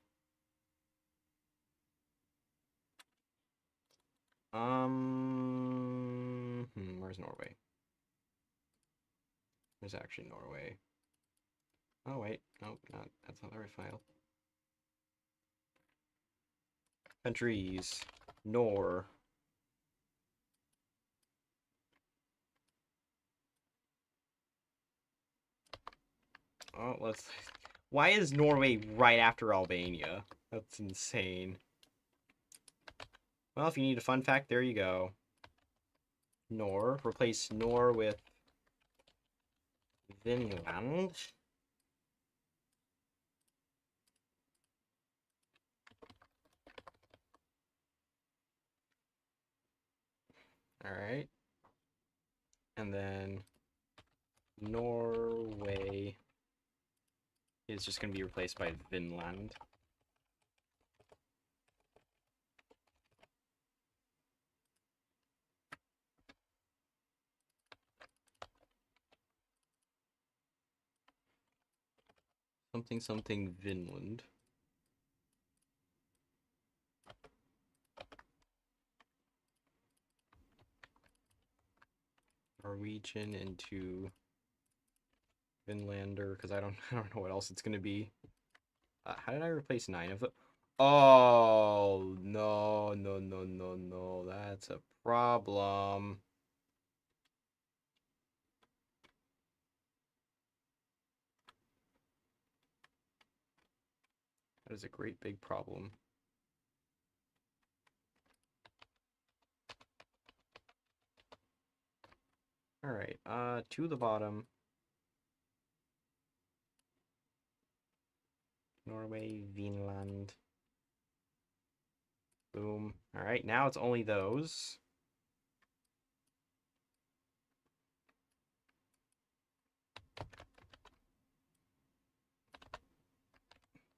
[SPEAKER 1] Where's Norway? There's actually Norway. Oh wait, nope, not that's not the right file. Countries, Nor. Oh, let's. Why is Norway right after Albania? That's insane. Well, if you need a fun fact, there you go. Nor. Replace Nor with Vinland. Alright. And then Norway is just going to be replaced by Vinland. Something something Vinland. Norwegian into Finlander, because I don't know what else it's gonna be. How did I replace 9 of them? Oh no, no, no, no, no, that's a problem. That is a great big problem. Alright, to the bottom. Norway, Vinland. Boom. Alright, now it's only those.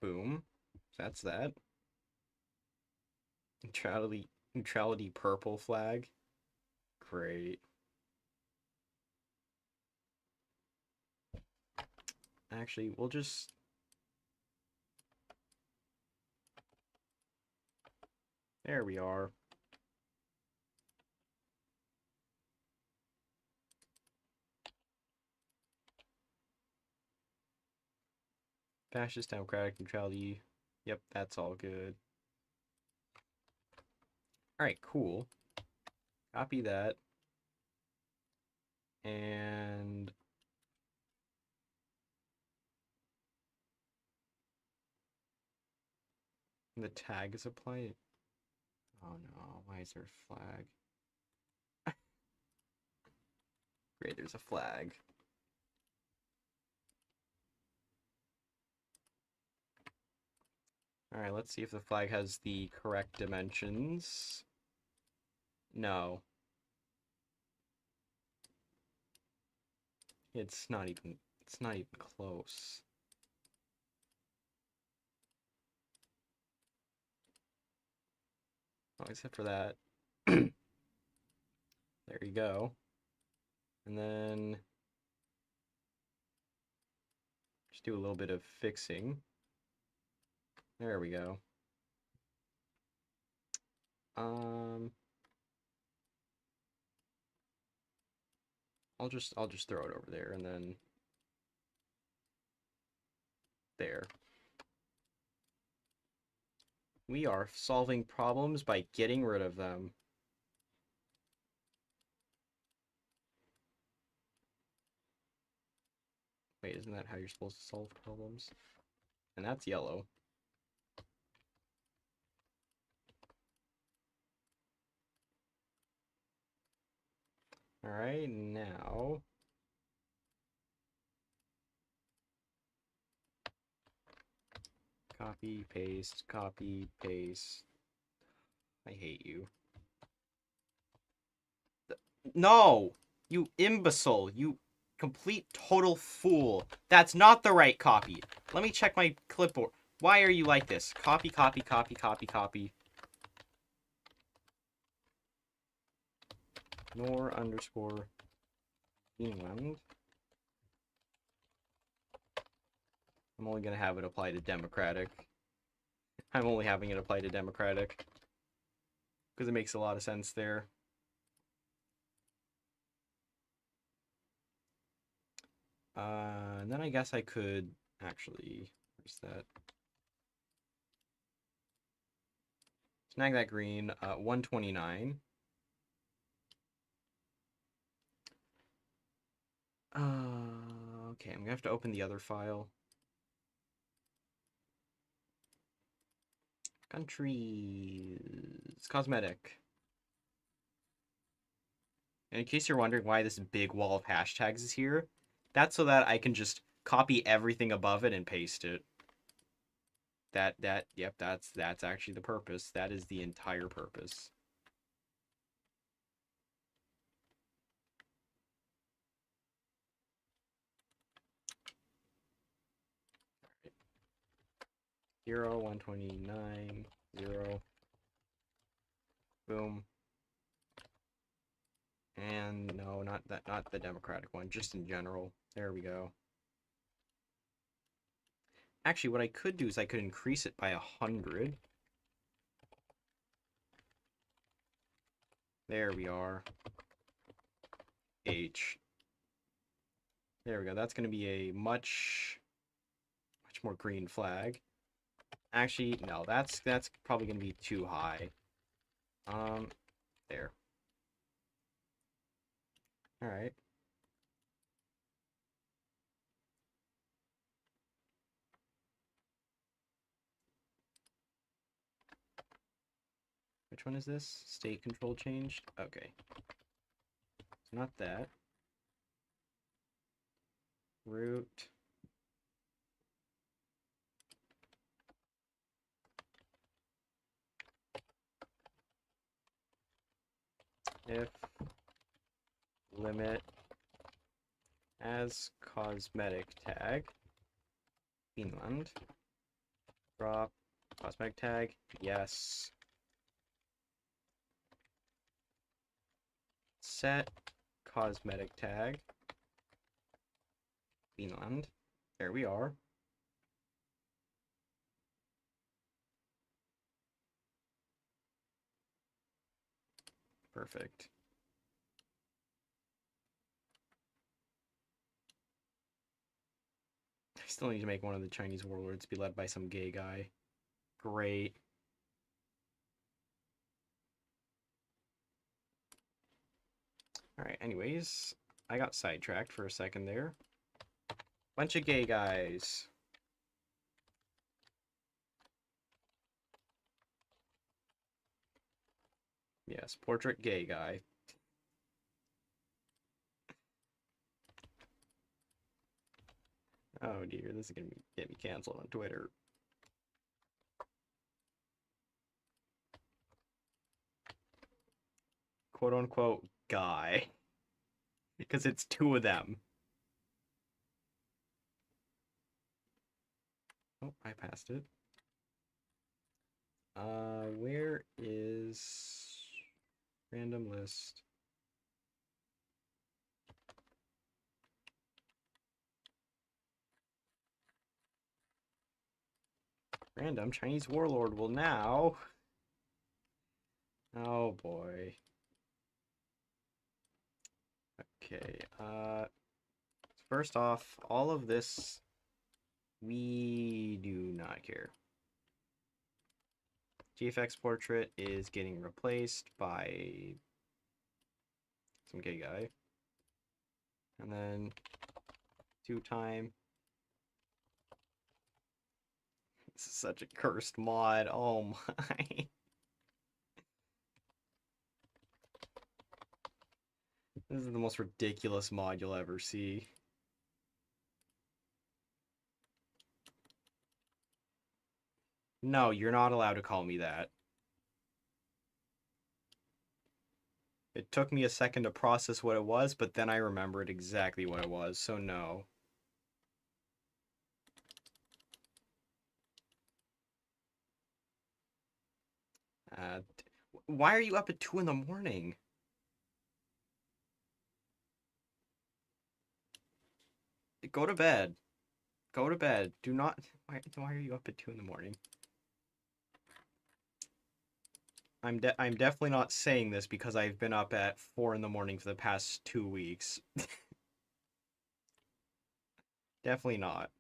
[SPEAKER 1] Boom. That's that. Neutrality purple flag. Great. Actually, we'll just... There we are. Fascist democratic neutrality. Yep, that's all good. Alright, cool. Copy that. And... the tag is applied. Oh no, why is there a flag? Great, there's a flag. Alright, let's see if the flag has the correct dimensions. No. It's not even close. Oh, except for that. There you go. And then just do a little bit of fixing. There we go. I'll just throw it over there and then there. We are solving problems by getting rid of them. Wait, isn't that how you're supposed to solve problems? And that's yellow. Alright, now... copy, paste, copy, paste. I hate you. No! You imbecile! You complete total fool! That's not the right copy! Let me check my clipboard. Why are you like this? Copy, copy, copy, copy, copy. Nor underscore England. I'm only gonna have it apply to Democratic. I'm only having it apply to Democratic. Because it makes a lot of sense there. And then I guess I could actually, where's that? Snag that green, 129. Okay, I'm gonna have to open the other file. Countries, cosmetic. And in case you're wondering why this big wall of hashtags is here, that's so that I can just copy everything above it and paste it. Yep, that's actually the purpose. That is the entire purpose. Right. 0, 129, 0. Boom. And no, not the Democratic one, just in general. There we go. Actually, what I could do is I could increase it by 100. There we are. H. There we go. That's going to be a much more green flag. Actually, no, that's probably going to be too high. There. All right. Which one is this? State control changed? Okay. It's not that. Root. If limit as cosmetic tag, Finland. Drop cosmetic tag, yes. Set cosmetic tag, Finland. There we are. Perfect. I still need to make one of the Chinese warlords be led by some gay guy. Great. Alright, anyways, I got sidetracked for a second there. Bunch of gay guys. Yes, portrait gay guy. Oh dear, this is gonna get me canceled on Twitter. Quote unquote guy. Because it's two of them. Oh, I passed it. Where is random list? Random Chinese warlord will now. Oh boy. Okay. First off, all of this we do not care. GFX portrait is getting replaced by some gay guy. And then 2-time. This is such a cursed mod. Oh my. This is the most ridiculous mod you'll ever see. No, you're not allowed to call me that. It took me a second to process what it was, but then I remembered exactly what it was, so no. Why are you up at 2 in the morning? Go to bed. Go to bed. Do not... Why are you up at 2 in the morning? I'm definitely not saying this because I've been up at 4 in the morning for the past 2 weeks. Definitely not.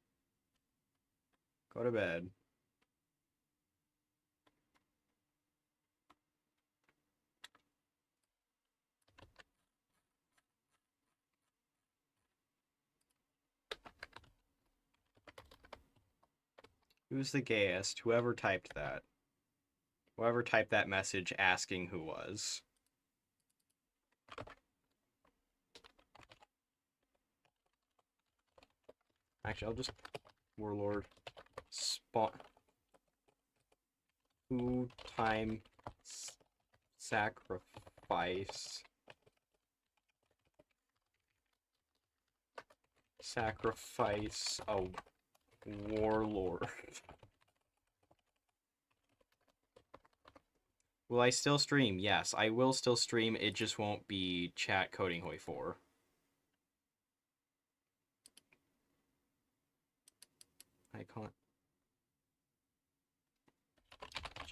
[SPEAKER 1] Go to bed. Who's the gayest? Whoever typed that. Whoever typed that message asking who was. Actually, I'll just... Warlord. Spawn... 2-time... Sacrifice... Sacrifice a warlord. Will I still stream? Yes, I will still stream. It just won't be chat coding Hoi 4. Icon.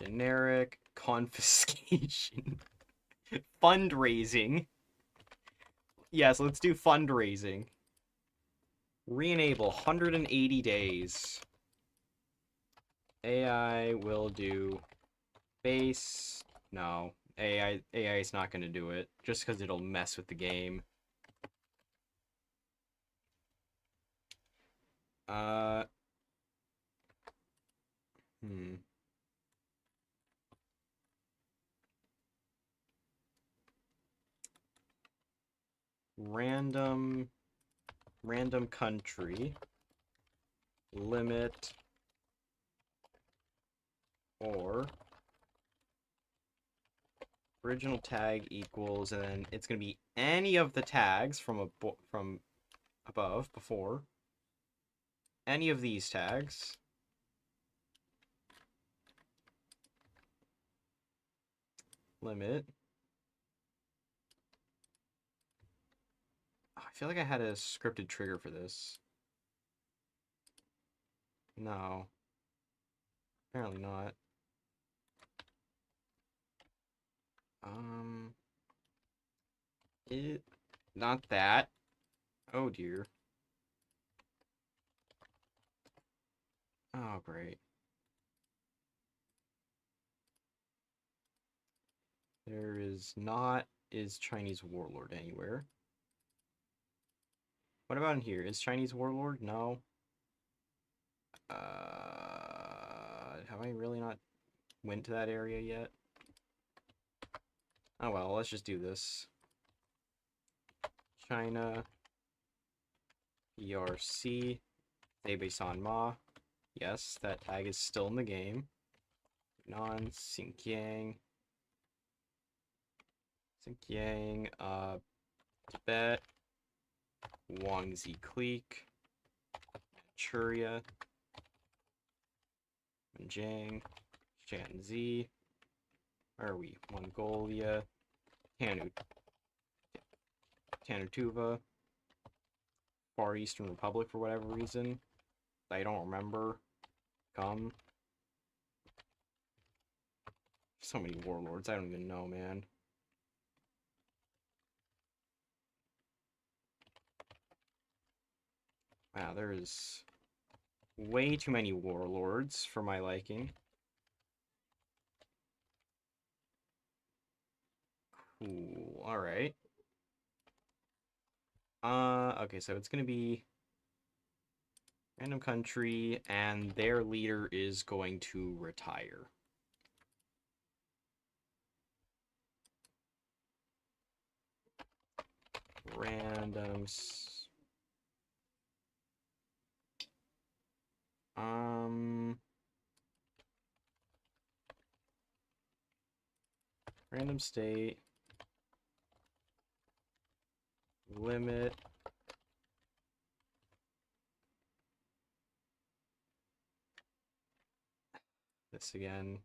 [SPEAKER 1] Generic confiscation. Fundraising. Yes, let's do fundraising. Re-enable 180 days. AI will do base. No, AI is not going to do it just because it'll mess with the game. Uh, hmm. Random country limit or original tag equals, and then it's going to be any of the tags from above before. Any of these tags. Limit. Oh, I feel like I had a scripted trigger for this. No. Apparently not. Um, it, not that. Oh dear. Oh great. There is not is Chinese warlord anywhere. What about in here? Is Chinese warlord? No. Have I really not went to that area yet? Oh well, let's just do this. China, ERC, Taipei San Ma. Yes, that tag is still in the game. Non Xinjiang. Xinjiang, Tibet, Guangxi Clique, Manchuria, Xinjiang, Shanxi. Where are we? Mongolia, Tanutuva, Far Eastern Republic for whatever reason. I don't remember. Come. So many warlords, I don't even know, man. Wow, there's way too many warlords for my liking. Cool, alright. Okay, so it's gonna be random country, and their leader is going to retire. Randoms. Random state. Limit. This again.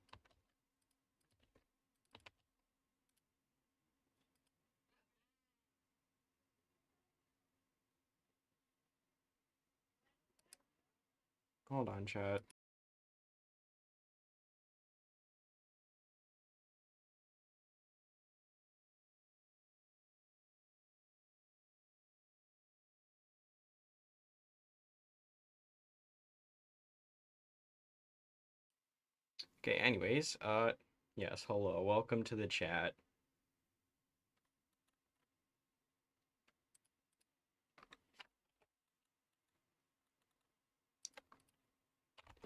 [SPEAKER 1] Hold on, chat. Okay, anyways, yes, hello, welcome to the chat.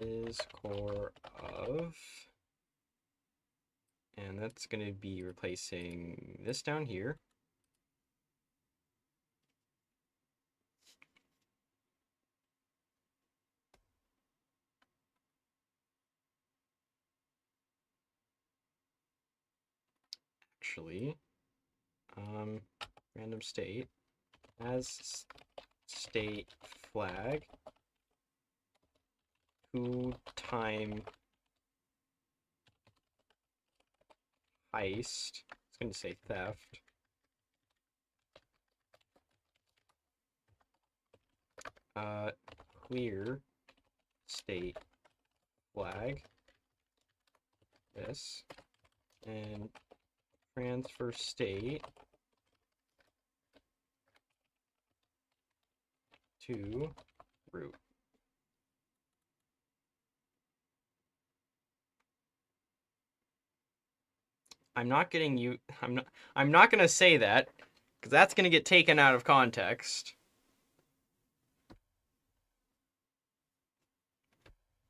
[SPEAKER 1] Is core of, and that's going to be replacing this down here. Actually, random state as state flag who time heist. It's going to say theft. Clear state flag. This. And transfer state. to root. I'm not getting you. I'm not gonna say that because that's gonna get taken out of context.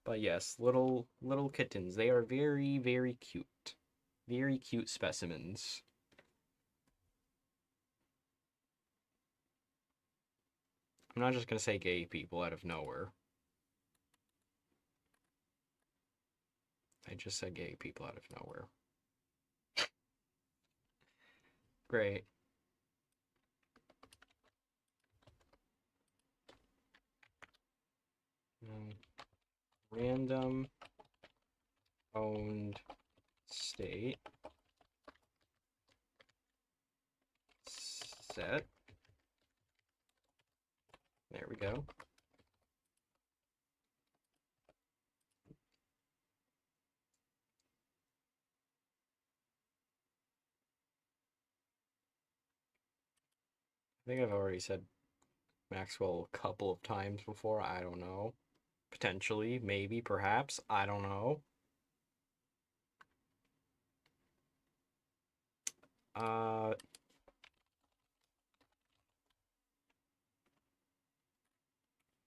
[SPEAKER 1] But yes, little kittens. They are very, very cute. Very cute specimens. I'm not just gonna say gay people out of nowhere. I just said gay people out of nowhere. Great. Random owned state set. There we go. I think I've already said Maxwell a couple of times before. I don't know. Potentially, maybe, perhaps. I don't know.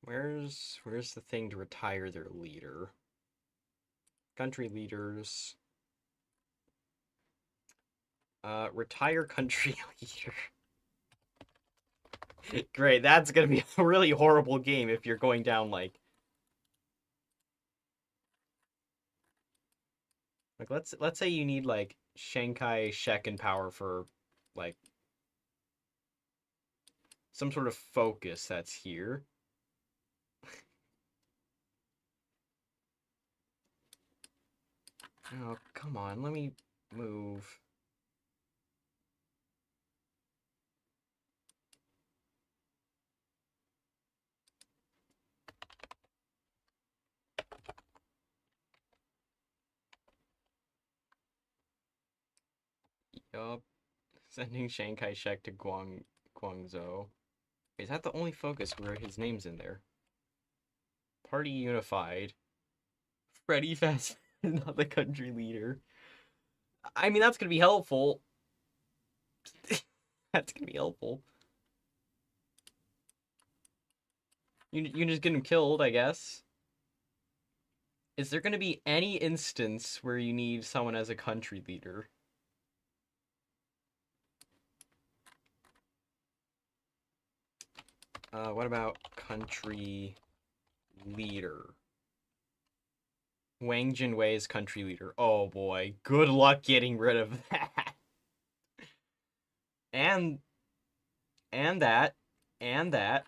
[SPEAKER 1] Where's the thing to retire their leader? Country leaders. Retire country leader. Great, that's gonna be a really horrible game if you're going down like let's say you need like Shanghai Shek in power for like some sort of focus that's here. Oh, come on, let me move. Yup. Sending Shanghai Shek to Guangzhou. Is that the only focus where his name's in there? Party unified. Freddy Fast, not the country leader. I mean, that's gonna be helpful. That's gonna be helpful. You just get him killed, I guess. Is there gonna be any instance where you need someone as a country leader? What about country leader? Wang Jinwei is country leader. Oh boy, good luck getting rid of that. And that, and that.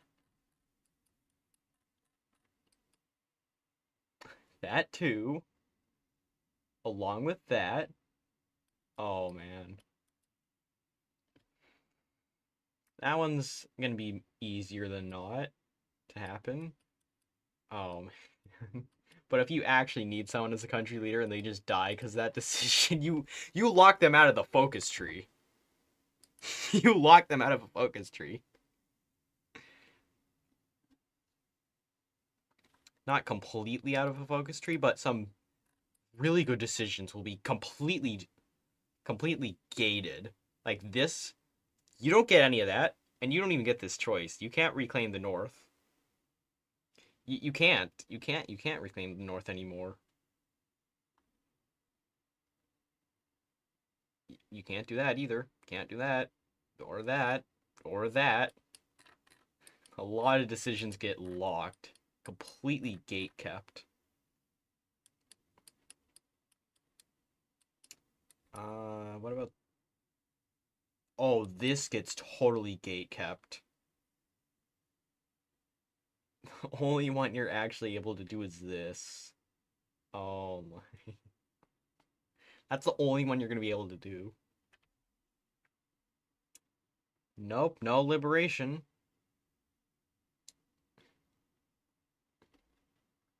[SPEAKER 1] That too. Along with that. Oh man. That one's gonna be easier than not to happen. Oh man. But if you actually need someone as a country leader and they just die because of that decision, you lock them out of the focus tree. You lock them out of a focus tree. Not completely out of a focus tree, but some really good decisions will be completely gated. Like this, you don't get any of that, and you don't even get this choice. You can't reclaim the North. You can't. You can't reclaim the North anymore. You can't do that either. Can't do that. Or that. Or that. A lot of decisions get locked. Completely gate kept. What about... Oh, this gets totally gate kept. The only one you're actually able to do is this. Oh my. That's the only one you're going to be able to do. Nope, no liberation.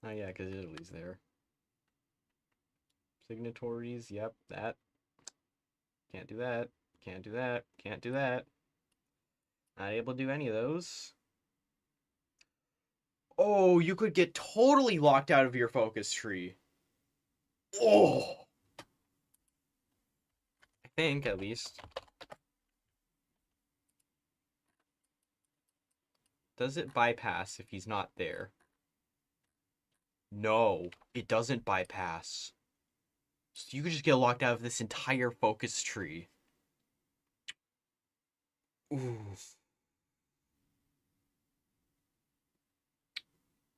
[SPEAKER 1] Oh yeah, because Italy's there. Signatories, yep, that. Can't do that. Can't do that. Can't do that. Not able to do any of those. Oh, you could get totally locked out of your focus tree. Oh, I think at least. Does it bypass if he's not there? No, it doesn't bypass. So you could just get locked out of this entire focus tree. Ooh.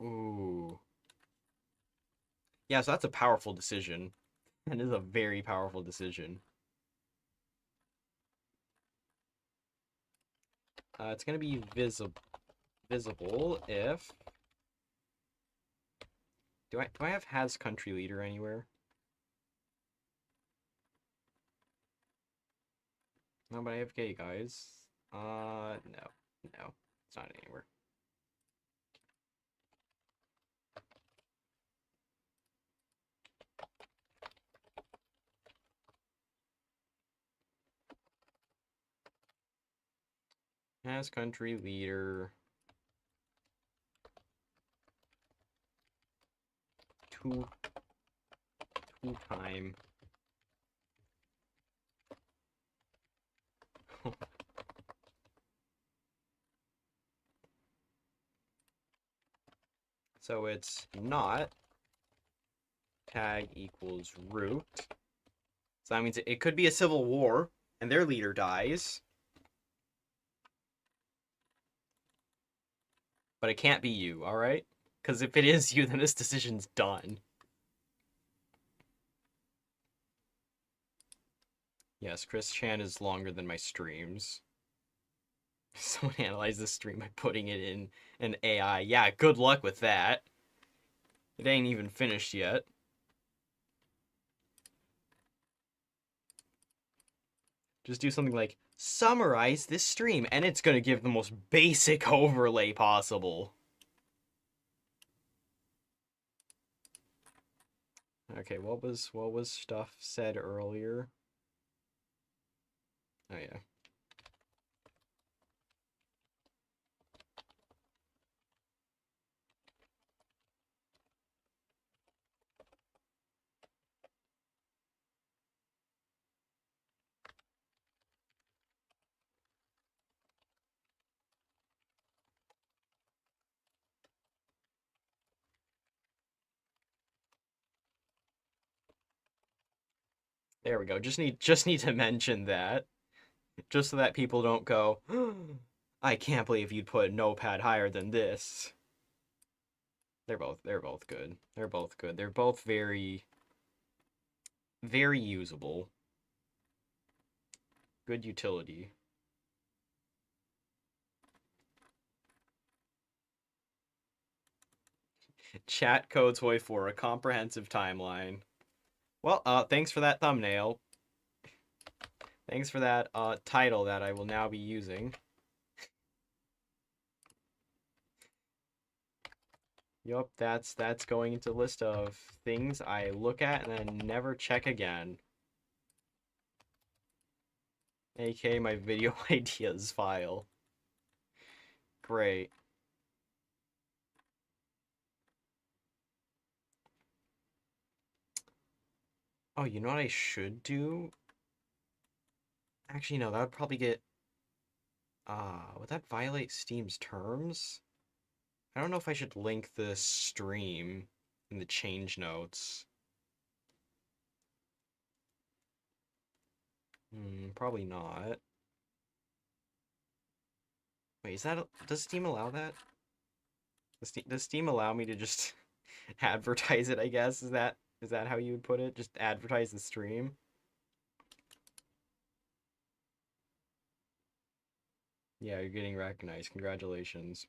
[SPEAKER 1] Ooh. Yeah, so that's a powerful decision. That is a very powerful decision. It's gonna be visible if... Do I have has country leader anywhere? No, but I have gay guys. No. No. It's not anywhere. Has country leader. Two time. So it's not tag equals root. So that means it could be a civil war, and their leader dies. But it can't be you, alright? Because if it is you, then this decision's done. Yes, Chris Chan is longer than my streams. Someone analyzed the stream by putting it in an AI. Yeah, good luck with that. It ain't even finished yet. Just do something like, summarize this stream, and it's gonna give the most basic overlay possible. Okay, what was stuff said earlier? Oh yeah. There we go. Just need to mention that. Just so that people don't go, I can't believe you'd put Notepad higher than this. They're both good. They're both good. They're both very very usable. Good utility. Chat codes way for a comprehensive timeline. Well, thanks for that thumbnail. Thanks for that title that I will now be using. Yup, that's going into the list of things I look at and then never check again. AKA my video ideas file. Great. Oh, you know what I should do? Actually, no, that would probably get... would that violate Steam's terms? I don't know if I should link the stream in the change notes. Probably not. Wait, is that... Does Steam allow that? Does Steam allow me to just advertise it, I guess? Is that how you would put it? Just advertise the stream? Yeah, you're getting recognized. Congratulations.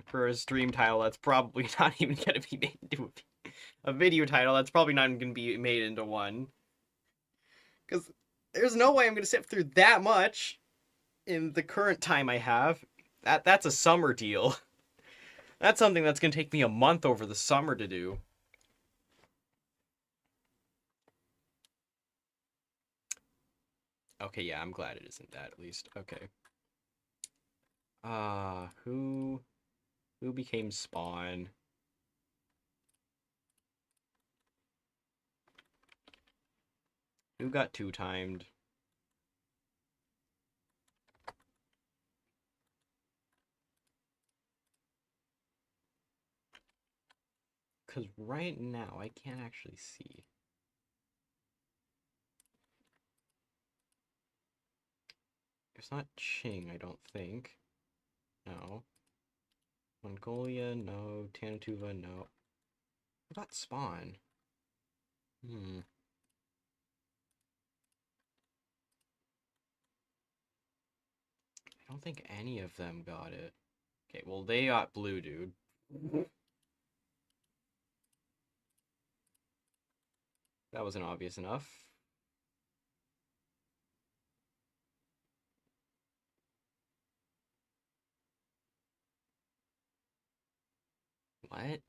[SPEAKER 1] For a stream title that's probably not even going to be made into a video title that's probably not even going to be made into one. Because there's no way I'm going to sit through that much in the current time I have. That's a summer deal. That's something that's going to take me a month over the summer to do. Okay, yeah, I'm glad it isn't that, at least. Okay. Who became Spawn? Who got two-timed? Because right now, I can't actually see. It's not Qing, I don't think. No. Mongolia, no. Tanatuva, no. What about Spawn? I don't think any of them got it. Okay, well, they got blue, dude. That wasn't obvious enough. What?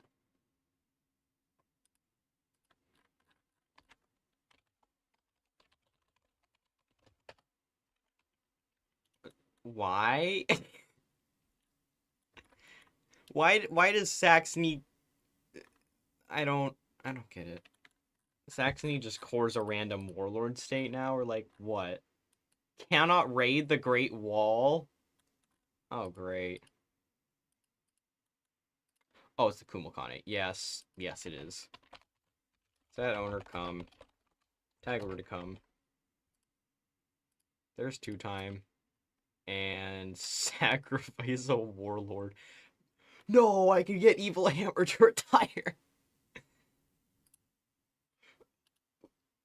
[SPEAKER 1] Why? Why does Saxony... I don't get it. Saxony just cores a random warlord state now, or like what? Cannot raid the Great Wall? Oh, great. Oh, it's the Kumokhane. Yes. Yes, it is. Set owner come. Tag over to come. There's two-time. And sacrifice a warlord. No, I could get Evil Hammer to retire.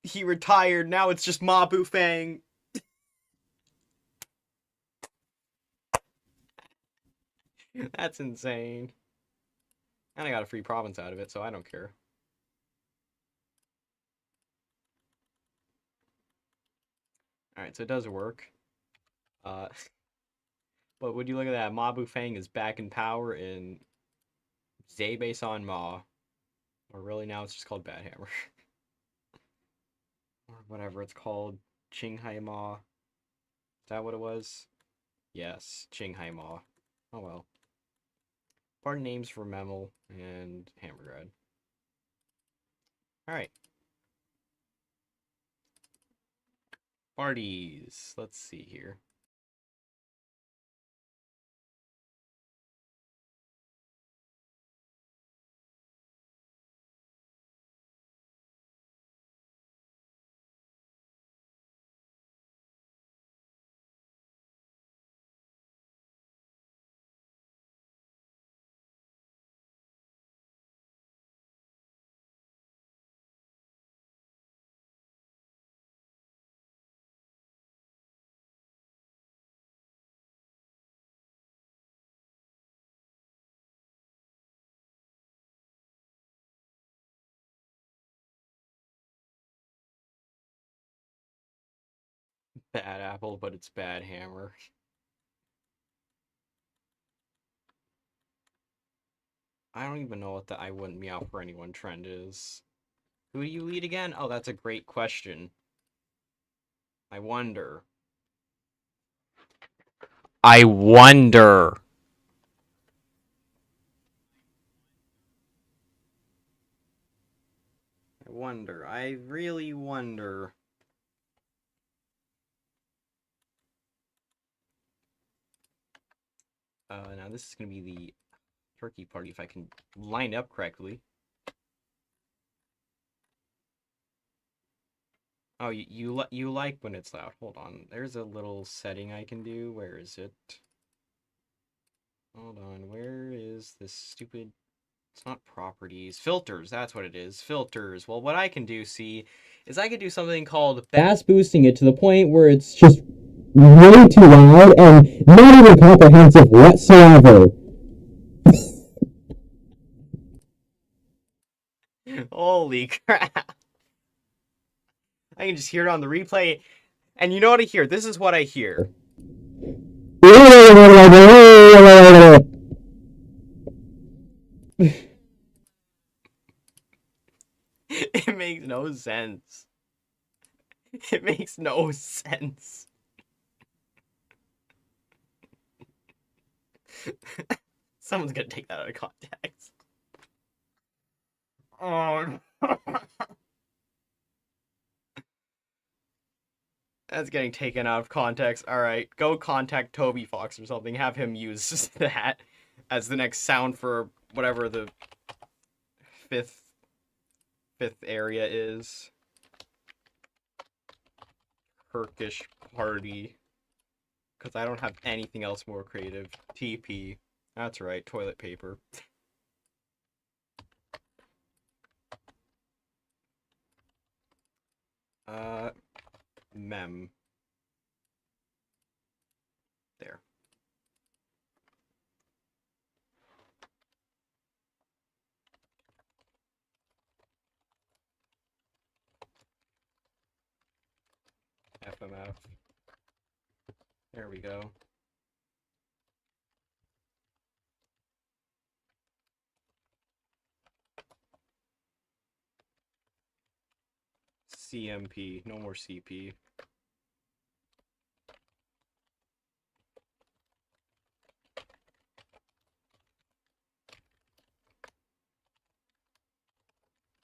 [SPEAKER 1] He retired, now it's just Ma Bufang. That's insane. And I got a free province out of it, so I don't care. Alright, so it does work. But would you look at that? Ma Bufang is back in power in Zebe San Ma. Or really now it's just called Bad Hammer. Or whatever it's called. Qinghai Ma. Is that what it was? Yes, Qinghai Ma. Oh well. Pardon names for Memel and Hammergrad. Alright. Parties. Let's see here. Bad apple, but it's bad hammer. I don't even know what the I wouldn't meow for anyone trend is. Who do you lead again? Oh, that's a great question. I wonder. I wonder. I wonder. I really wonder. Now this is gonna be the turkey party if I can line up correctly. Oh, you like when it's loud. Hold on. There's a little setting I can do. Where is it? Hold on. Where is this stupid... It's not properties. Filters. That's what it is. Filters. Well, what I can do, see, is I can do something called bass boosting it to the point where it's just way too loud and not even comprehensive whatsoever. Holy crap. I can just hear it on the replay. And you know what I hear? This is what I hear. It makes no sense. It makes no sense. Someone's gonna take that out of context. Oh, that's getting taken out of context. All right, go contact Toby Fox or something. Have him use that as the next sound for whatever the fifth area is. Turkish party. Because I don't have anything else more creative. TP. That's right, toilet paper. Mem. There. FMF. There we go. CMP. No more CP.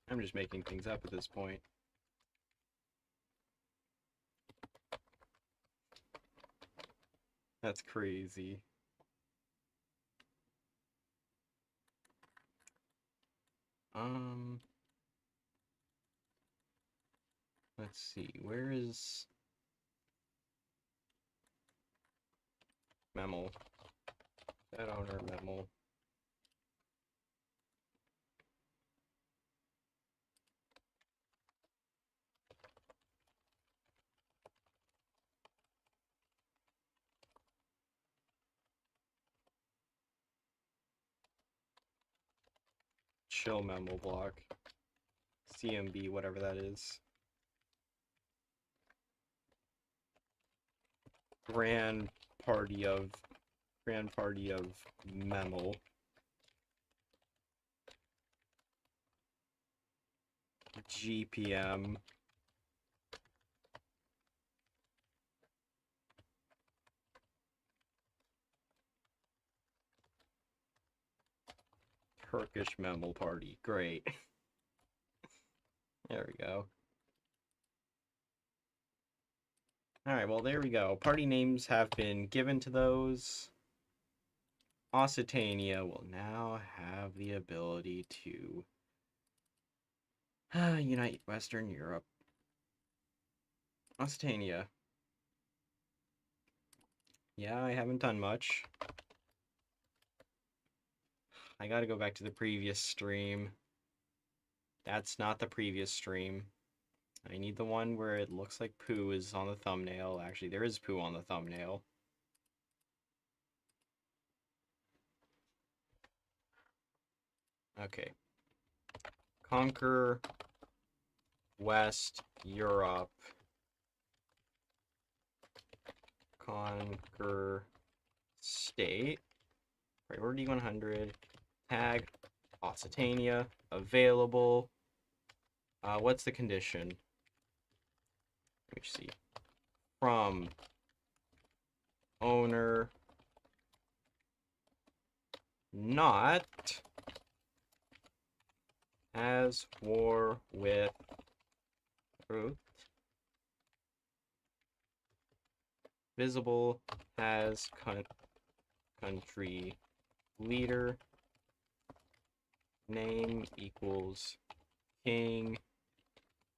[SPEAKER 1] I'm just making things up at this point. That's crazy. Let's see. Where is Memel? That owner Memel. Chill Memel block. CMB, whatever that is. Grand party of Memel. GPM. Turkish Memel party. Great. There we go. Alright, well, there we go. Party names have been given to those. Occitania will now have the ability to unite Western Europe. Occitania. Yeah, I haven't done much. I gotta go back to the previous stream. That's not the previous stream. I need the one where it looks like poo is on the thumbnail. Actually, there is poo on the thumbnail. Okay. Conquer West Europe. Conquer state. Priority 100. Tag Occitania. Available. What's the condition? Let me see. From owner not has war with truth. Visible has country leader. Name equals king.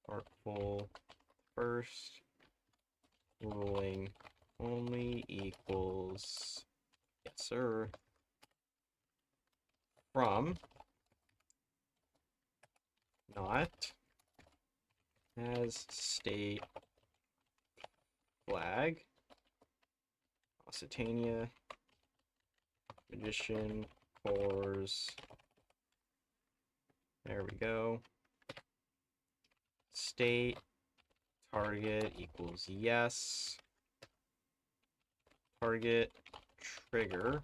[SPEAKER 1] Artful first. Ruling only equals yes sir. From not has state flag. Occitania. Magician. Cores. There we go. State. Target equals yes. Target. Trigger.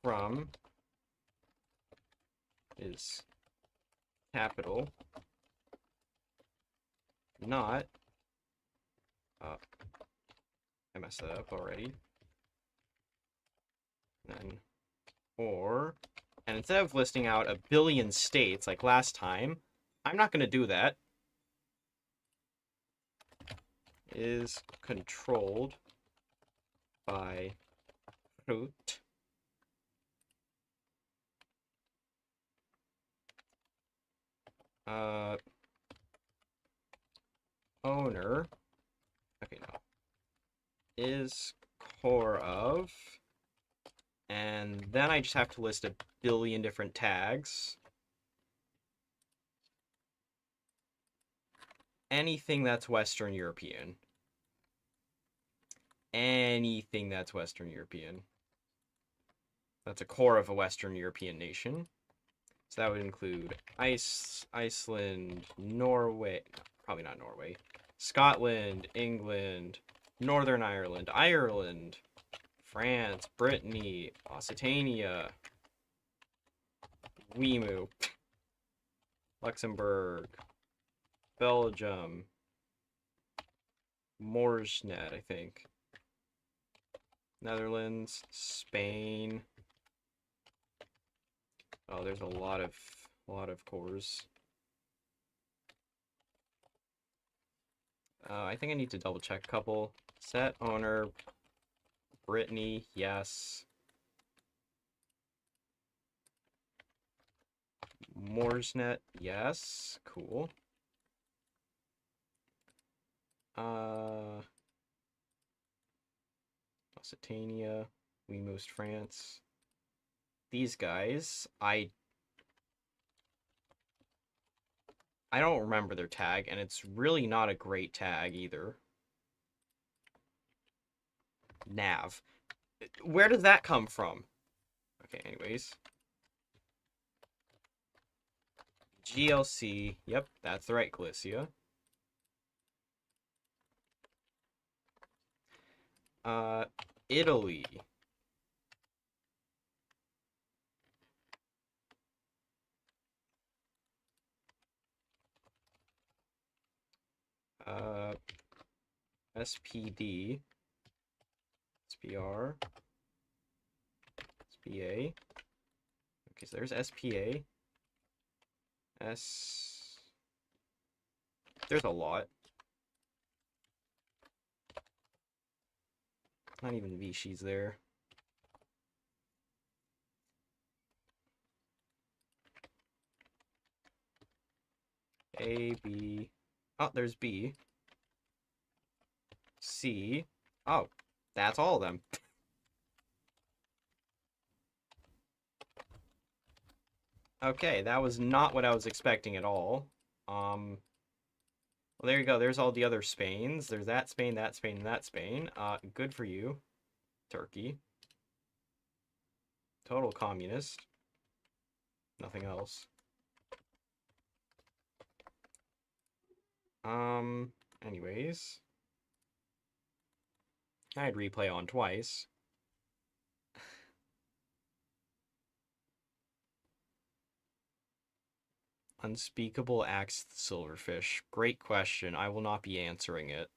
[SPEAKER 1] From is capital. Not messed that up already. Then, or, and instead of listing out a billion states like last time, I'm not going to do that. Is controlled by root owner, okay, no, is core of, and then I just have to list a billion different tags. Anything that's Western European. Anything that's Western European. That's a core of a Western European nation. So that would include Iceland, Norway, probably not Norway, Scotland, England, Northern Ireland, Ireland, France, Brittany, Occitania, Wemu, Luxembourg, Belgium, Morsnet, I think, Netherlands, Spain. Oh, there's a lot of cores. I think I need to double check a couple. Set owner, Brittany, yes. Morsnet, yes. Cool. Occitania, Wemos, France. These guys, I don't remember their tag, and it's really not a great tag either. Nav. Where does that come from? Okay, anyways. GLC. Yep, that's the right Galicia. Italy. SPD. SPR. SPA. Okay, so there's SPA. There's a lot. Not even Vichy's there. A, B. Oh, there's B. C. Oh, that's all of them. Okay, that was not what I was expecting at all. Well, there you go. There's all the other Spains. There's that Spain, that Spain, and that Spain. Good for you, Turkey. Total communist. Nothing else. Anyways. I had replay on twice. Unspeakable Axe Silverfish. Great question. I will not be answering it.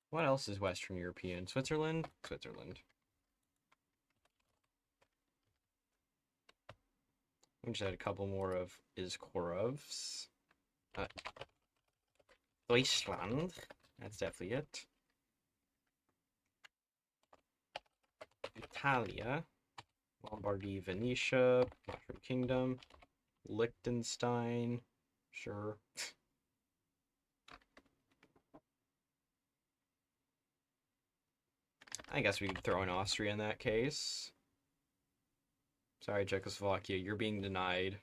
[SPEAKER 1] What else is Western European? Switzerland? Switzerland. We just had a couple more of Izkorovs. Deutschland. That's definitely it. Italia. Lombardy, Venetia. Mushroom Kingdom. Liechtenstein. Sure. I guess we could throw in Austria in that case. Sorry, Czechoslovakia, you're being denied.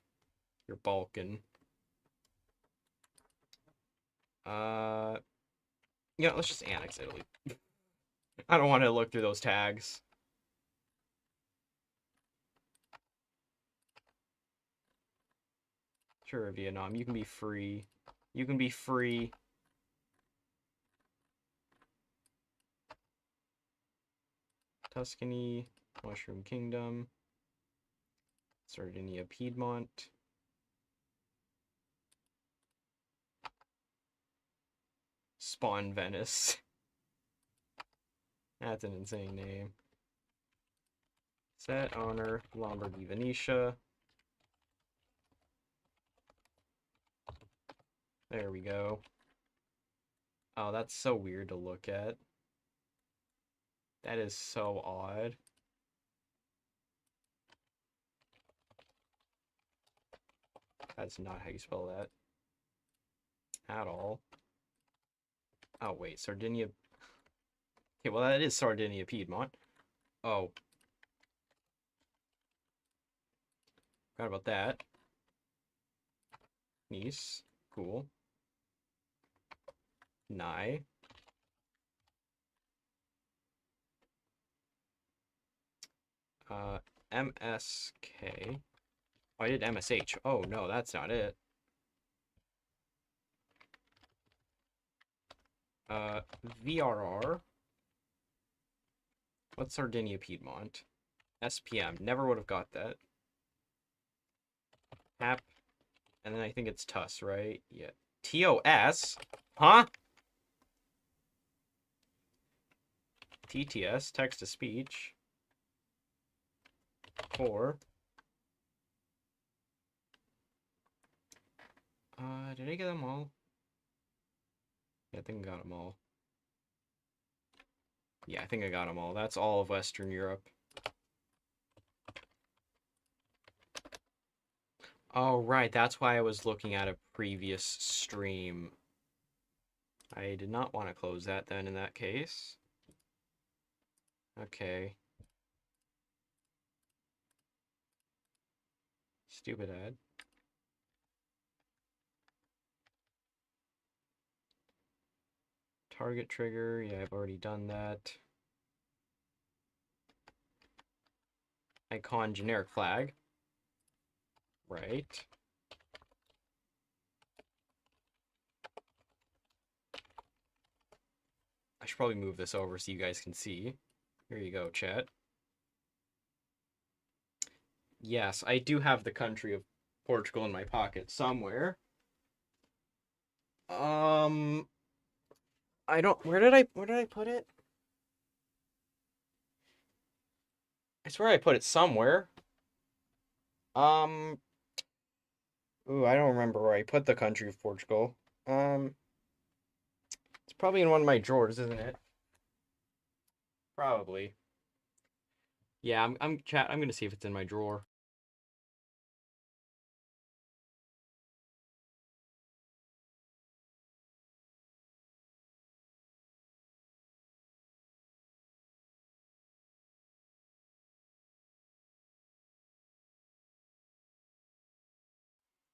[SPEAKER 1] You're Balkan. Yeah, let's just annex Italy. I don't want to look through those tags. Sure, Vietnam, you can be free. You can be free. Tuscany, Mushroom Kingdom, Sardinia, Piedmont, Spawn Venice. That's an insane name. Set owner, Lombardy, Venetia. There we go. Oh, that's so weird to look at. That is so odd. That's not how you spell that. At all. Oh, wait, Sardinia. Okay, well, that is Sardinia, Piedmont. Oh. Forgot about that. Nice. Cool. Nye. MSK. Oh, I did MSH. Oh, no, that's not it. VRR. What's Sardinia, Piedmont? SPM. Never would have got that. Hap. And then I think it's TUS, right? Yeah. TOS? Huh? TTS, text to speech. 4. Did I get them all? Yeah, I think I got them all. Yeah, I think I got them all. That's all of Western Europe. Oh, right. That's why I was looking at a previous stream. I did not want to close that then in that case. Okay. Stupid ad. Target trigger. Yeah, I've already done that. Icon generic flag. Right. I should probably move this over so you guys can see. Here you go, chat. Yes, I do have the country of Portugal in my pocket somewhere. I don't. Where did I put it? I swear I put it somewhere. Ooh, I don't remember where I put the country of Portugal. It's probably in one of my drawers, isn't it? Probably. Yeah, I'm gonna see if it's in my drawer.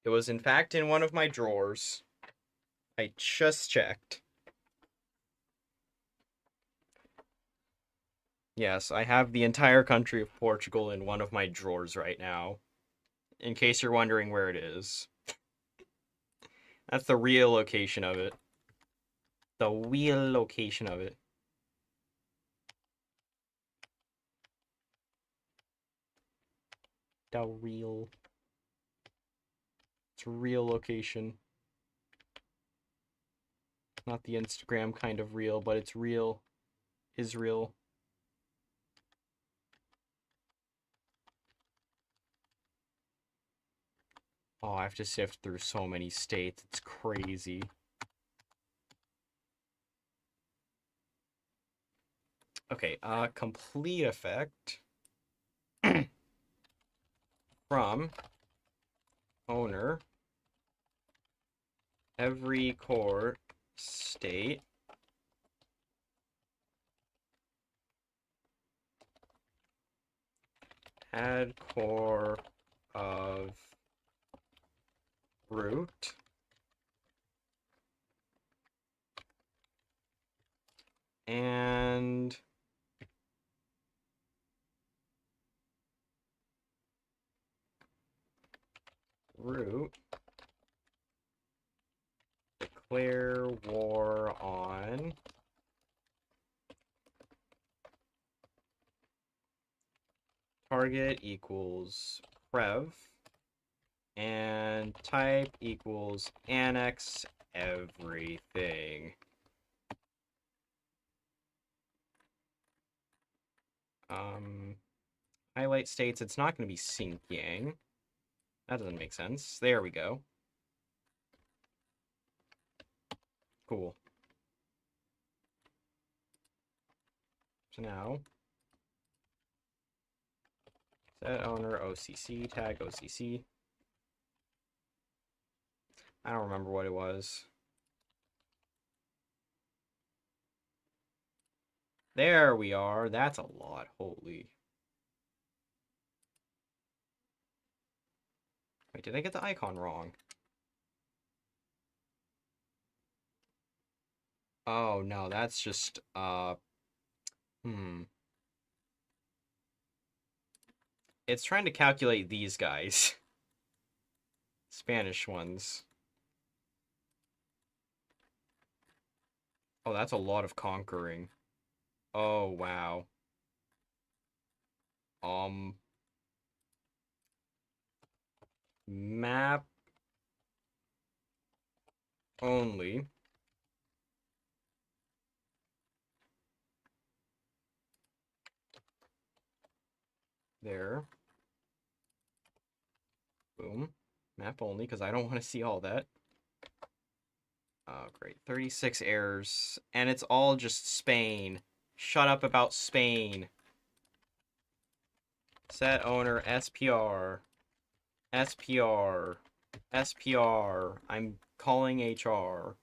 [SPEAKER 1] It was in fact in one of my drawers. I just checked. Yes, I have the entire country of Portugal in one of my drawers right now. In case you're wondering where it is. That's the real location of it. The real location of it. The real. It's a real location. Not the Instagram kind of real, but it's real. Israel. Oh, I have to sift through so many states. It's crazy. Okay, complete effect from owner every core state add core of root and root declare war on target equals prev, and type equals annex everything. Highlight states it's not going to be sync yang. That doesn't make sense. There we go. Cool. So now, set owner OCC, tag OCC. I don't remember what it was. There we are. That's a lot. Holy. Wait, did I get the icon wrong? Oh, no, that's just, It's trying to calculate these guys. Spanish ones. Oh, that's a lot of conquering. Oh, wow. Map only. There. Boom. Map only, because I don't want to see all that. Oh, great. 36 errors. And it's all just Spain. Shut up about Spain. Set owner SPR. SPR. SPR. I'm calling HR.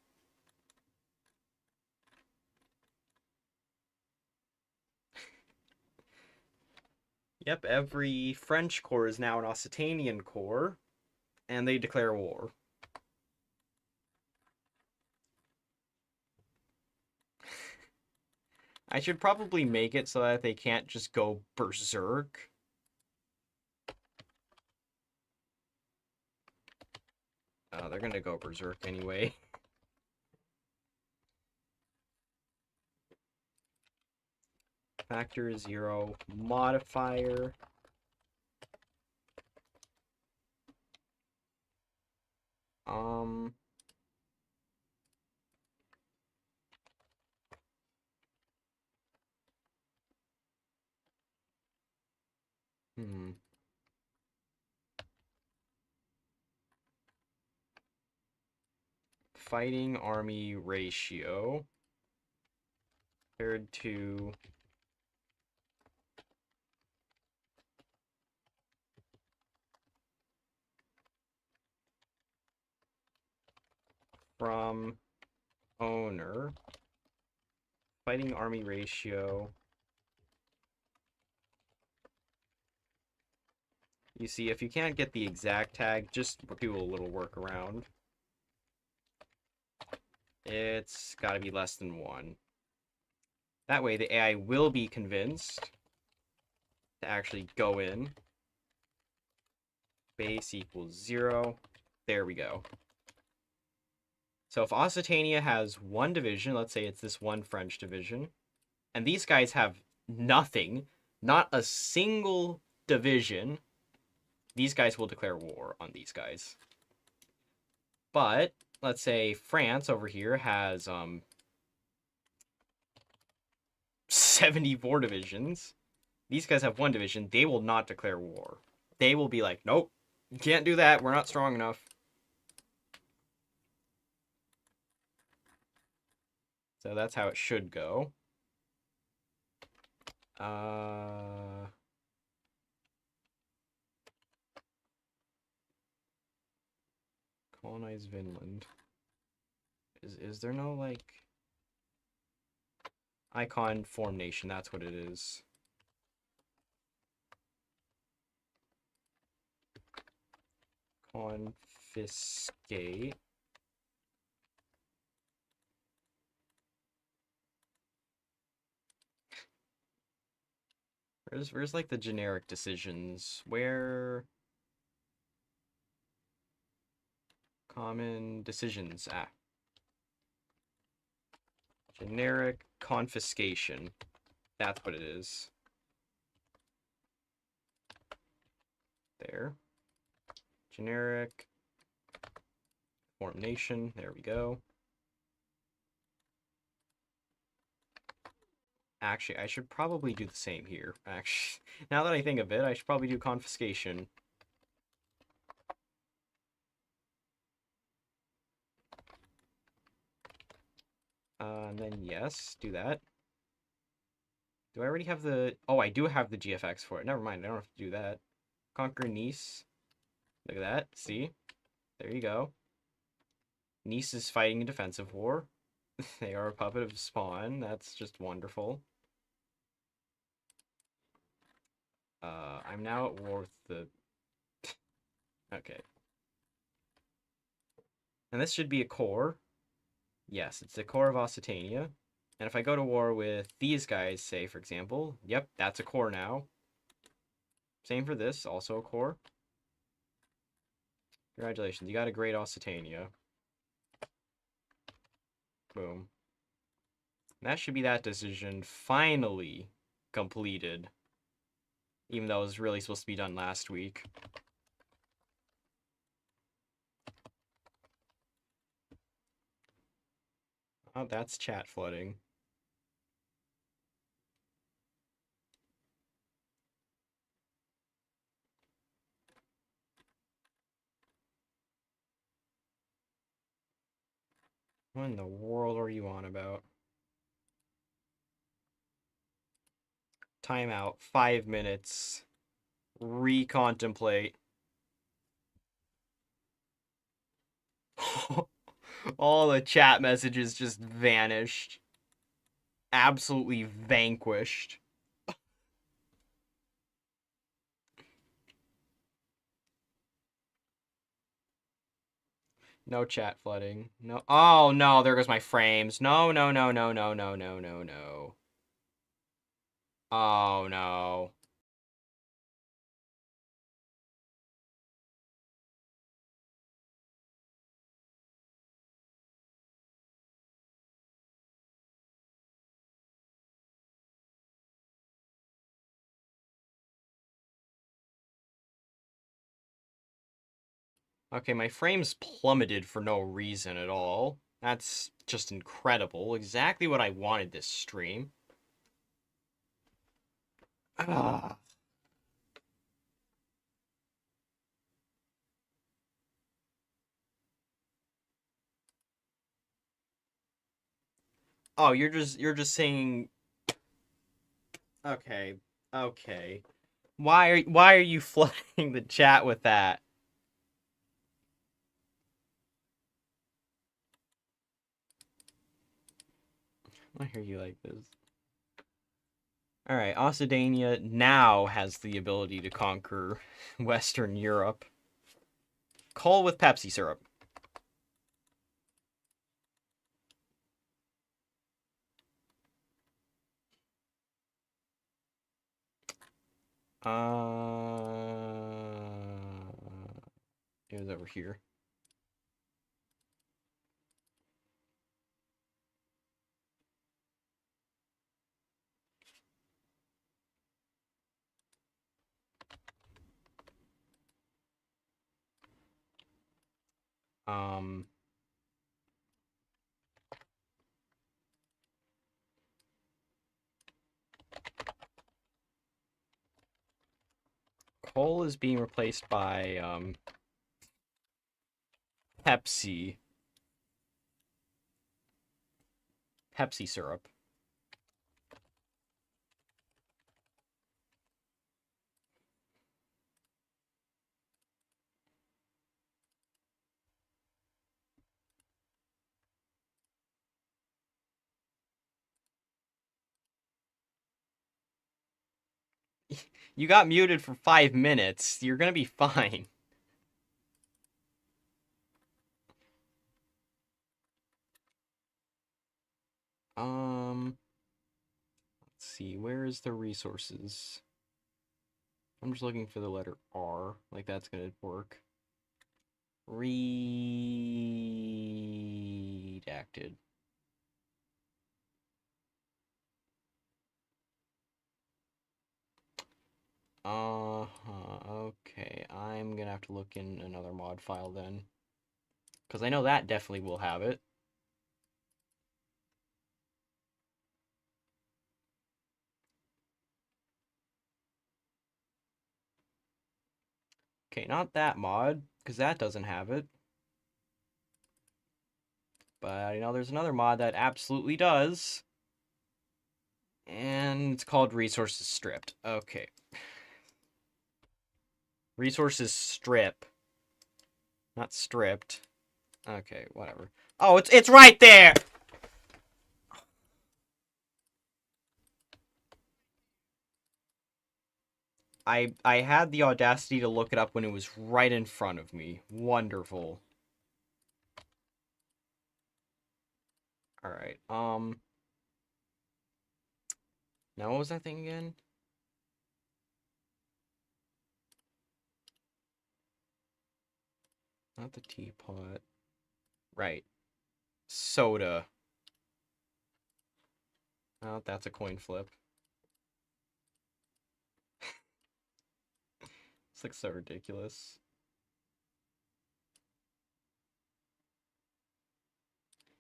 [SPEAKER 1] Yep, every French corps is now an Occitanian corps, and they declare war. I should probably make it so that they can't just go berserk. They're gonna go berserk anyway. Factor 0 modifier. Fighting army ratio compared to from owner. Fighting army ratio. You see, if you can't get the exact tag, just do a little workaround. It's got to be less than 1. That way, the AI will be convinced to actually go in. Base equals 0. There we go. So if Occitania has 1 division, let's say it's this 1 French division, and these guys have nothing, not a single division, these guys will declare war on these guys. But let's say France over here has 74 divisions. These guys have 1 division. They will not declare war. They will be like, nope, you can't do that. We're not strong enough. So that's how it should go. Colonize Vinland. Is there no, like... Icon form nation, that's what it is. Confiscate. Where's like the generic decisions? Where common decisions? Generic confiscation. That's what it is. there. Generic form nation. There we go. Actually, I should probably do the same here. Actually, now that I think of it, I should probably do confiscation. And then yes, do that. Do I already have the... Oh, I do have the GFX for it. Never mind, I don't have to do that. Conquer Nice. Look at that. See? There you go. Nice is fighting a defensive war. They are a puppet of Spawn. That's just wonderful. I'm now at war with the... Okay. And this should be a core. Yes, it's the core of Occitania. And if I go to war with these guys, say, for example, yep, that's a core now. Same for this, also a core. Congratulations, you got a great Occitania. Boom. And that should be that decision finally completed. Even though it was really supposed to be done last week. Oh, that's chat flooding. What in the world are you on about? Timeout. 5 minutes. Recontemplate. All the chat messages just vanished. Absolutely vanquished. No chat flooding. No. Oh, no. There goes my frames. No, no, no, no, no, no, no, no, no. Oh, no. Okay, my frames plummeted for no reason at all. That's just incredible. Exactly what I wanted this stream. Ah. Oh, you're just saying. Okay, okay. Why are you flooding the chat with that? I hear you like this. Alright, Occitania now has the ability to conquer Western Europe. Coal with Pepsi syrup. It was over here. Um, Coal is being replaced by Pepsi. Pepsi syrup. You got muted for 5 minutes. You're gonna be fine. Let's see. Where is the resources? I'm just looking for the letter R. Like that's gonna work. Redacted. Okay, I'm gonna have to look in another mod file then. Because I know that definitely will have it. Okay, not that mod, because that doesn't have it. But you know, there's another mod that absolutely does. And it's called Resources Stripped. Okay. Resources Strip. Not stripped. Okay, whatever. Oh, it's right there! I had the audacity to look it up when it was right in front of me. Wonderful. Alright, now what was that thing again? Not the teapot. Right. Soda. Oh, that's a coin flip. It's like so ridiculous.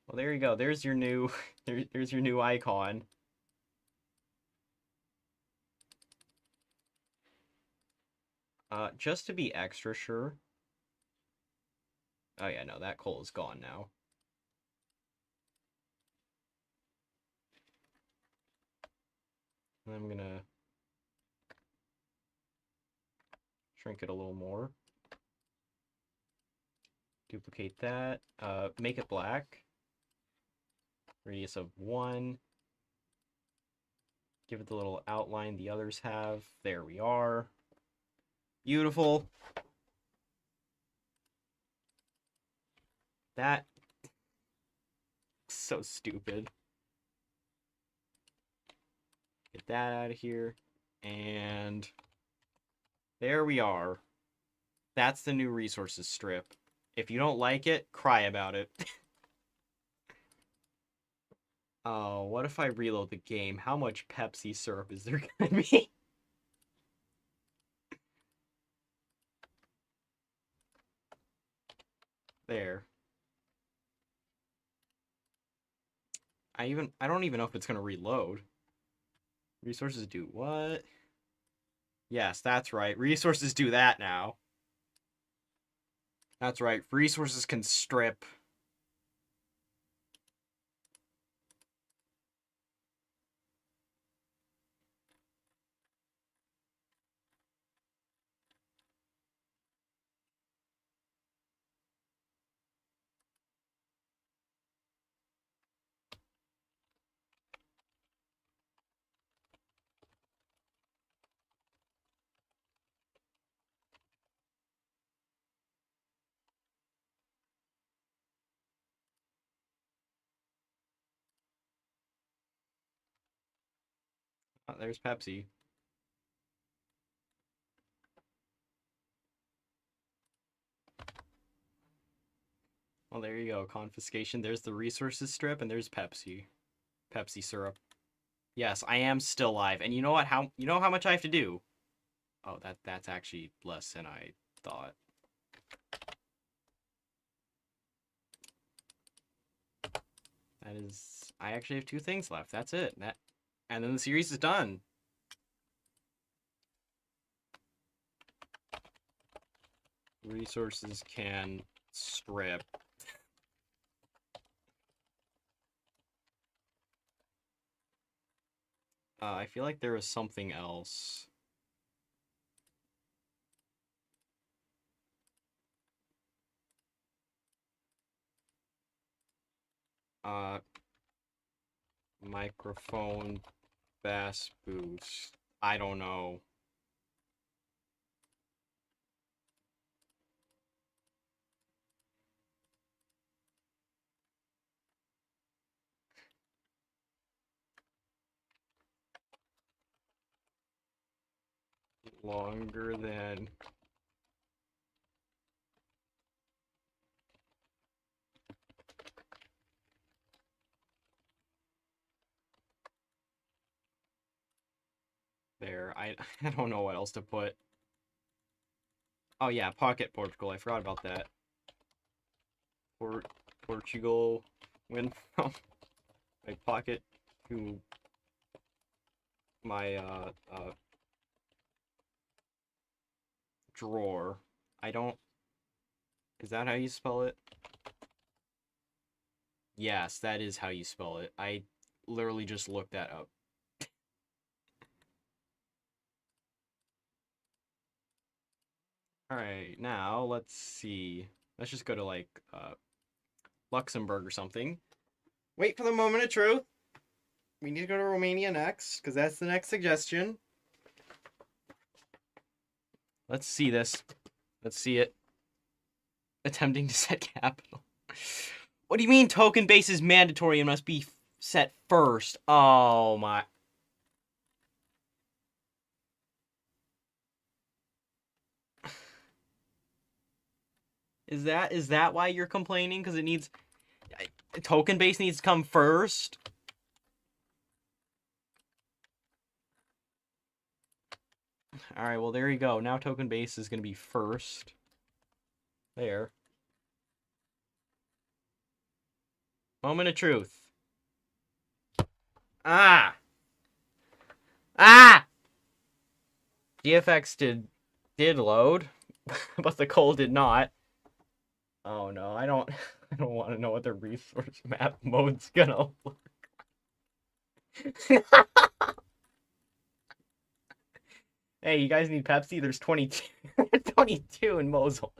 [SPEAKER 1] Well, there you go. There's your new there's your new icon. Just to be extra sure. Oh yeah, no, that coal is gone now. And I'm gonna shrink it a little more. Duplicate that. Make it black. Radius of 1. Give it the little outline the others have. There we are. Beautiful. That... so stupid. Get that out of here. And... there we are. That's the new resources strip. If you don't like it, cry about it. Oh, what if I reload the game? How much Pepsi syrup is there gonna be? There. I don't even know if it's gonna reload. Resources do what? Yes, that's right. Resources do that now. That's right. Resources can strip. Oh, there's Pepsi. Well, there you go. Confiscation. There's the resources strip, and there's Pepsi. Pepsi syrup. Yes, I am still live. And you know what? You know how much I have to do? Oh, that's actually less than I thought. That is... I actually have 2 things left. That's it. And then the series is done. Resources can strip. I feel like there was something else. Uh, microphone bass boost. I don't know. Longer than... there. I don't know what else to put. Oh yeah, pocket Portugal. I forgot about that. Portugal went from my pocket to my drawer. I don't. Is that how you spell it? Yes, that is how you spell it. I literally just looked that up. Alright, now let's see. Let's just go to like Luxembourg or something. Wait for the moment of truth. We need to go to Romania next, because that's the next suggestion. Let's see this. Let's see it. Attempting to set capital. What do you mean token base is mandatory and must be set first? Oh my. Is that why you're complaining? Because it needs... Token base needs to come first? Alright, well there you go. Now token base is going to be first. There. Moment of truth. Ah! Ah! GFX did load, but the coal did not. Oh no, I don't want to know what the resource map mode's gonna look. Hey, you guys need Pepsi? There's 22, 22 in Mosul.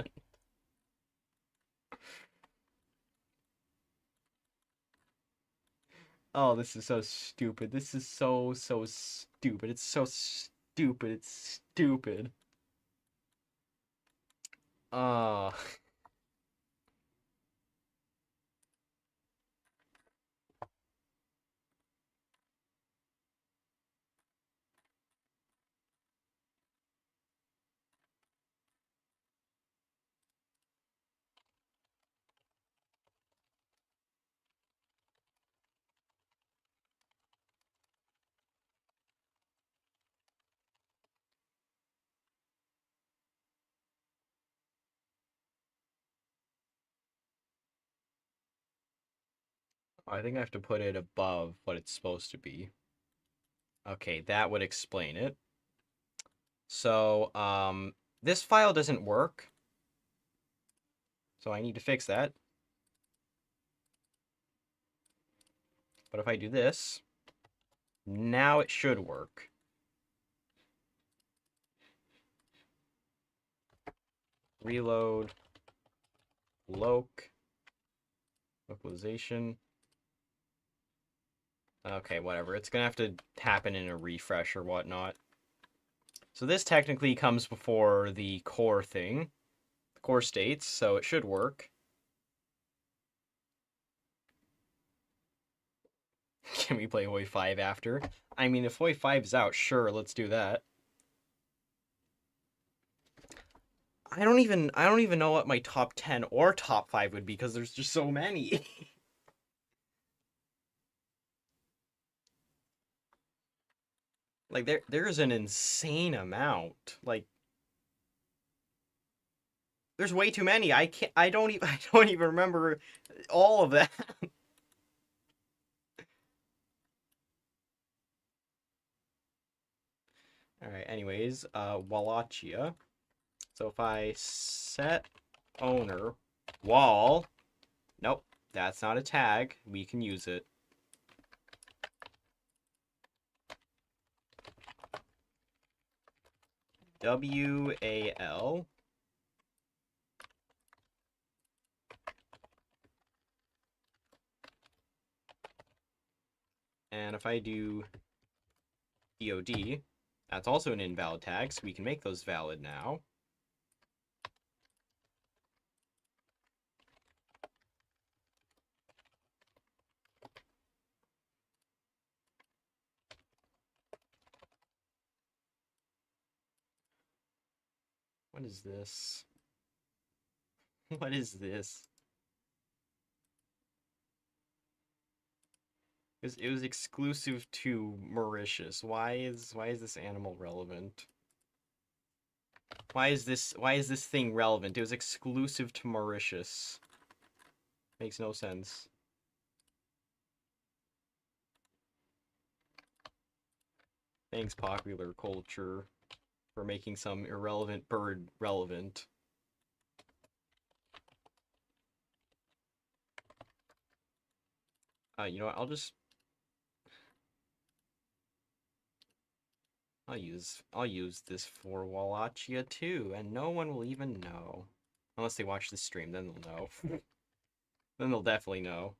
[SPEAKER 1] Oh, this is so stupid. This is so stupid. It's so stupid. It's stupid. Uh, I think I have to put it above what it's supposed to be. Okay, that would explain it. So, this file doesn't work. So I need to fix that. But if I do this, now it should work. Reload, localization. Okay, whatever. It's gonna have to happen in a refresh or whatnot. So this technically comes before the core thing, the core states, so it should work. Can we play Hoi 5 after? I mean, if Hoi 5 is out, sure, let's do that. I don't even know what my top 10 or top 5 would be because there's just so many. Like there's an insane amount. Like there's way too many. I don't even I don't even remember all of that. All right, anyways, Wallachia. So if I set owner wall, nope, that's not a tag. We can use it. WAL. And if I do DOD, that's also an invalid tag, so we can make those valid now. What is this? What is this? It was exclusive to Mauritius. Why is this animal relevant? Why is this thing relevant? It was exclusive to Mauritius. Makes no sense. Thanks, popular culture, for making some irrelevant bird relevant. You know what? I'll use this for Wallachia too, and no one will even know. Unless they watch the stream, then they'll know. Then they'll definitely know.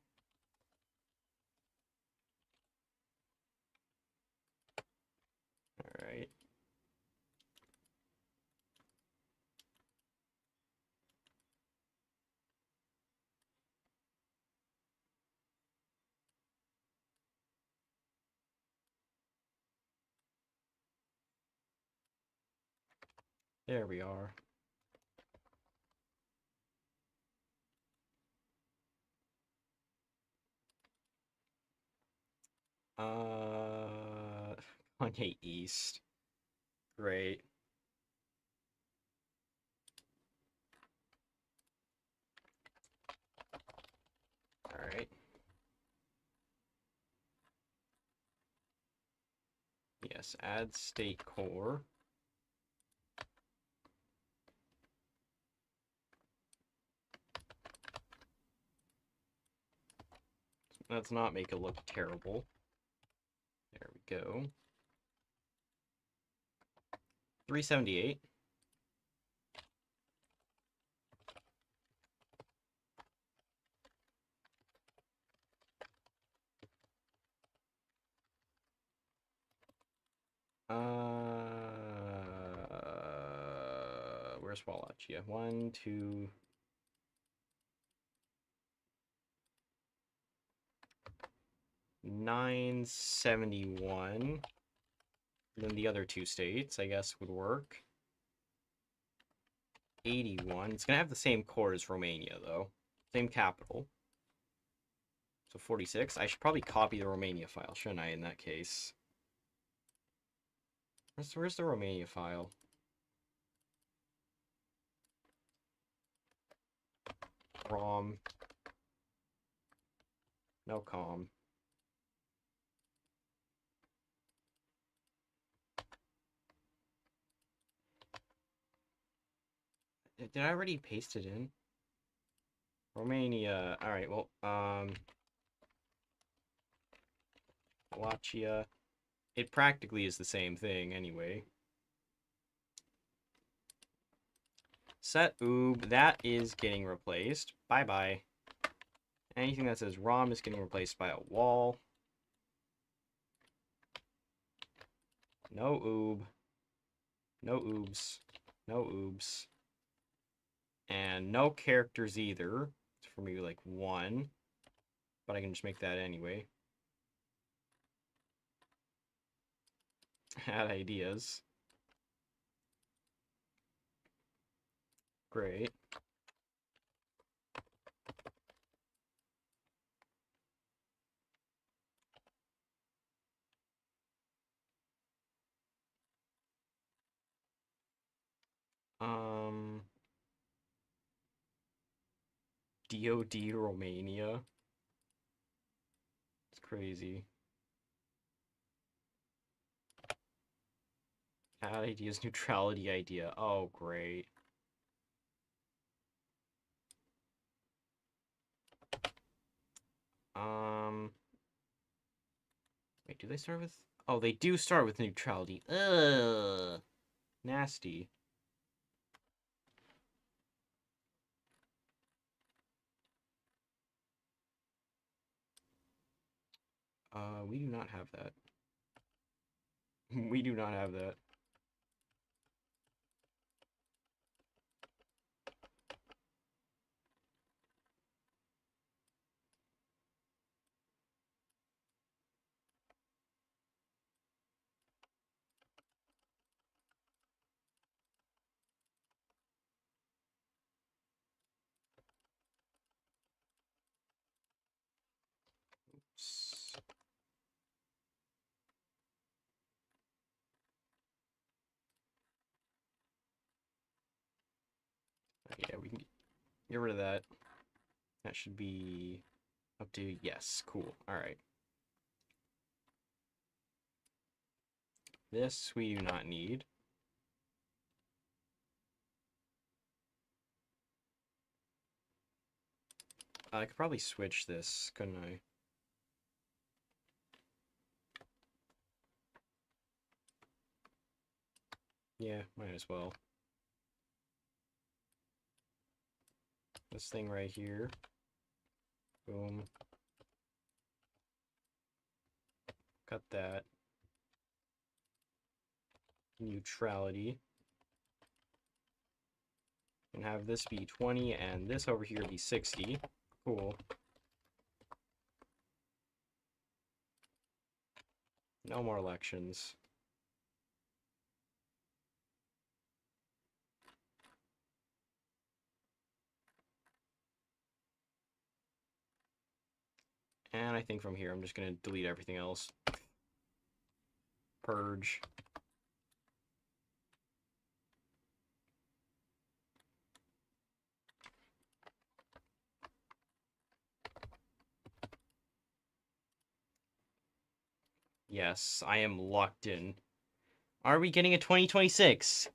[SPEAKER 1] Alright. There we are. Kanye East. Great. Alright. Yes, add state core. Let's not make it look terrible. There we go. 378. Where's Wallachia? 1, 2. 971. Then the other two states, I guess, would work. 81. It's gonna have the same core as Romania, though. Same capital. So 46. I should probably copy the Romania file, shouldn't I, in that case? Where's the Romania file? ROM. No com. Did I already paste it in? Romania. Alright, well, Wallachia. It practically is the same thing, anyway. Set oob. That is getting replaced. Bye-bye. Anything that says ROM is getting replaced by a wall. No oob. No oobs. No oobs. And no characters either. It's for maybe like 1. But I can just make that anyway. Add ideas. Great. DOD Romania. It's crazy. Add ideas, neutrality idea. Oh, great. Wait, do they start with... Oh, they do start with neutrality. Ugh. Nasty. We do not have that. We do not have that. Yeah, we can get rid of that. That should be up to, yes, cool. Alright. This we do not need. I could probably switch this, couldn't I? Yeah, might as well. This thing right here. Boom. Cut that. Neutrality. And have this be 20 and this over here be 60. Cool. No more elections. And I think from here I'm just going to delete everything else. Purge. Yes, I am locked in. Are we getting a 2026?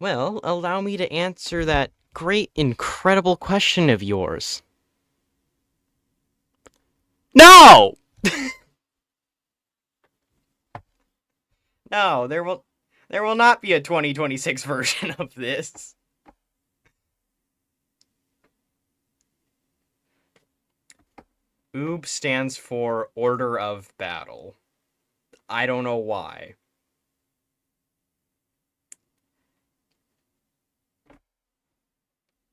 [SPEAKER 1] Well, allow me to answer that great, incredible question of yours. No! No, there will not be a 2026 version of this. OOB stands for Order of Battle. I don't know why.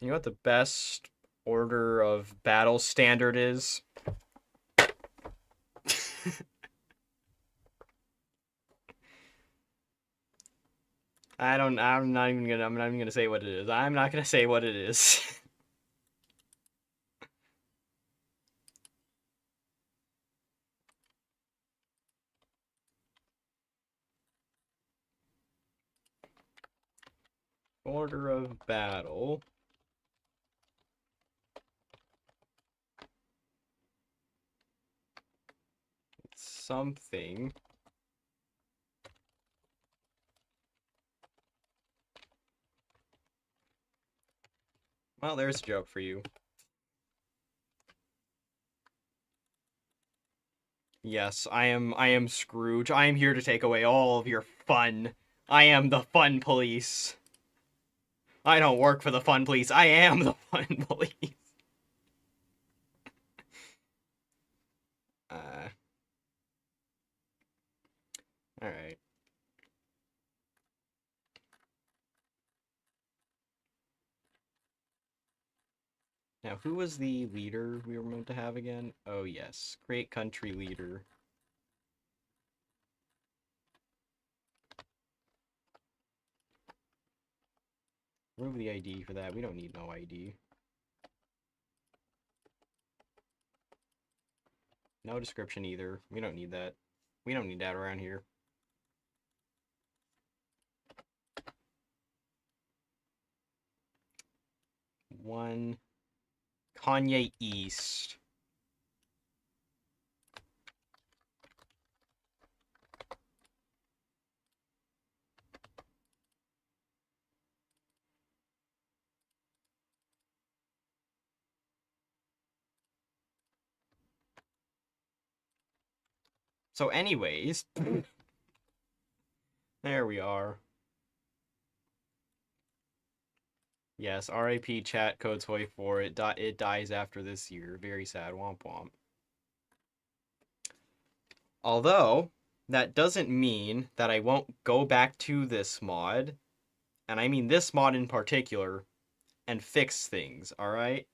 [SPEAKER 1] You know what the best Order of Battle standard is? I'm not even gonna say what it is. I'm not gonna say what it is. Order of Battle. Something. Well, there's a joke for you. Yes, I am Scrooge. I am here to take away all of your fun. I am the fun police. I don't work for the fun police. I am the fun police. Alright. Now, who was the leader we were meant to have again? Oh, yes. Great country leader. Remove the ID for that. We don't need no ID. No description either. We don't need that. We don't need that around here. One. Kanye East. So anyways, there we are. Yes, RIP chat code 24. It dies after this year. Very sad. Womp womp. Although, that doesn't mean that I won't go back to this mod, and I mean this mod in particular, and fix things, alright?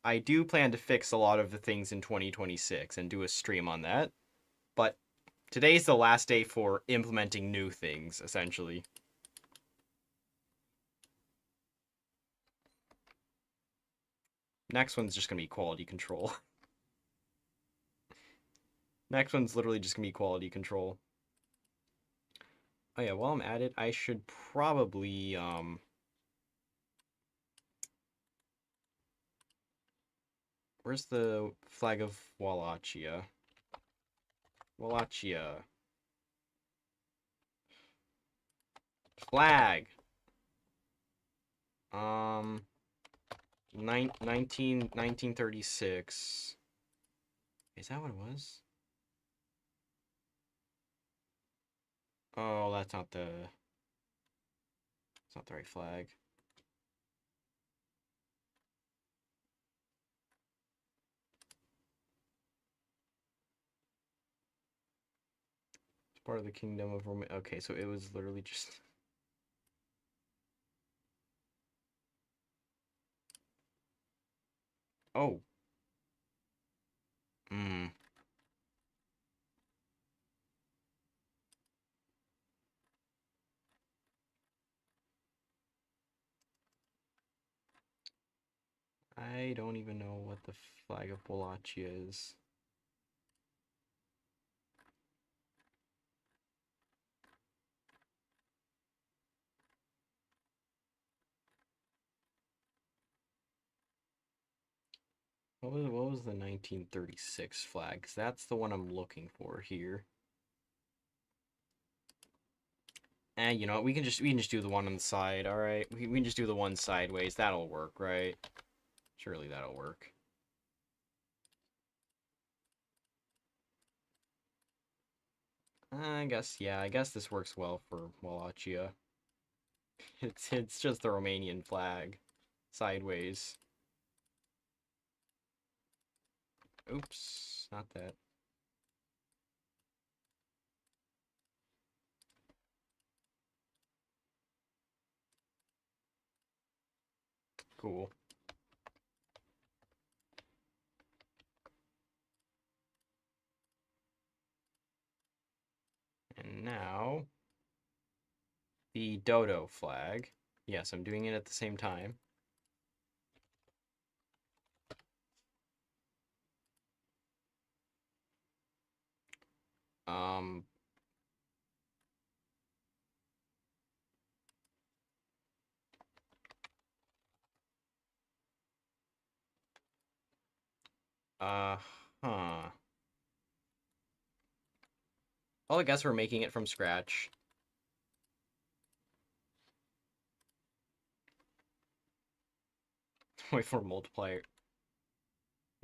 [SPEAKER 1] I do plan to fix a lot of the things in 2026 and do a stream on that, but today's the last day for implementing new things, essentially. Next one's just gonna be quality control. Next one's literally just gonna be quality control. Oh yeah, while I'm at it, I should probably, Where's the flag of Wallachia? Wallachia. Flag. 1936. Is that what it was? Oh, that's not the... It's not the right flag. It's part of the Kingdom of Rome. Okay, so it was literally just... Oh. Hmm. I don't even know what the flag of Wallachia is. What was the 1936 flag? 'Cause that's the one I'm looking for here. You know what? We can just do the one on the side. All right, we can just do the one sideways. That'll work, right? Surely that'll work. I guess, yeah. I guess this works well for Wallachia. It's just the Romanian flag, sideways. Oops, not that. Cool. And now the dodo flag. Yes, I'm doing it at the same time. Um, huh. Well, I guess we're making it from scratch. Wait for multiplayer.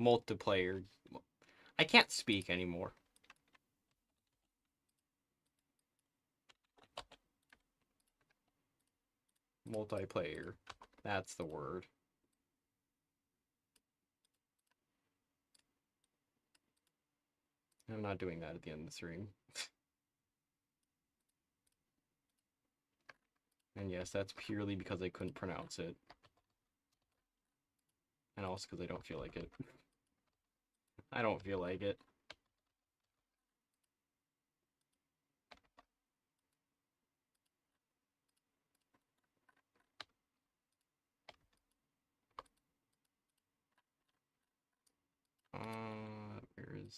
[SPEAKER 1] Multiplayer. I can't speak anymore. Multiplayer. That's the word. I'm not doing that at the end of the stream. And yes, that's purely because I couldn't pronounce it. And also because I don't feel like it. I don't feel like it. Where is...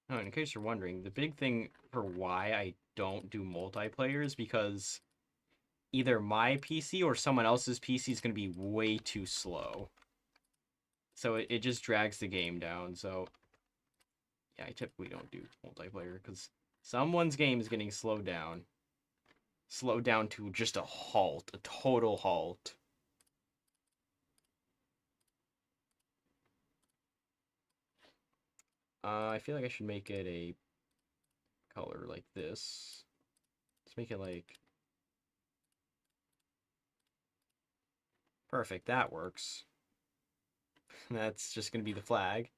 [SPEAKER 1] Oh, in case you're wondering, the big thing for why I don't do multiplayer is because either my PC or someone else's PC is going to be way too slow. So it just drags the game down. So yeah, I typically don't do multiplayer because someone's game is getting slowed down. Slowed down to just a halt, a total halt. I feel like I should make it a color like this. Let's make it like... Perfect, that works. That's just gonna be the flag.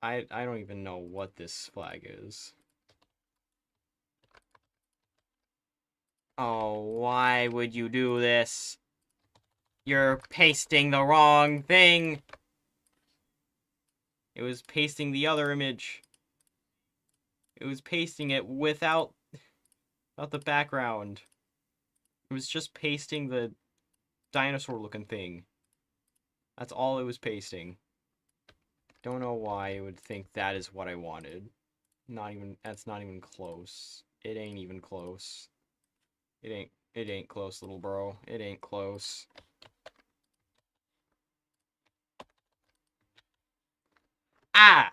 [SPEAKER 1] I don't even know what this flag is. Oh, why would you do this? You're pasting the wrong thing! It was pasting the other image. It was pasting it without the background. It was just pasting the dinosaur-looking thing. That's all it was pasting. Don't know why it would think that is what I wanted. That's not even close. It ain't even close. It ain't close, little bro. It ain't close. Ah!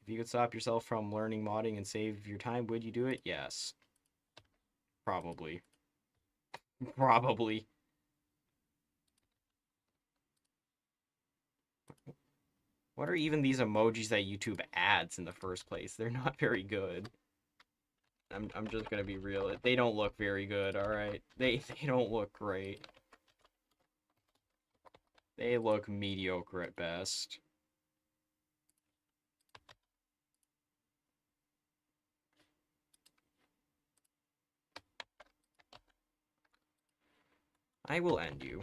[SPEAKER 1] If you could stop yourself from learning modding and save your time, would you do it? Yes. Probably. Probably. What are even these emojis that YouTube adds in the first place? They're not very good. I'm just gonna be real. They don't look very good, alright? They don't look great. They look mediocre at best. I will end you.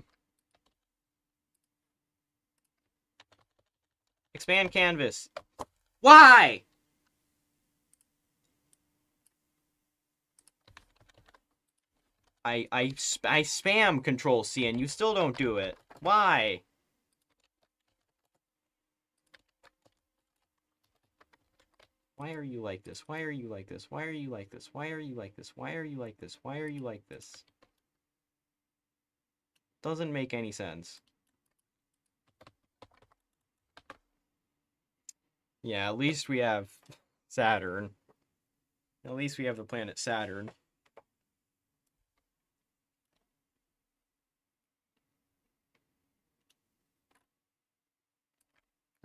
[SPEAKER 1] Expand canvas. Why? I spam Control C and you still don't do it. Why? Why are you like this? Why are you like this? Why are you like this? Why are you like this? Why are you like this? Why are you like this? Doesn't make any sense. Yeah, at least we have Saturn. At least we have the planet Saturn.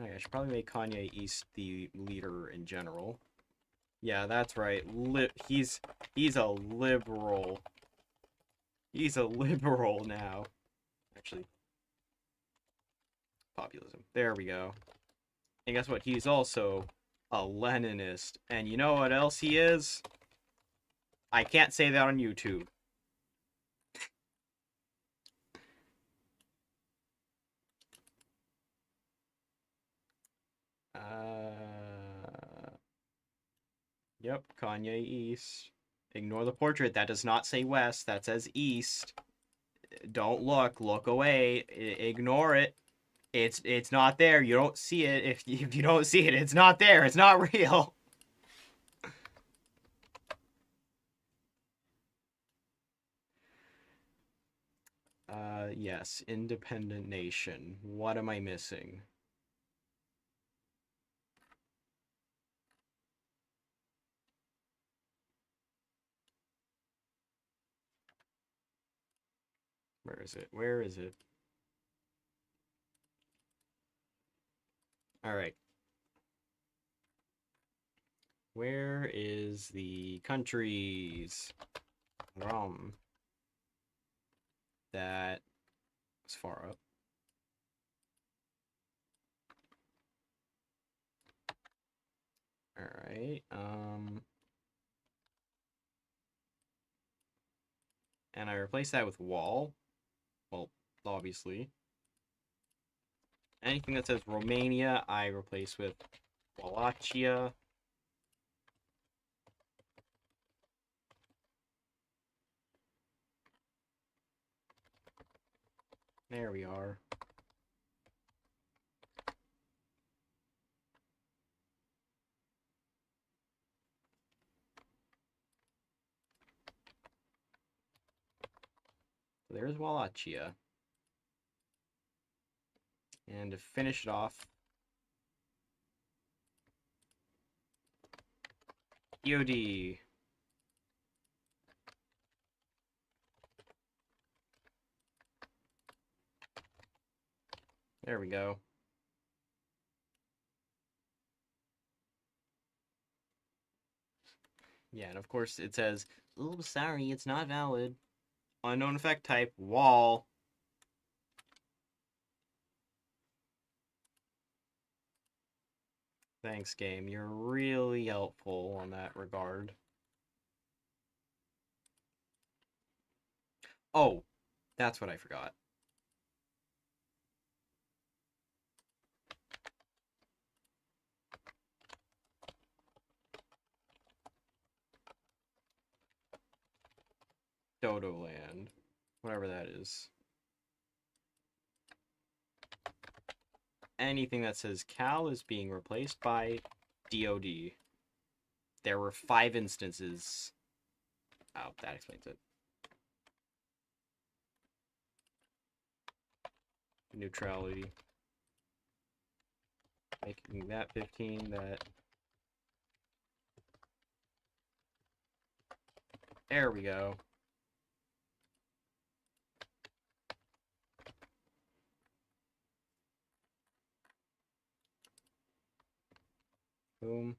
[SPEAKER 1] I should probably make Kanye East the leader in general. Yeah, that's right. He's a liberal. He's a liberal now. Actually, populism. There we go. And guess what? He's also a Leninist. And you know what else he is? I can't say that on YouTube. Yep, Kanye East. Ignore the portrait. That does not say West. That says East. Don't look. Look away. Ignore it. It's not there. You don't see it. If you don't see it, it's not there. It's not real. Yes. Independent nation. What am I missing? Where is it? Where is it? All right. Where is the countries? That was far up. All right. And I replace that with wall. Well, obviously. Anything that says Romania, I replace with Wallachia. There we are. So there's Wallachia. And to finish it off, EOD. There we go. Yeah, and of course it says, "Oh, sorry, it's not valid." Unknown effect type, wall. Thanks, game. You're really helpful on that regard. Oh, that's what I forgot. Dodo Land. Whatever that is. Anything that says Cal is being replaced by DOD. There were 5 instances. Oh, that explains it. Neutrality. Making that 15, that... There we go. Boom.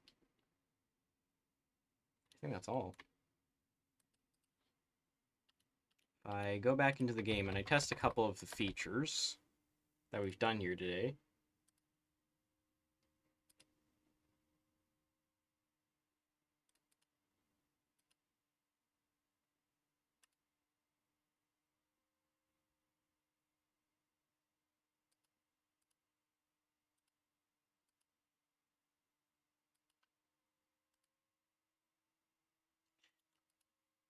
[SPEAKER 1] I think that's all. I go back into the game and I test a couple of the features that we've done here today.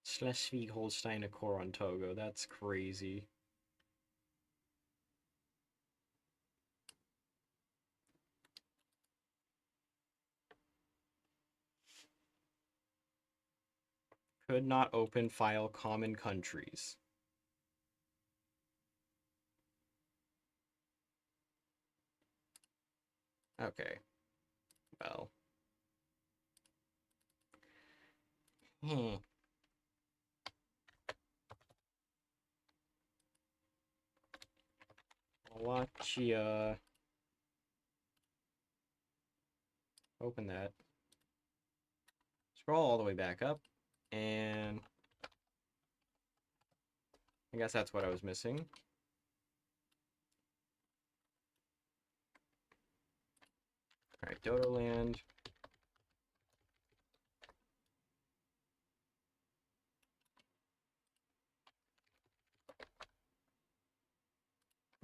[SPEAKER 1] Schleswig-Holstein, a core on Togo. That's crazy. Could not open file common countries. Okay. Well. Wallachia. Open that. Scroll all the way back up. And I guess that's what I was missing. Alright, Dodo Land.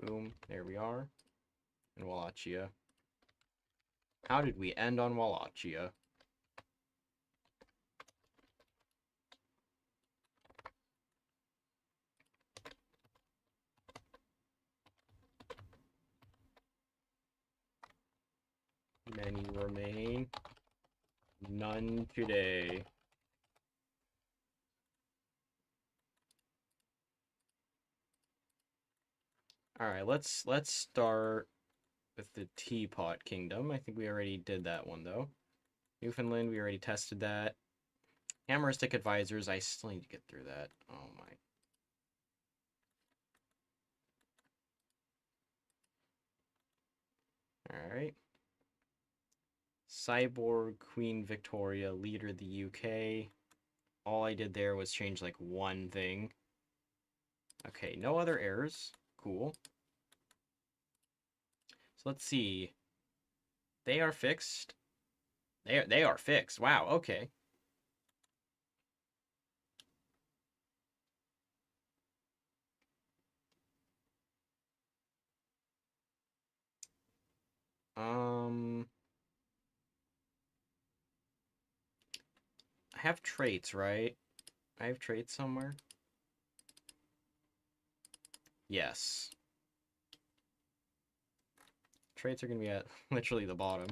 [SPEAKER 1] Boom, there we are. And Wallachia. How did we end on Wallachia? Many remain. None today. Alright, let's start with the Teapot Kingdom. I think we already did that one, though. Newfoundland, we already tested that. Amoristic Advisors, I still need to get through that. Oh my. Alright. Cyborg Queen Victoria, leader of the UK. All I did there was change like one thing. Okay, no other errors. Cool. So let's see. They are fixed. They are fixed. Wow, okay. I have traits, right? I have traits somewhere. Yes. Traits are gonna be at literally the bottom.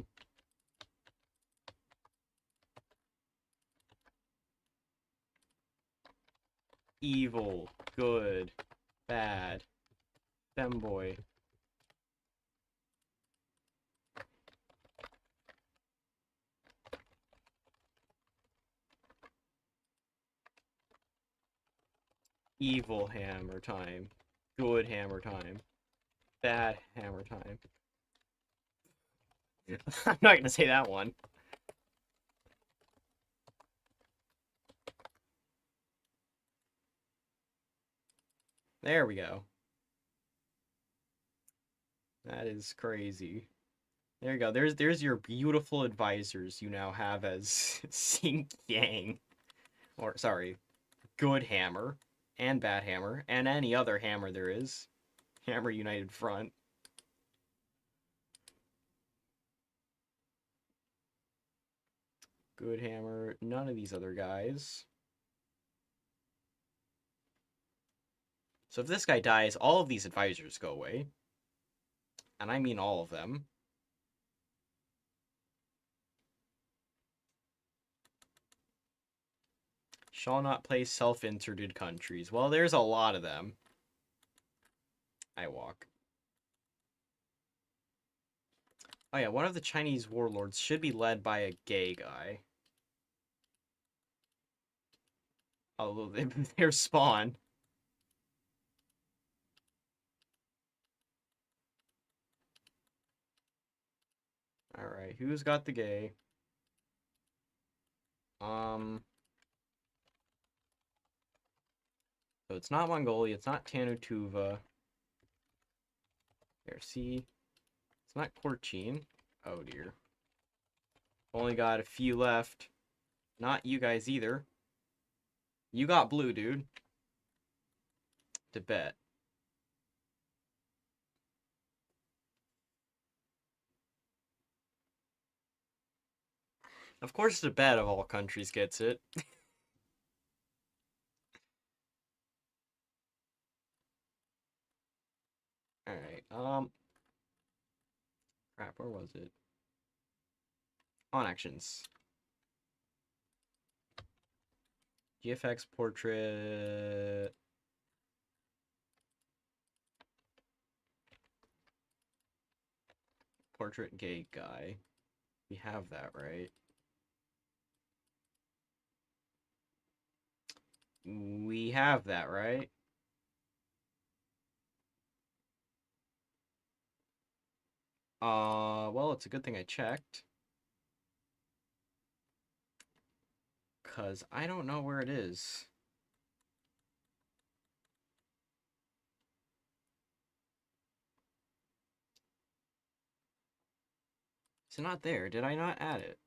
[SPEAKER 1] Evil, good, bad, femboy. Evil hammer time. Good hammer time. Bad hammer time. I'm not gonna say that one. There we go. That is crazy. There you go. There's your beautiful advisors you now have as Sink Yang. Or, sorry, Good Hammer, and Bad Hammer, and any other hammer there is. Hammer United Front. Good Hammer, none of these other guys. So if this guy dies, all of these advisors go away. And I mean all of them. Shall not play self-inserted countries. Well, there's a lot of them. I walk. Oh yeah, one of the Chinese warlords should be led by a gay guy. Although they're spawn. Alright, who's got the gay? So it's not Mongolia, it's not Tanutuva. There, see? It's not Korchin. Oh dear. Only got a few left. Not you guys either. You got blue, dude. Tibet. Of course Tibet of all countries gets it. Alright, crap, where was it? On actions. GFX portrait. Portrait gay guy. We have that, right? We have that, right? Well, it's a good thing I checked. Because I don't know where it is. It's not there. Did I not add it?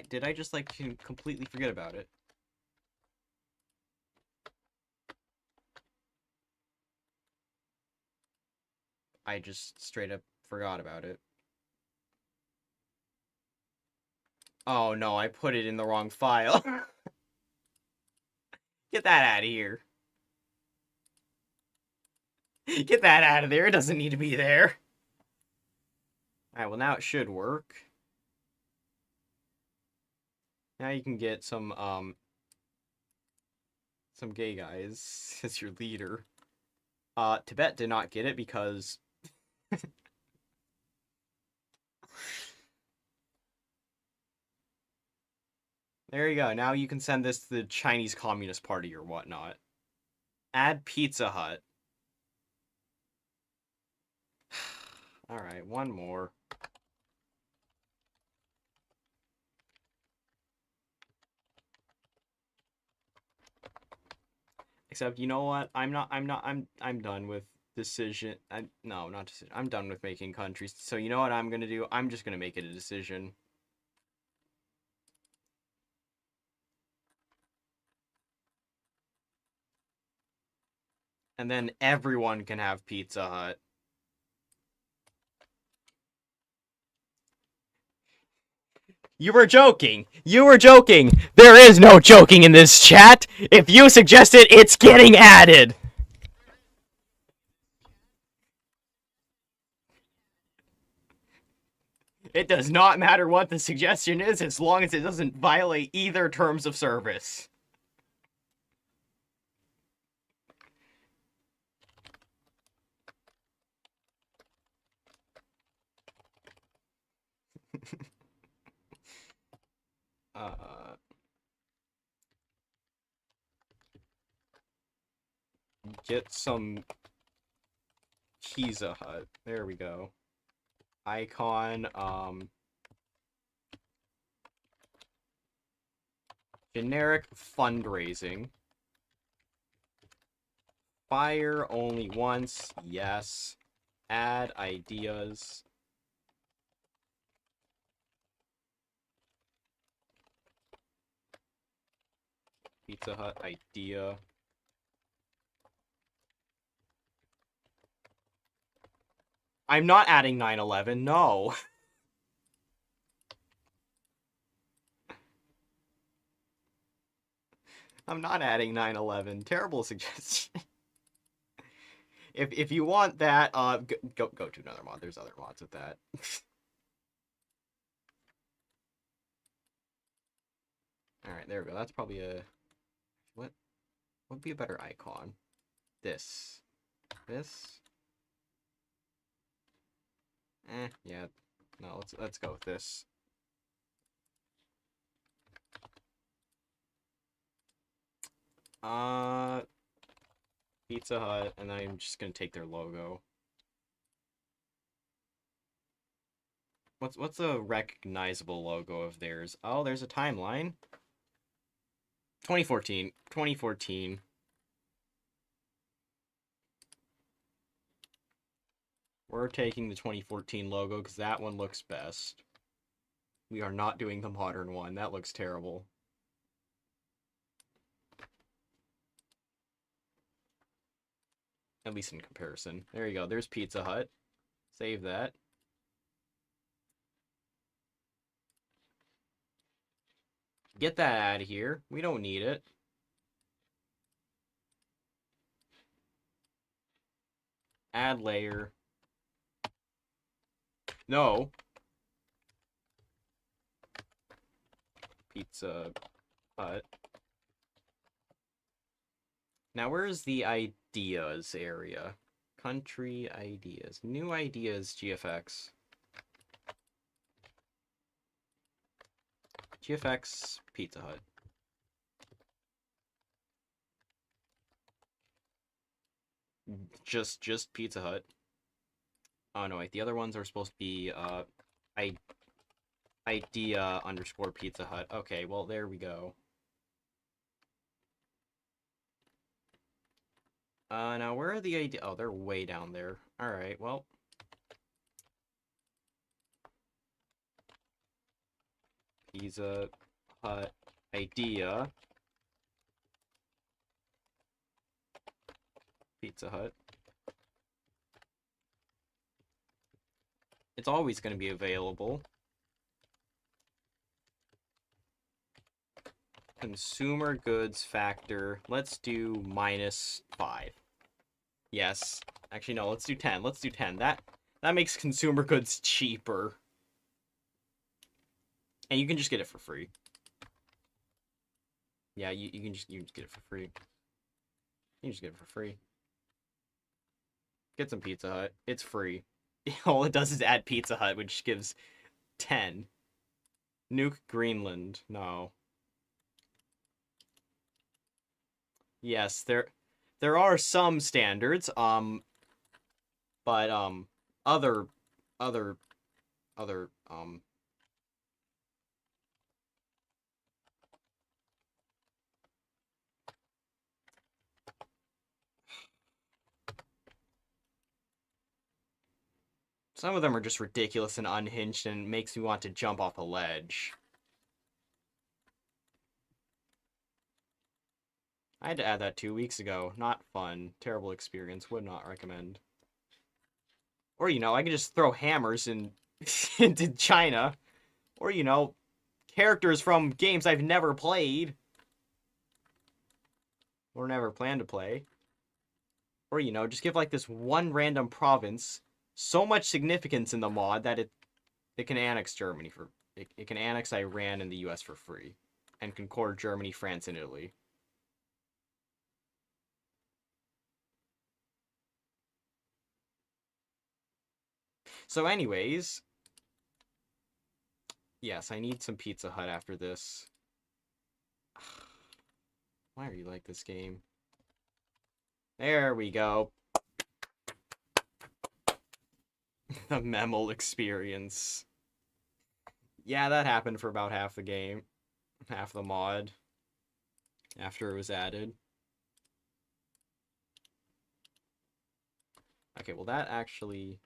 [SPEAKER 1] Did I just like completely forget about it? I just straight up forgot about it. Oh no, I put it in the wrong file. Get that out of here. Get that out of there. It doesn't need to be there. Alright, well now it should work. Now you can get some gay guys as your leader. Tibet did not get it because there you go. Now you can send this to the Chinese Communist Party or whatnot. Add Pizza Hut. Alright, one more. Except, you know what? I'm done with decision. No, not decision. I'm done with making countries. So you know what I'm gonna do? I'm just gonna make it a decision. And then everyone can have Pizza Hut. You were joking. You were joking. There is no joking in this chat. If you suggest it, it's getting added. It does not matter what the suggestion is as long as it doesn't violate either terms of service. Get some Pizza Hut. There we go. Icon, generic fundraising. Fire only once, yes. Add ideas. Pizza Hut idea. I'm not adding 9/11, no. I'm not adding 9/11. Terrible suggestion. if you want that, go to another mod. There's other mods with that. All right, there we go. That's probably a what would be a better icon? This. Yeah. No, let's go with this. Pizza Hut, and I'm just gonna take their logo. What's a recognizable logo of theirs? Oh, there's a timeline. 2014. 2014. We're taking the 2014 logo because that one looks best. We are not doing the modern one. That looks terrible. At least in comparison. There you go. There's Pizza Hut. Save that. Get that out of here. We don't need it. Add layer. No. Pizza Hut. Now, where's the ideas area? Country ideas. New ideas, GFX. GFX Pizza Hut. Just Pizza Hut. Oh no, wait, the other ones are supposed to be idea underscore Pizza Hut. Okay, well there we go. Now where are the idea? Oh, they're way down there. All right, well. Pizza Hut idea. Pizza Hut. It's always going to be available. Consumer goods factor. Let's do -5. Yes. Actually, no, let's do 10. Let's do 10. That makes consumer goods cheaper. And you can just get it for free. Yeah, you can just get it for free. You can just get it for free. Get some Pizza Hut. It's free. All it does is add Pizza Hut, which gives 10. Nuke Greenland. No. Yes, there are some standards, but other some of them are just ridiculous and unhinged and makes me want to jump off a ledge. I had to add that 2 weeks ago. Not fun. Terrible experience. Would not recommend. Or, you know, I could just throw hammers into China. Or, you know, characters from games I've never played. Or never plan to play. Or, you know, just give, like, this one random province so much significance in the mod that it can annex Germany for... It can annex Iran and the US for free. And concord Germany, France, and Italy. So anyways, yes, I need some Pizza Hut after this. Why are you like this game? There we go. The Memel experience. Yeah, that happened for about half the game. Half the mod. After it was added. Okay, well that actually...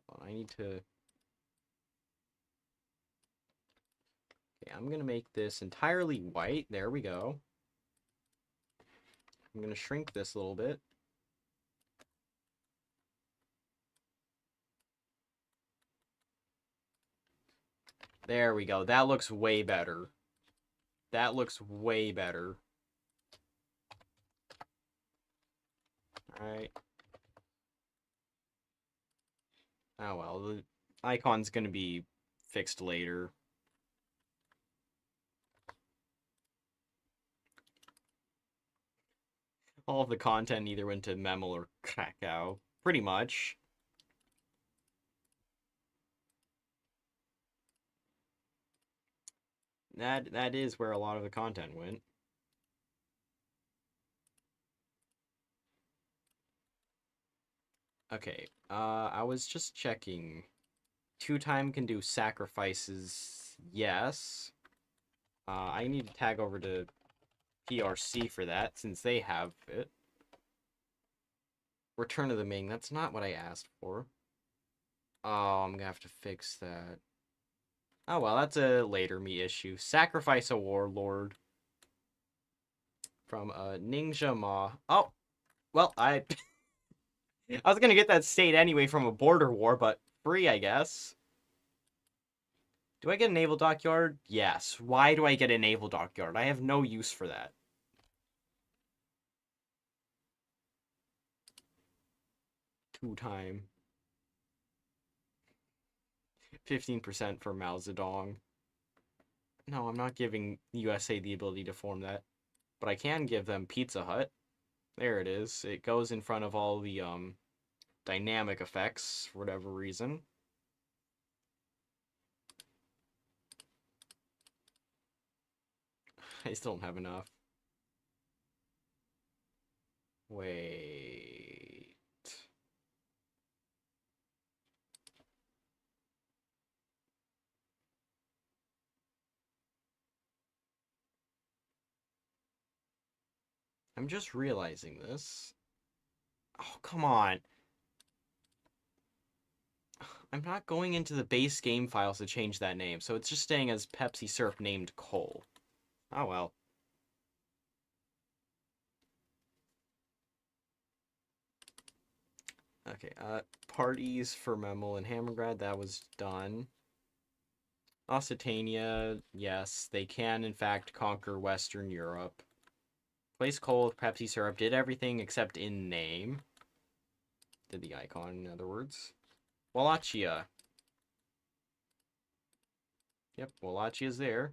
[SPEAKER 1] Hold on, I need to... Okay, I'm gonna make this entirely white. There we go. I'm gonna shrink this a little bit. There we go. That looks way better. That looks way better. Alright. well, the icon's gonna be fixed later. All of the content either went to Memel or Krakow, pretty much. That is where a lot of the content went. Okay, I was just checking. Two time can do sacrifices, yes. I need to tag over to PRC for that, since they have it. Return of the Ming, that's not what I asked for. Oh, I'm gonna have to fix that. Oh well, that's a later me issue. Sacrifice a warlord. From Ninja Ma. Oh, well, I I was gonna get that state anyway from a border war, but free, I guess. Do I get a naval dockyard? Yes. Why do I get a naval dockyard? I have no use for that. Two time. 15% for Mao Zedong. No, I'm not giving USA the ability to form that. But I can give them Pizza Hut. There it is. It goes in front of all the dynamic effects for whatever reason. I still don't have enough. Wait. I'm just realizing this. Oh, come on. I'm not going into the base game files to change that name, so it's just staying as Pepsi Syrup named Cole. Oh well. Okay, parties for Memel and Hammergrad, that was done. Occitania, yes, they can in fact conquer Western Europe. Place Cole with Pepsi Syrup, did everything except in name. Did the icon, in other words. Wallachia. Yep, Wallachia's there.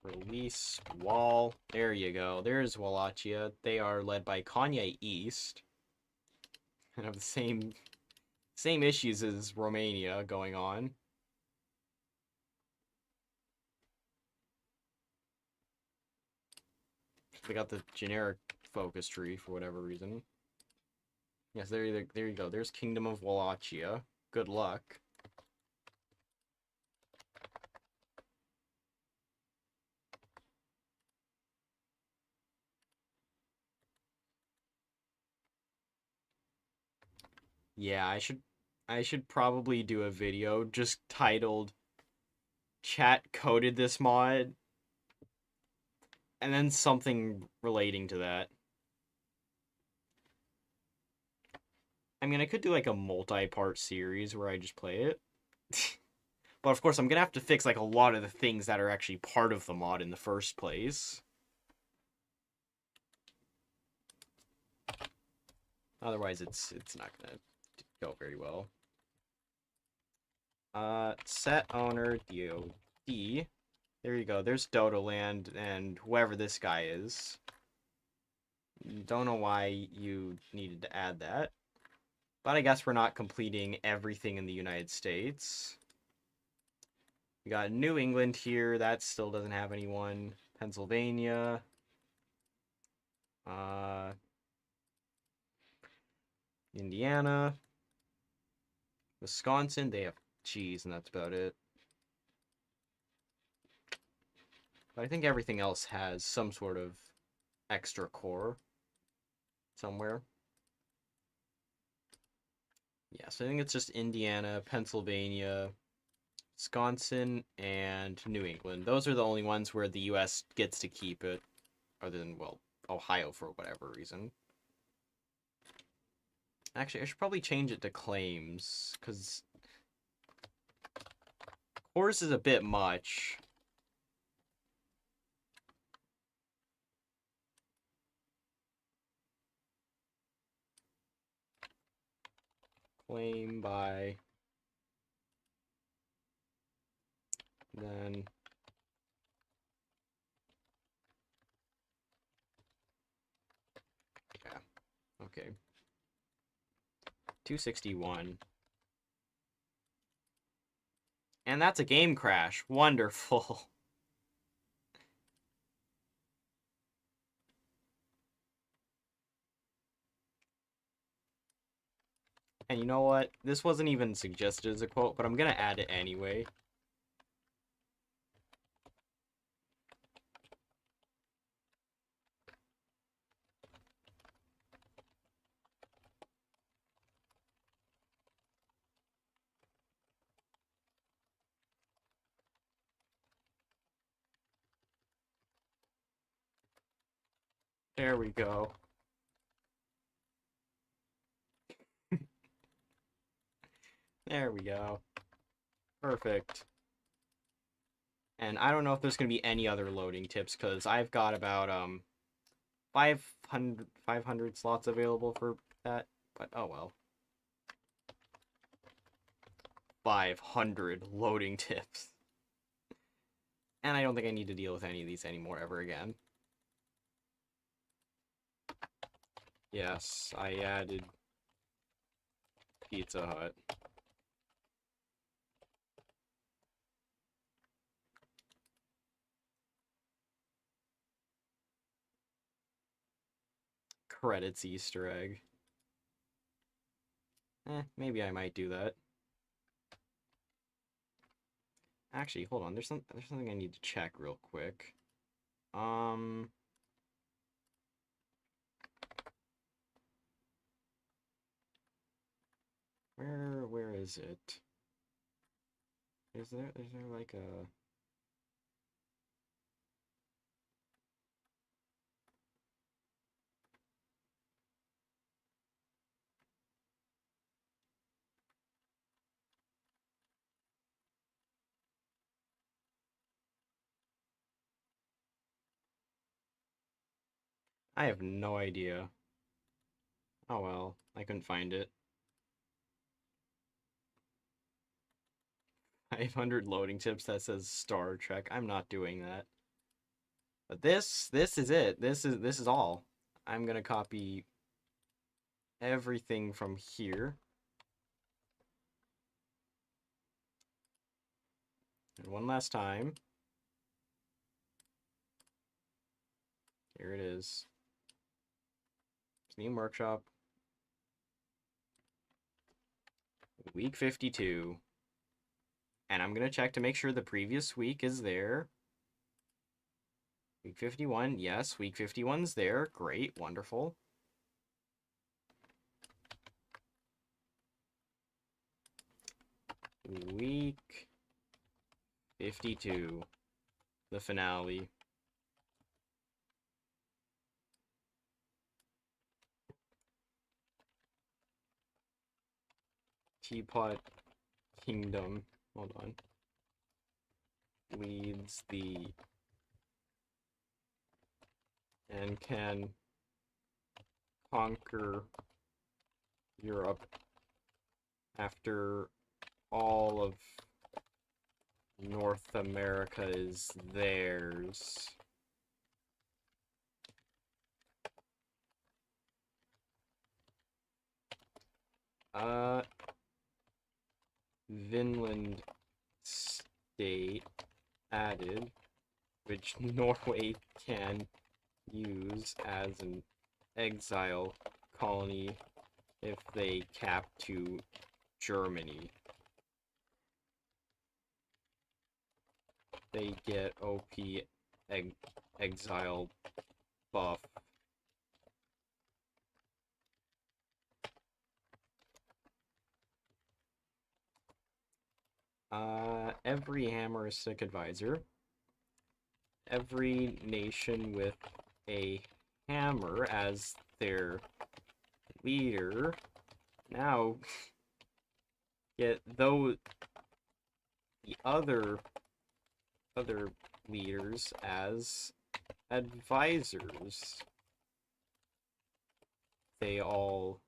[SPEAKER 1] Release Wall. There you go. There's Wallachia. They are led by Kanye East. And have the same issues as Romania going on. They got the generic focus tree for whatever reason. Yes, there you go. There's Kingdom of Wallachia. Good luck. Yeah, I should probably do a video just titled Chat coded this mod and then something relating to that. I mean, I could do like a multi-part series where I just play it. But of course, I'm gonna have to fix like a lot of the things that are actually part of the mod in the first place. Otherwise, it's not gonna go very well. Set owner DOD. There you go. There's Dodoland and whoever this guy is. Don't know why you needed to add that. But I guess we're not completing everything in the United States. We got New England here. That still doesn't have anyone. Pennsylvania. Indiana. Wisconsin. They have cheese, and that's about it. But I think everything else has some sort of extra core somewhere. Yeah, so I think it's just Indiana, Pennsylvania, Wisconsin, and New England. Those are the only ones where the US gets to keep it, other than, well, Ohio for whatever reason. Actually, I should probably change it to claims, because cores is a bit much. claim by then yeah, okay. 261. And that's a game crash. Wonderful. And you know what? This wasn't even suggested as a quote, but I'm gonna add it anyway. There we go. There we go. Perfect. And I don't know if there's going to be any other loading tips, because I've got about 500 slots available for that, but oh well. 500 loading tips. And I don't think I need to deal with any of these anymore ever again. Yes, I added Pizza Hut. Credits Easter egg. Maybe I might do that. Actually, hold on. There's something I need to check real quick. Where is it? Is there like a I have no idea. Oh well, I couldn't find it. 500 loading tips that says Star Trek. I'm not doing that. But this is it. This is all. I'm gonna copy everything from here. And one last time. Here it is. Steam Workshop. Week 52. And I'm gonna check to make sure the previous week is there. Week 51, yes, week 51's there. Great, wonderful. Week 52, the finale. Teapot Kingdom, hold on, leads the and can conquer Europe after all of North America is theirs. Vinland state added, which Norway can use as an exile colony if they cap to Germany. They get OP exile buff. Every Hammeristic advisor, every nation with a hammer as their leader now get the other leaders as advisors. They all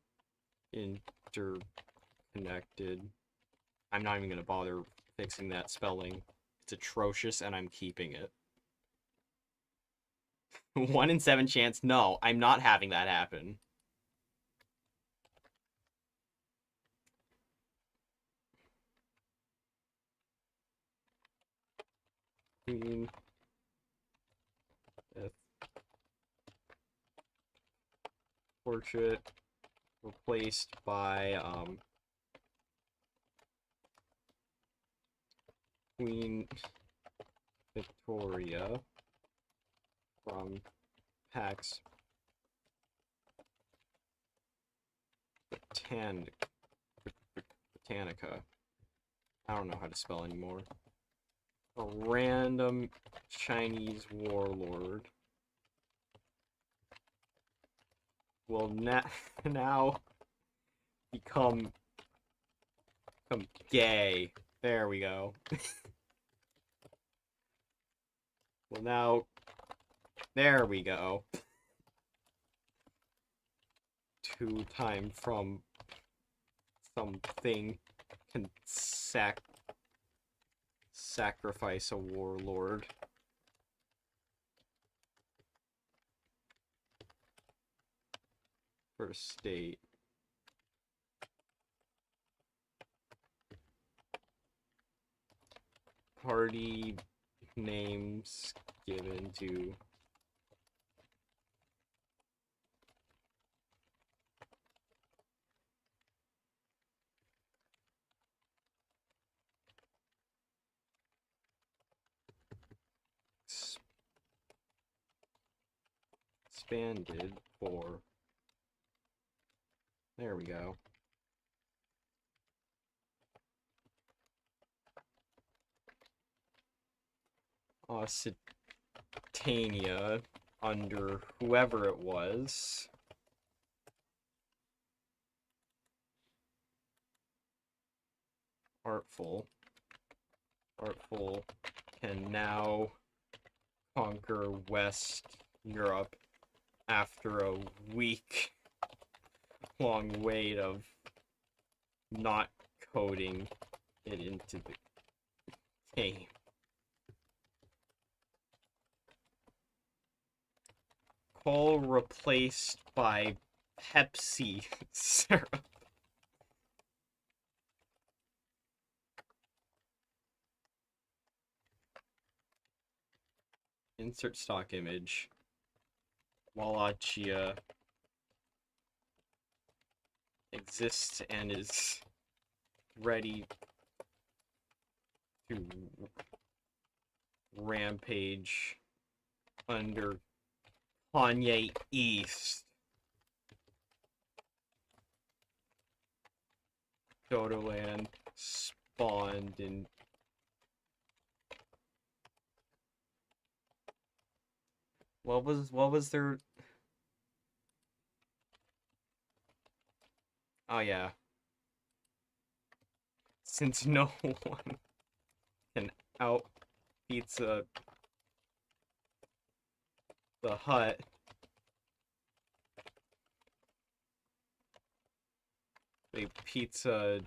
[SPEAKER 1] interconnect connected. I'm not even gonna bother fixing that spelling. It's atrocious, and I'm keeping it. 1 in 7 chance. No, I'm not having that happen. Queen. Portrait replaced by Queen Victoria from Pax Botanica. I don't know how to spell anymore. A random Chinese warlord will now become gay. There we go. Well, now, there we go. 2 time from something can sacrifice a warlord. For a state. Party names given to expanded for. There we go. Occitania under whoever it was. Artful can now conquer West Europe after a week-long wait of not coding it into the game. Coal replaced by Pepsi syrup. Insert stock image. Wallachia exists and is ready to rampage under Kanye East. Dodoland spawned in what was their oh yeah. Since no one can out pizza the Hut, they pizza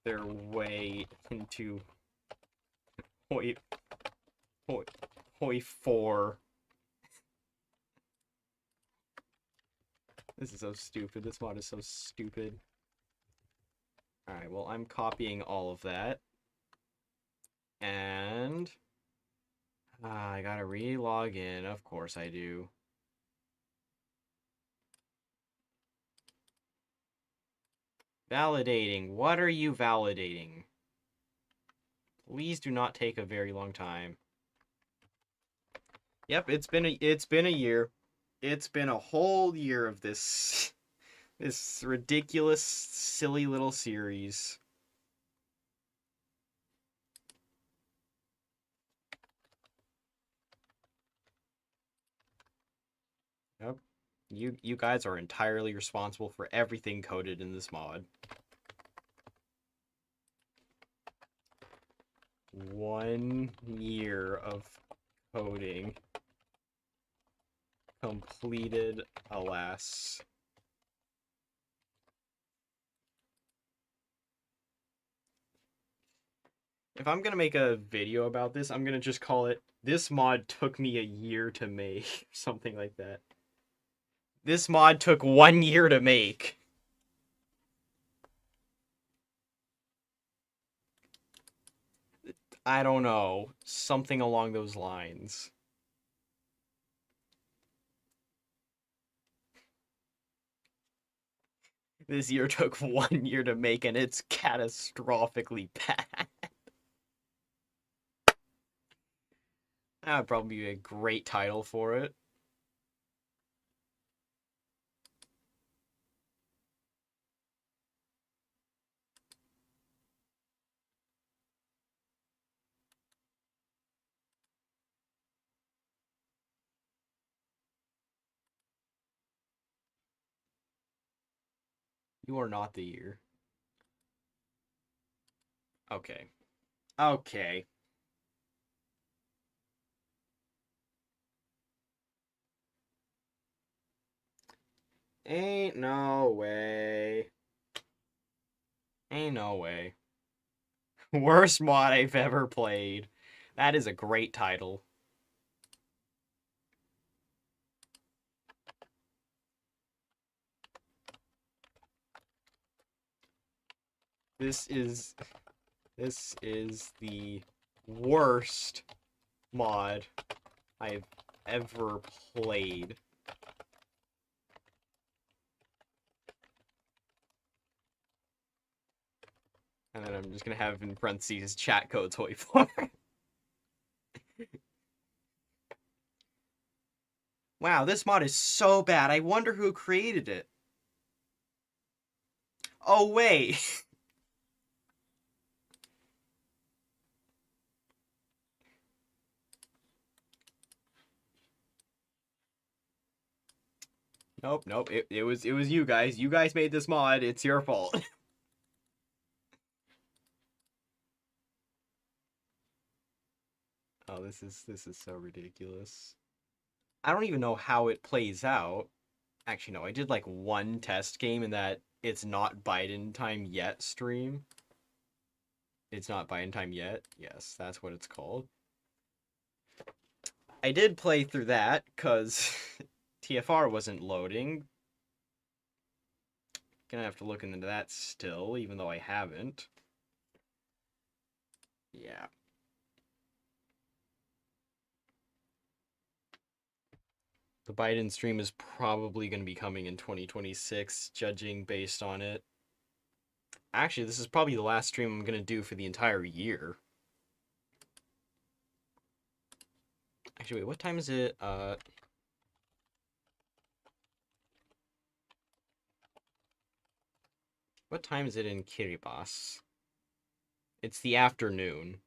[SPEAKER 1] their way into Hoi 4. This is so stupid. This mod is so stupid. Alright, well, I'm copying all of that. And I gotta re-log in. Of course I do. Validating. What are you validating? Please do not take a very long time. Yep, it's been a year. It's been a whole year of this ridiculous, silly little series. Yep. You guys are entirely responsible for everything coded in this mod. 1 year of coding completed, alas. If I'm gonna make a video about this, I'm gonna just call it "This mod took me a year to make," something like that. This mod took 1 year to make. I don't know, something along those lines. This year took 1 year to make, and it's catastrophically bad. That would probably be a great title for it. You are not the year. Okay. Okay. Ain't no way. Ain't no way. Worst mod I've ever played. That is a great title. This is the worst mod I've ever played. And then I'm just gonna have in parentheses chat code toy for. Wow, this mod is so bad. I wonder who created it. Oh wait. Nope. It was you guys. You guys made this mod. It's your fault. Oh, this is so ridiculous. I don't even know how it plays out. Actually, no, I did like one test game in that it's not Biden time yet stream. It's not Biden time yet. Yes, that's what it's called. I did play through that because TFR wasn't loading. Gonna have to look into that still, even though I haven't. Yeah. The Biden stream is probably going to be coming in 2026, judging based on it. Actually, this is probably the last stream I'm going to do for the entire year. Actually, wait, what time is it? What time is it in Kiribati? It's the afternoon.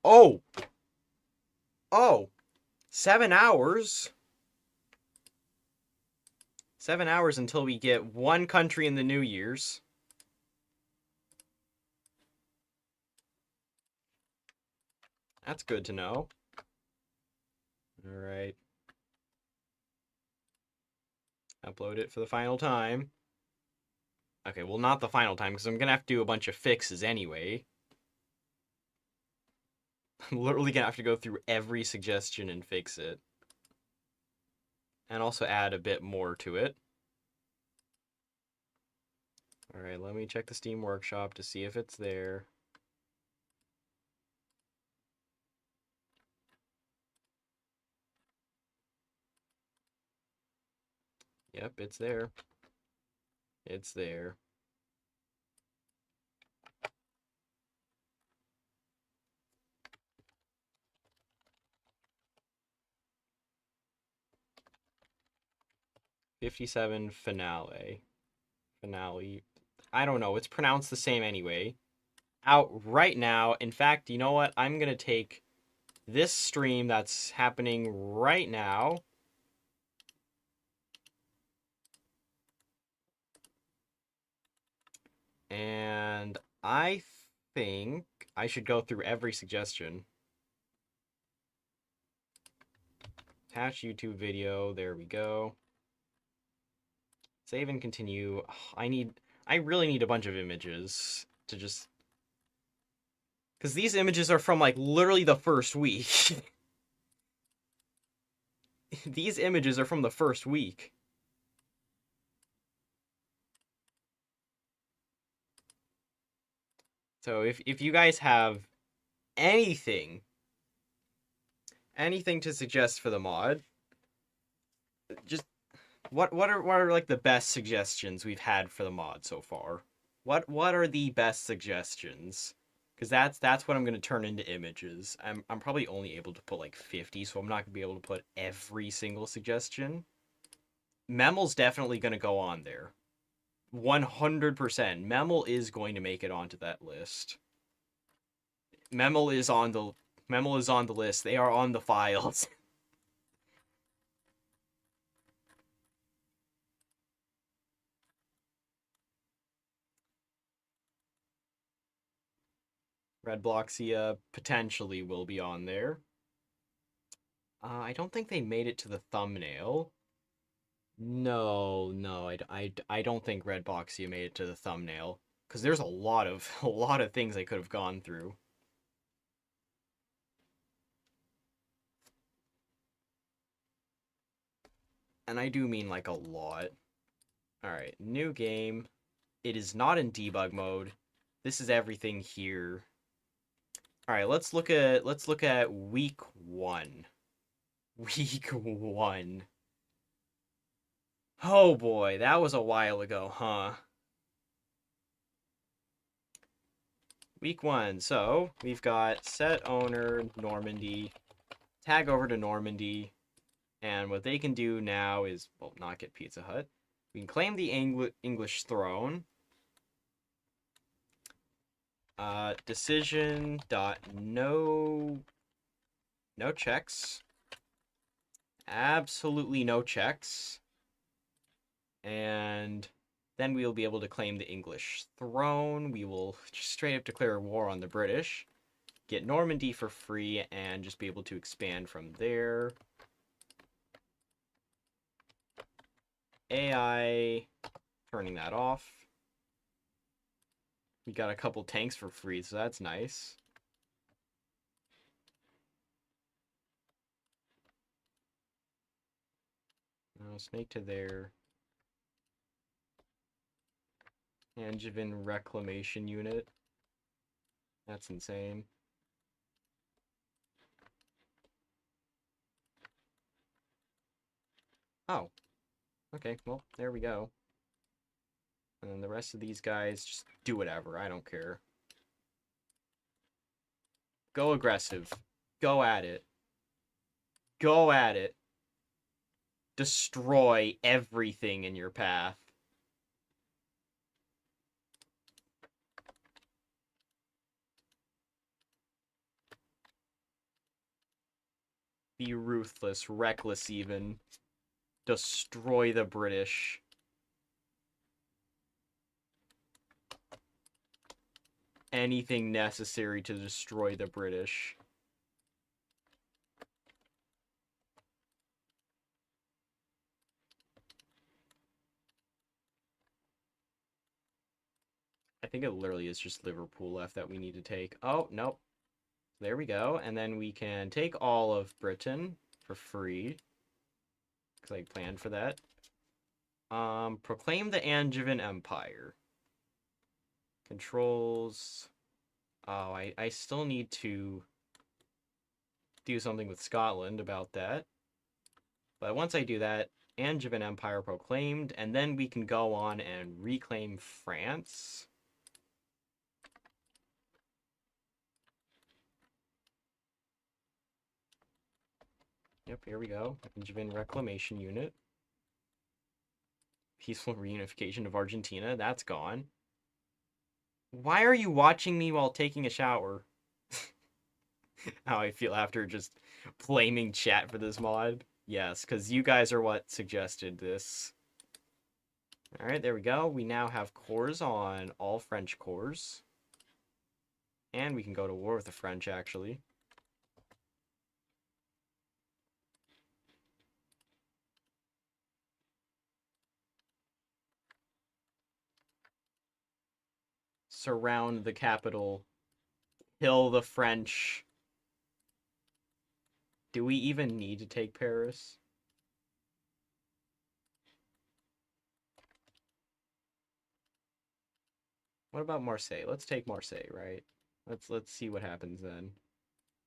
[SPEAKER 1] Oh! Oh! 7 hours? 7 hours until we get one country in the New Year's. That's good to know. Alright. Upload it for the final time. Okay, well, not the final time, because I'm gonna have to do a bunch of fixes anyway. I'm literally gonna have to go through every suggestion and fix it. And also add a bit more to it. Alright, let me check the Steam Workshop to see if it's there. Yep, it's there. It's there. '57 finale. Finale. I don't know. It's pronounced the same anyway. Out right now. In fact, you know what? I'm gonna take this stream that's happening right now. And I think I should go through every suggestion. Attach YouTube video. There we go. Save and continue. I really need a bunch of images to just... Because these images are from, like, literally the first week. These images are from the first week. So if you guys have anything to suggest for the mod, just what are like the best suggestions we've had for the mod so far? What are the best suggestions? Because that's what I'm gonna turn into images. I'm probably only able to put like 50, so I'm not gonna be able to put every single suggestion. Memel's definitely gonna go on there. 100%. Memel is going to make it onto that list. Memel is on the list. They are on the files. Red Bloxia potentially will be on there. I don't think they made it to the thumbnail. No, I don't think Red Bloxia made it to the thumbnail because there's a lot of things I could have gone through. And I do mean like a lot. All right, new game. It is not in debug mode. This is everything here. All right, let's look at week 1. Week 1. Oh boy, that was a while ago, huh? Week 1. So, we've got set owner Normandy, tag over to Normandy, and what they can do now is, well, not get Pizza Hut. We can claim the English throne. Decision dot no checks. Absolutely no checks. And then we will be able to claim the English throne. We will just straight up declare war on the British. Get Normandy for free and just be able to expand from there. AI, turning that off. We got a couple tanks for free, so that's nice. Snake to there. Angevin Reclamation Unit. That's insane. Oh. Okay, well, there we go. And then the rest of these guys, just do whatever. I don't care. Go aggressive. Go at it. Go at it. Destroy everything in your path. Be ruthless, reckless even. Destroy the British. Anything necessary to destroy the British. I think it literally is just Liverpool left that we need to take. Oh, nope. There we go. And then we can take all of Britain for free. Because I planned for that. Proclaim the Angevin Empire. Controls. Oh, I still need to do something with Scotland about that. But once I do that, Angevin Empire proclaimed, and then we can go on and reclaim France. Yep, here we go. Angevin Reclamation Unit. Peaceful reunification of Argentina. That's gone. Why are you watching me while taking a shower? How I feel after just flaming chat for this mod. Yes, because you guys are what suggested this. Alright, there we go. We now have cores on all French cores. And we can go to war with the French, actually. surround the capital, kill the French. Do we even need to take Paris? What about Marseille? Let's take Marseille, right? Let's see what happens then.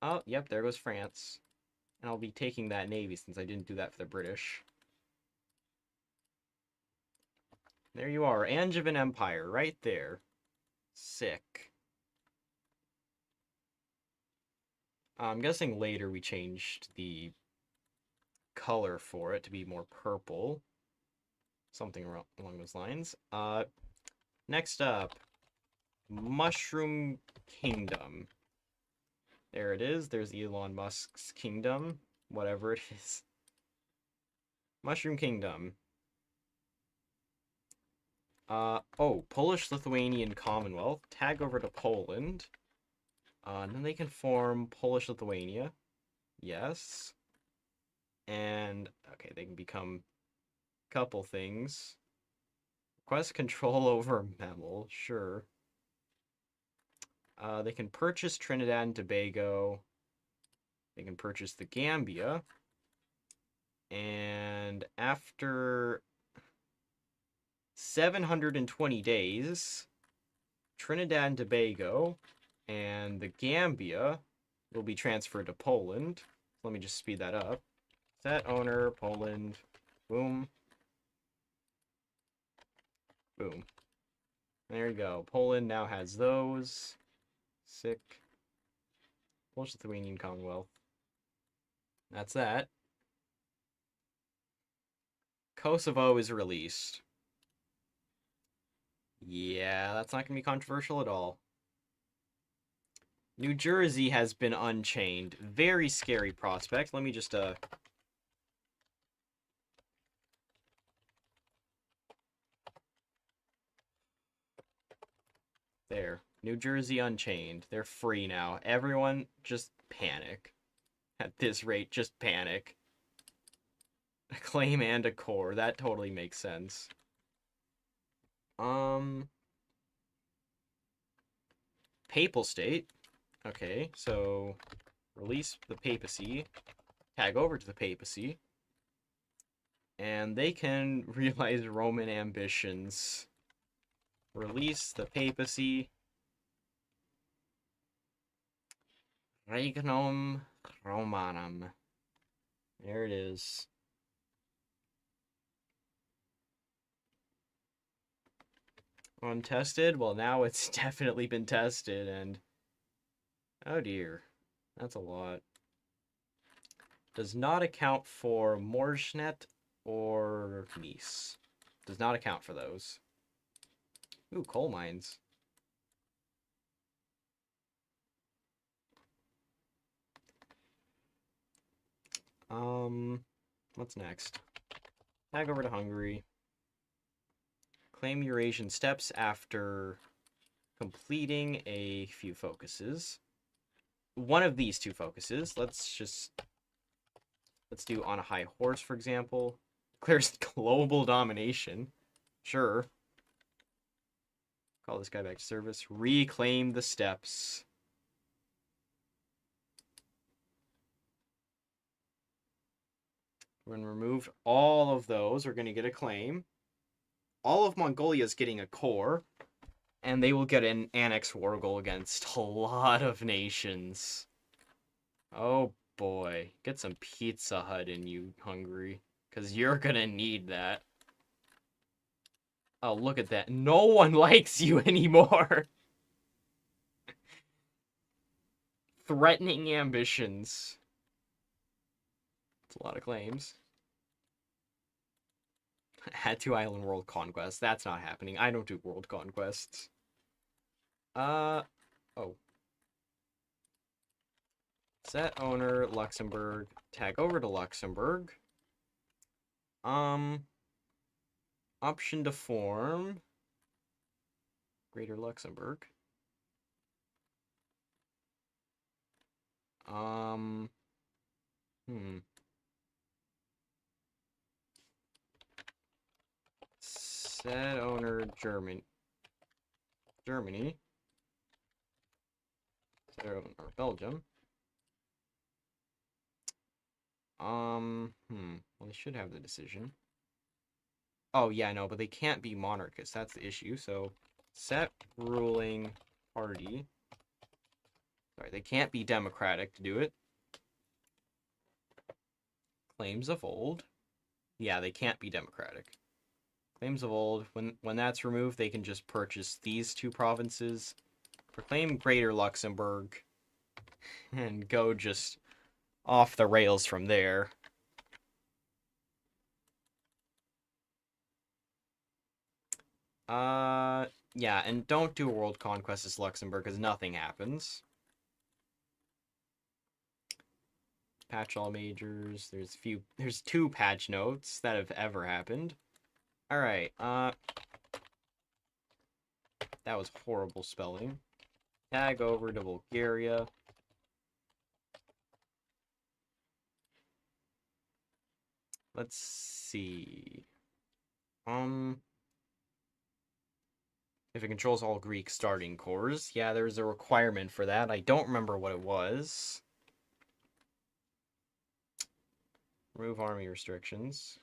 [SPEAKER 1] Oh, yep, there goes France. And I'll be taking that navy since I didn't do that for the British. There you are, Angevin Empire, right there. Sick. I'm guessing later we changed the color for it to be more purple. Something along those lines. Next up, Mushroom Kingdom. There it is. There's Elon Musk's kingdom. Whatever it is. Mushroom Kingdom. Oh, Polish-Lithuanian Commonwealth. Tag over to Poland. And then they can form Polish-Lithuania. Yes. And, okay, they can become a couple things. Request control over Memel. Sure. They can purchase Trinidad and Tobago. They can purchase the Gambia. And after 720 days, Trinidad and Tobago and the Gambia will be transferred to Poland. Let me just speed that up. Set owner, Poland. Boom. Boom. There you go. Poland now has those. Sick. Polish-Lithuanian Commonwealth. That's that. Kosovo is released. Yeah, that's not going to be controversial at all. New Jersey has been unchained. Very scary prospect. Let me just, There. New Jersey unchained. They're free now. Everyone just panic. At this rate, just panic. A claim and a core. That totally makes sense. Papal state. Okay, so release the papacy. Tag over to the papacy. And they can realize Roman ambitions. Release the papacy. Regnum Romanum. There it is. Untested? Well, now it's definitely been tested, and... oh dear. That's a lot. Does not account for Morsnet or Nice. Does not account for those. Ooh, coal mines. What's next? Tag over to Hungary. Claim Eurasian steppes after completing a few focuses. One of these two focuses. Let's do on a high horse, for example. Declares global domination. Sure. Call this guy back to service. Reclaim the steppes. When removed all of those, we're going to get a claim. All of Mongolia is getting a core. And they will get an annex war goal against a lot of nations. Oh boy. Get some Pizza Hut in you, Hungary. Because you're going to need that. Oh, look at that. No one likes you anymore. Threatening ambitions. It's a lot of claims. Add to island world conquest. That's not happening. I don't do world conquests. Oh. Set owner, Luxembourg. Tag over to Luxembourg. Option to form. Greater Luxembourg. Set owner, German. Germany. Or Belgium. Well, they should have the decision. Oh, yeah, no, but they can't be monarchists. That's the issue. So, set ruling party. Sorry, they can't be democratic to do it. Claims of old. Yeah, they can't be democratic. Claims of old. When that's removed, they can just purchase these two provinces, proclaim Greater Luxembourg, and go just off the rails from there. Yeah, and don't do a world conquest as Luxembourg because nothing happens. Patch all majors. There's two patch notes that have ever happened. All right. That was horrible spelling. Tag over to Bulgaria. Let's see. If it controls all Greek starting cores. Yeah, there's a requirement for that. I don't remember what it was. Remove army restrictions.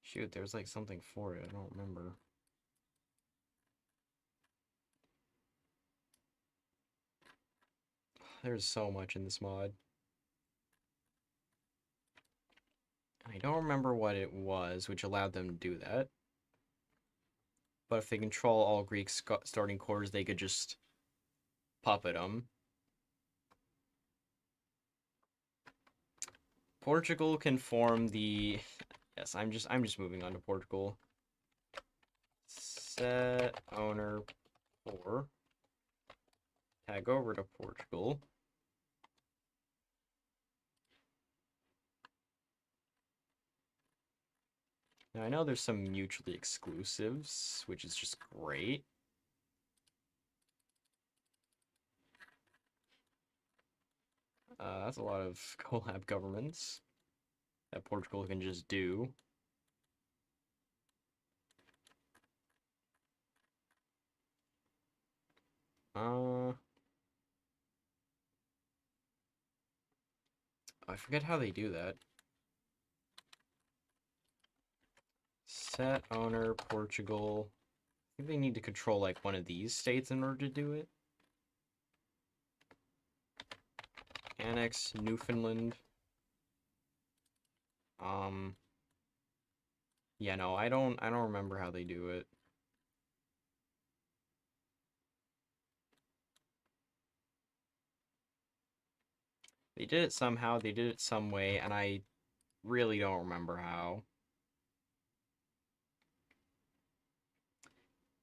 [SPEAKER 1] Shoot, there's like something for it. I don't remember. There's so much in this mod. I don't remember what it was, which allowed them to do that. But if they control all Greek starting cores, they could just puppet them. Portugal can form the... Yes, I'm just moving on to Portugal. Set owner 4. Tag over to Portugal. Now I know there's some mutually exclusives, which is just great. That's a lot of collab governments that Portugal can just do. I forget how they do that. Set owner Portugal. I think they need to control like one of these states in order to do it. Annex Newfoundland. Yeah, no, I don't remember how they do it. They did it somehow, they did it some way, and I really don't remember how.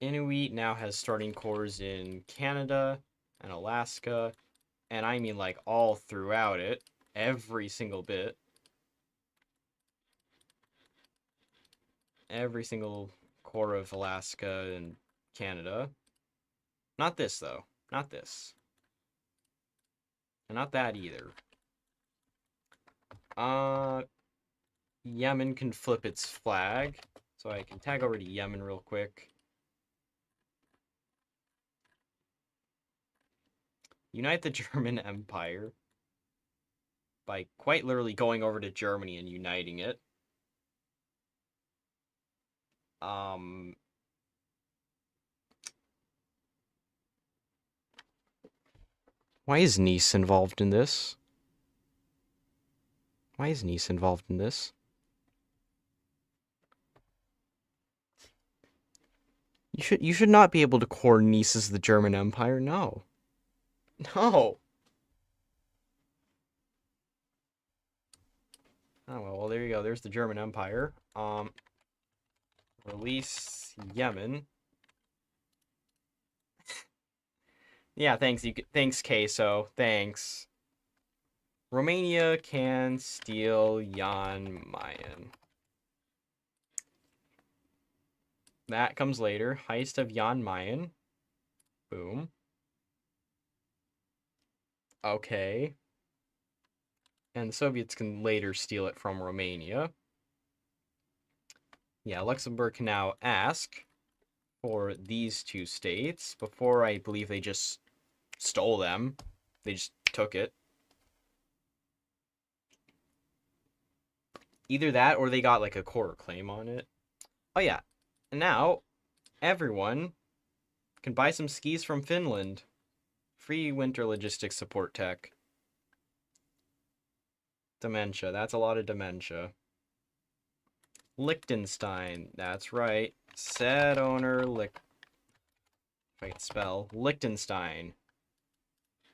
[SPEAKER 1] Inuit now has starting cores in Canada and Alaska, and I mean like all throughout it, every single bit. Every single core of Alaska and Canada. Not this, though. Not this. And not that either. Yemen can flip its flag. So I can tag over to Yemen real quick. Unite the German Empire. By quite literally going over to Germany and uniting it. Why is Nice involved in this? Why is Nice involved in this? You should not be able to core Nice as the German Empire. No. No. Oh well, there you go. There's the German Empire. Release Yemen. Yeah, thanks. Thanks, Queso. Thanks. Romania can steal Jan Mayen. That comes later. Heist of Jan Mayen. Boom. Okay. And the Soviets can later steal it from Romania. Yeah, Luxembourg can now ask for these two states. Before, I believe they just stole them. They just took it. Either that or they got like a court claim on it. Oh yeah. And now everyone can buy some skis from Finland. Free winter logistics support tech. Dementia. That's a lot of dementia. Liechtenstein. That's right. Said owner if I can spell. Liechtenstein.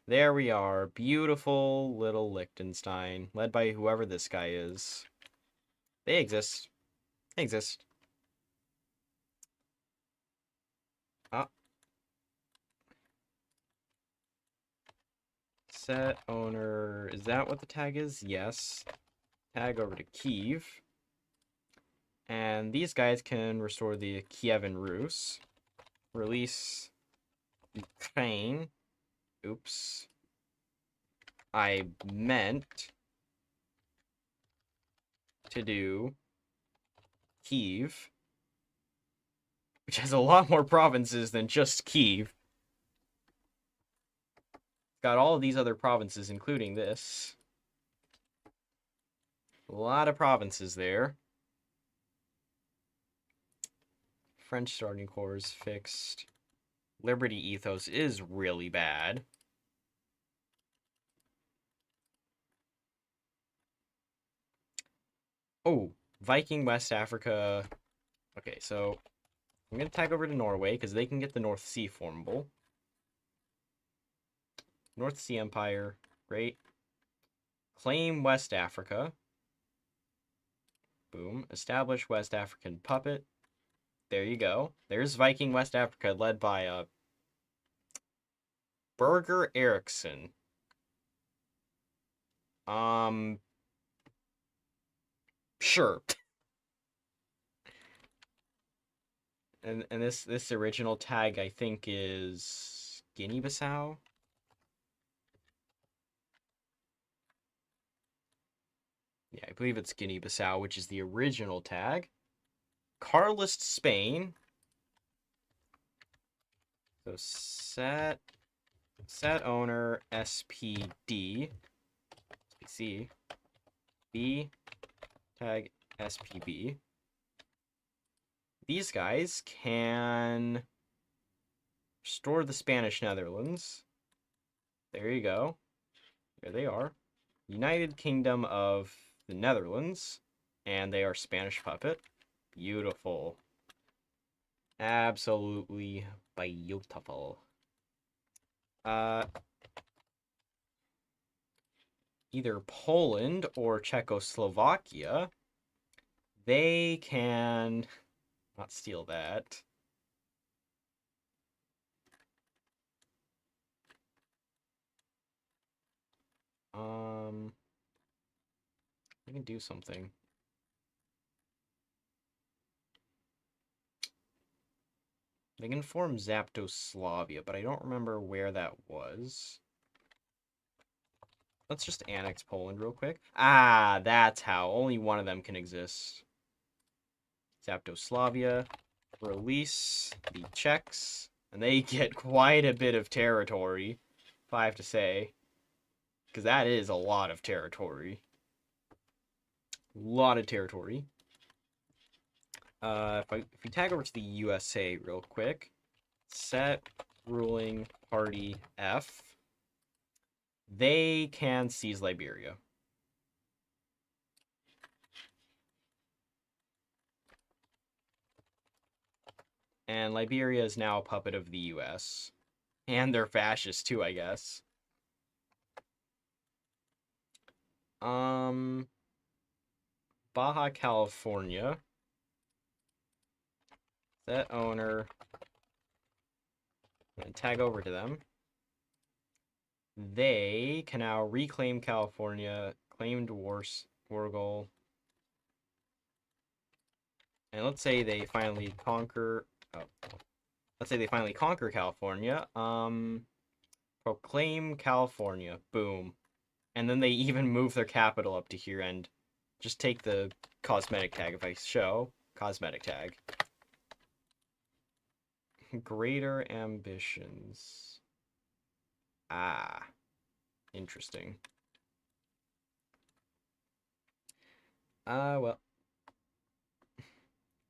[SPEAKER 1] There we are. Beautiful little Liechtenstein. Led by whoever this guy is. They exist. They exist. Ah. Set owner. Is that what the tag is? Yes. Tag over to Kiev. And these guys can restore the Kievan Rus. Release Ukraine. Oops. I meant to do Kiev, which has a lot more provinces than just Kiev. Got all of these other provinces, including this. A lot of provinces there. French starting corps is fixed. Liberty ethos is really bad. Oh, Viking West Africa. Okay, so I'm going to tag over to Norway because they can get the North Sea formable. North Sea Empire. Great. Claim West Africa. Boom. Establish West African puppet. There you go. There's Viking West Africa led by Berger Eriksson. Sure. And this original tag I think is Guinea-Bissau. Yeah, I believe it's Guinea-Bissau, which is the original tag. Carlist Spain. So set owner SPD SPC B tag SPB. These guys can restore the Spanish Netherlands. There you go. There they are. United Kingdom of the Netherlands. And they are Spanish puppet. Beautiful. Absolutely beautiful. Either Poland or Czechoslovakia. They can not steal that. I can do something. They can form Zaptoslavia, but I don't remember where that was. Let's just annex Poland real quick. Ah, that's how. Only one of them can exist. Zaptoslavia. Release the Czechs. And they get quite a bit of territory, if I have to say. Because that is a lot of territory. A lot of territory. If we tag over to the USA real quick, set ruling party F, they can seize Liberia. And Liberia is now a puppet of the US. And they're fascist too, I guess. Baja California. Set owner. And tag over to them. They can now reclaim California, claimed Wargol. And let's say they finally conquer. Let's say they finally conquer California. Proclaim California. Boom. And then they even move their capital up to here and just take the cosmetic tag if I show. Cosmetic tag. Greater ambitions. Ah. Interesting. Well.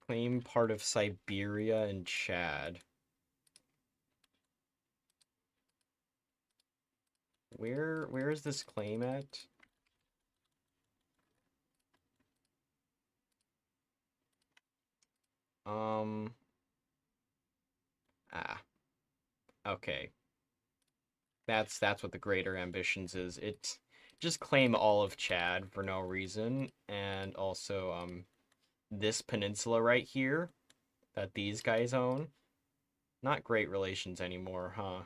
[SPEAKER 1] Claim part of Siberia and Chad. Where is this claim at? Okay. That's what the greater ambitions is. It just claim all of Chad for no reason, and also this peninsula right here that these guys own. Not great relations anymore, huh?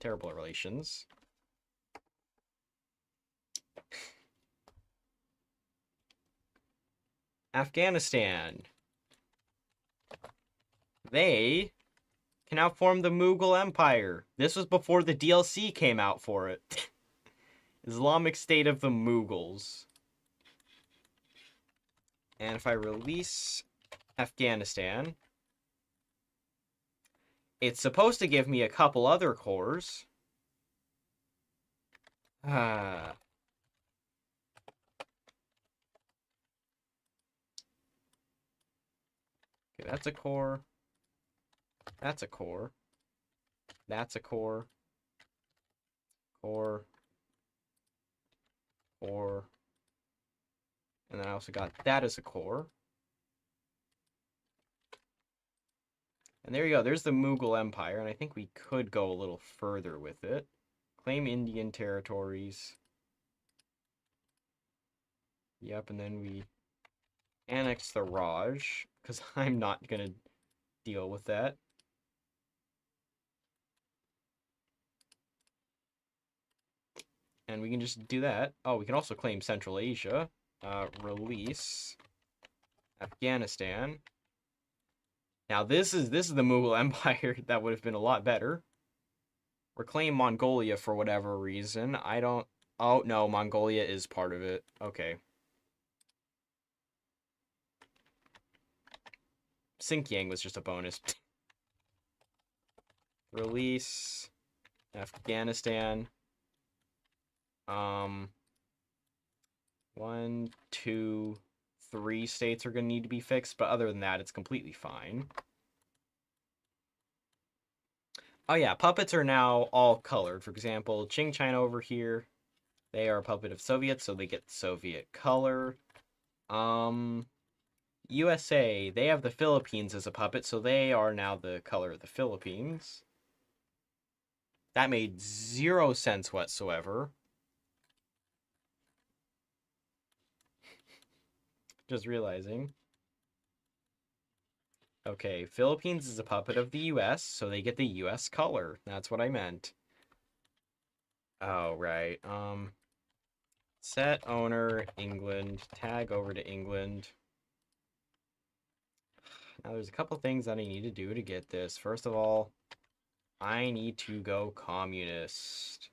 [SPEAKER 1] Terrible relations. Afghanistan. They can now form the Mughal Empire. This was before the DLC came out for it. Islamic State of the Mughals. And if I release Afghanistan, it's supposed to give me a couple other cores. Okay, that's a core. That's a core. That's a core. Core. Core. And then I also got that as a core. And there you go. There's the Mughal Empire. And I think we could go a little further with it. Claim Indian territories. Yep, and then we annex the Raj. Because I'm not going to deal with that. And we can just do that. Oh, we can also claim Central Asia. Release Afghanistan. Now this is the Mughal Empire that would have been a lot better. Reclaim Mongolia for whatever reason. I don't... Oh, no, Mongolia is part of it. Okay. Xinjiang was just a bonus. Release Afghanistan. 1, 2, 3 states are going to need to be fixed, but other than that, it's completely fine. Oh yeah, puppets are now all colored. For example, Qing China over here, they are a puppet of Soviets, so they get Soviet color. USA, they have the Philippines as a puppet, so they are now the color of the Philippines. That made 0 sense whatsoever. Just realizing. Okay, Philippines is a puppet of the US, so they get the US color. That's what I meant. Oh, right. Set owner, England. Tag over to England. Now, there's a couple things that I need to do to get this. First of all, I need to go communist.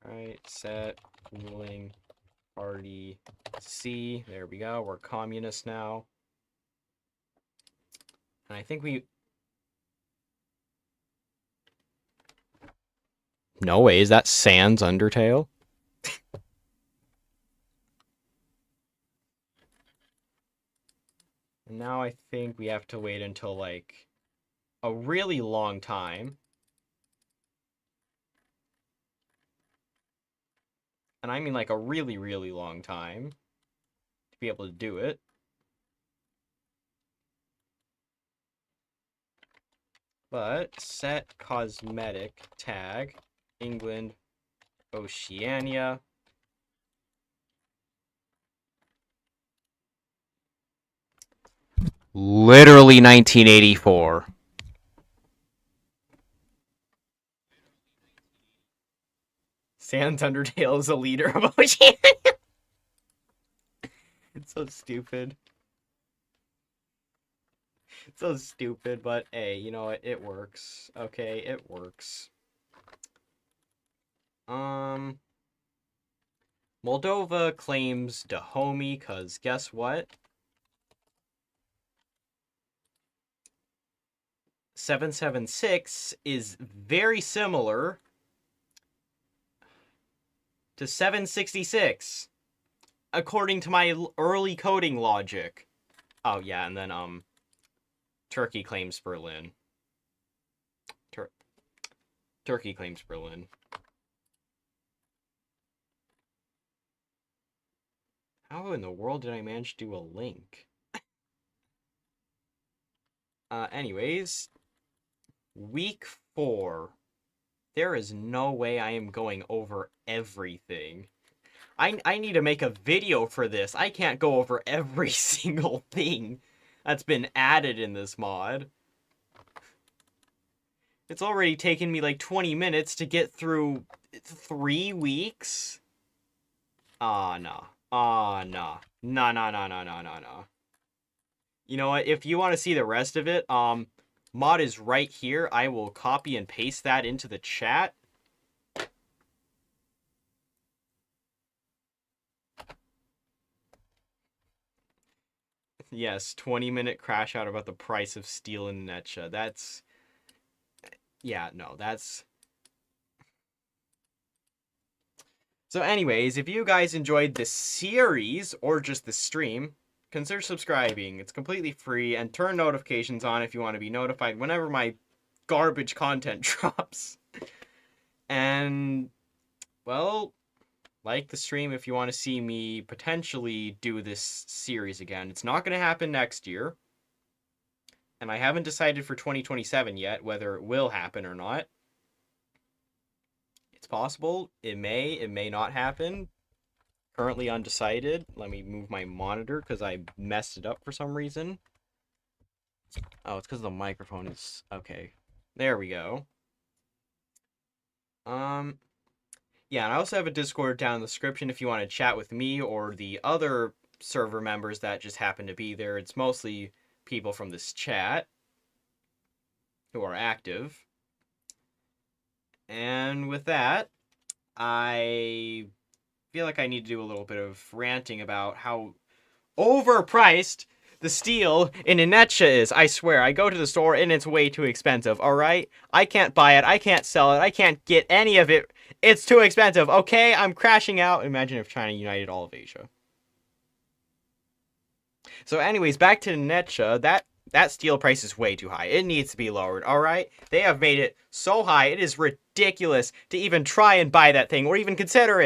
[SPEAKER 1] Alright, set ruling party C. There we go. We're communist now. And I think we... No way, is that Sans Undertale? And now I think we have to wait until, like, a really long time. And I mean, like, a really, really long time to be able to do it. But set cosmetic tag England, Oceania. Literally 1984. Sans Undertale is a leader of Oceania. It's so stupid. So stupid, but hey, you know what? It works. Okay, it works. Moldova claims Dahomey, cause guess what? 776 is very similar to 766, according to my early coding logic. Oh yeah, and then Turkey claims Berlin. Turkey claims Berlin. How in the world did I manage to do a link? Anyways, week 4. There is no way I am going over everything. I need to make a video for this. I can't go over every single thing that's been added in this mod. It's already taken me like 20 minutes to get through 3 weeks. Ah, nah. Ah, nah. Nah, nah, nah, nah, nah, nah, nah. You know what? If you want to see the rest of it, mod is right here. I will copy and paste that into the chat. Yes, 20-minute crash out about the price of steel in Netcha. That's... Yeah, no, that's... So anyways, if you guys enjoyed this series, or just the stream, consider subscribing. It's completely free, and turn notifications on if you want to be notified whenever my garbage content drops. And, well, like the stream if you want to see me potentially do this series again. It's not going to happen next year. And I haven't decided for 2027 yet whether it will happen or not. It's possible. It may not happen. Currently undecided. Let me move my monitor because I messed it up for some reason. Oh, it's because the microphone is... Okay. There we go. Yeah, and I also have a Discord down in the description if you want to chat with me or the other server members that just happen to be there. It's mostly people from this chat who are active. And with that, I feel like I need to do a little bit of ranting about how overpriced the steel in Inetcha is. I swear, I go to the store and it's way too expensive, alright? I can't buy it, I can't sell it, I can't get any of it. It's too expensive, okay? I'm crashing out. Imagine if China united all of Asia. So anyways, back to Inetcha, that steel price is way too high. It needs to be lowered, alright? They have made it so high, it is ridiculous to even try and buy that thing or even consider it.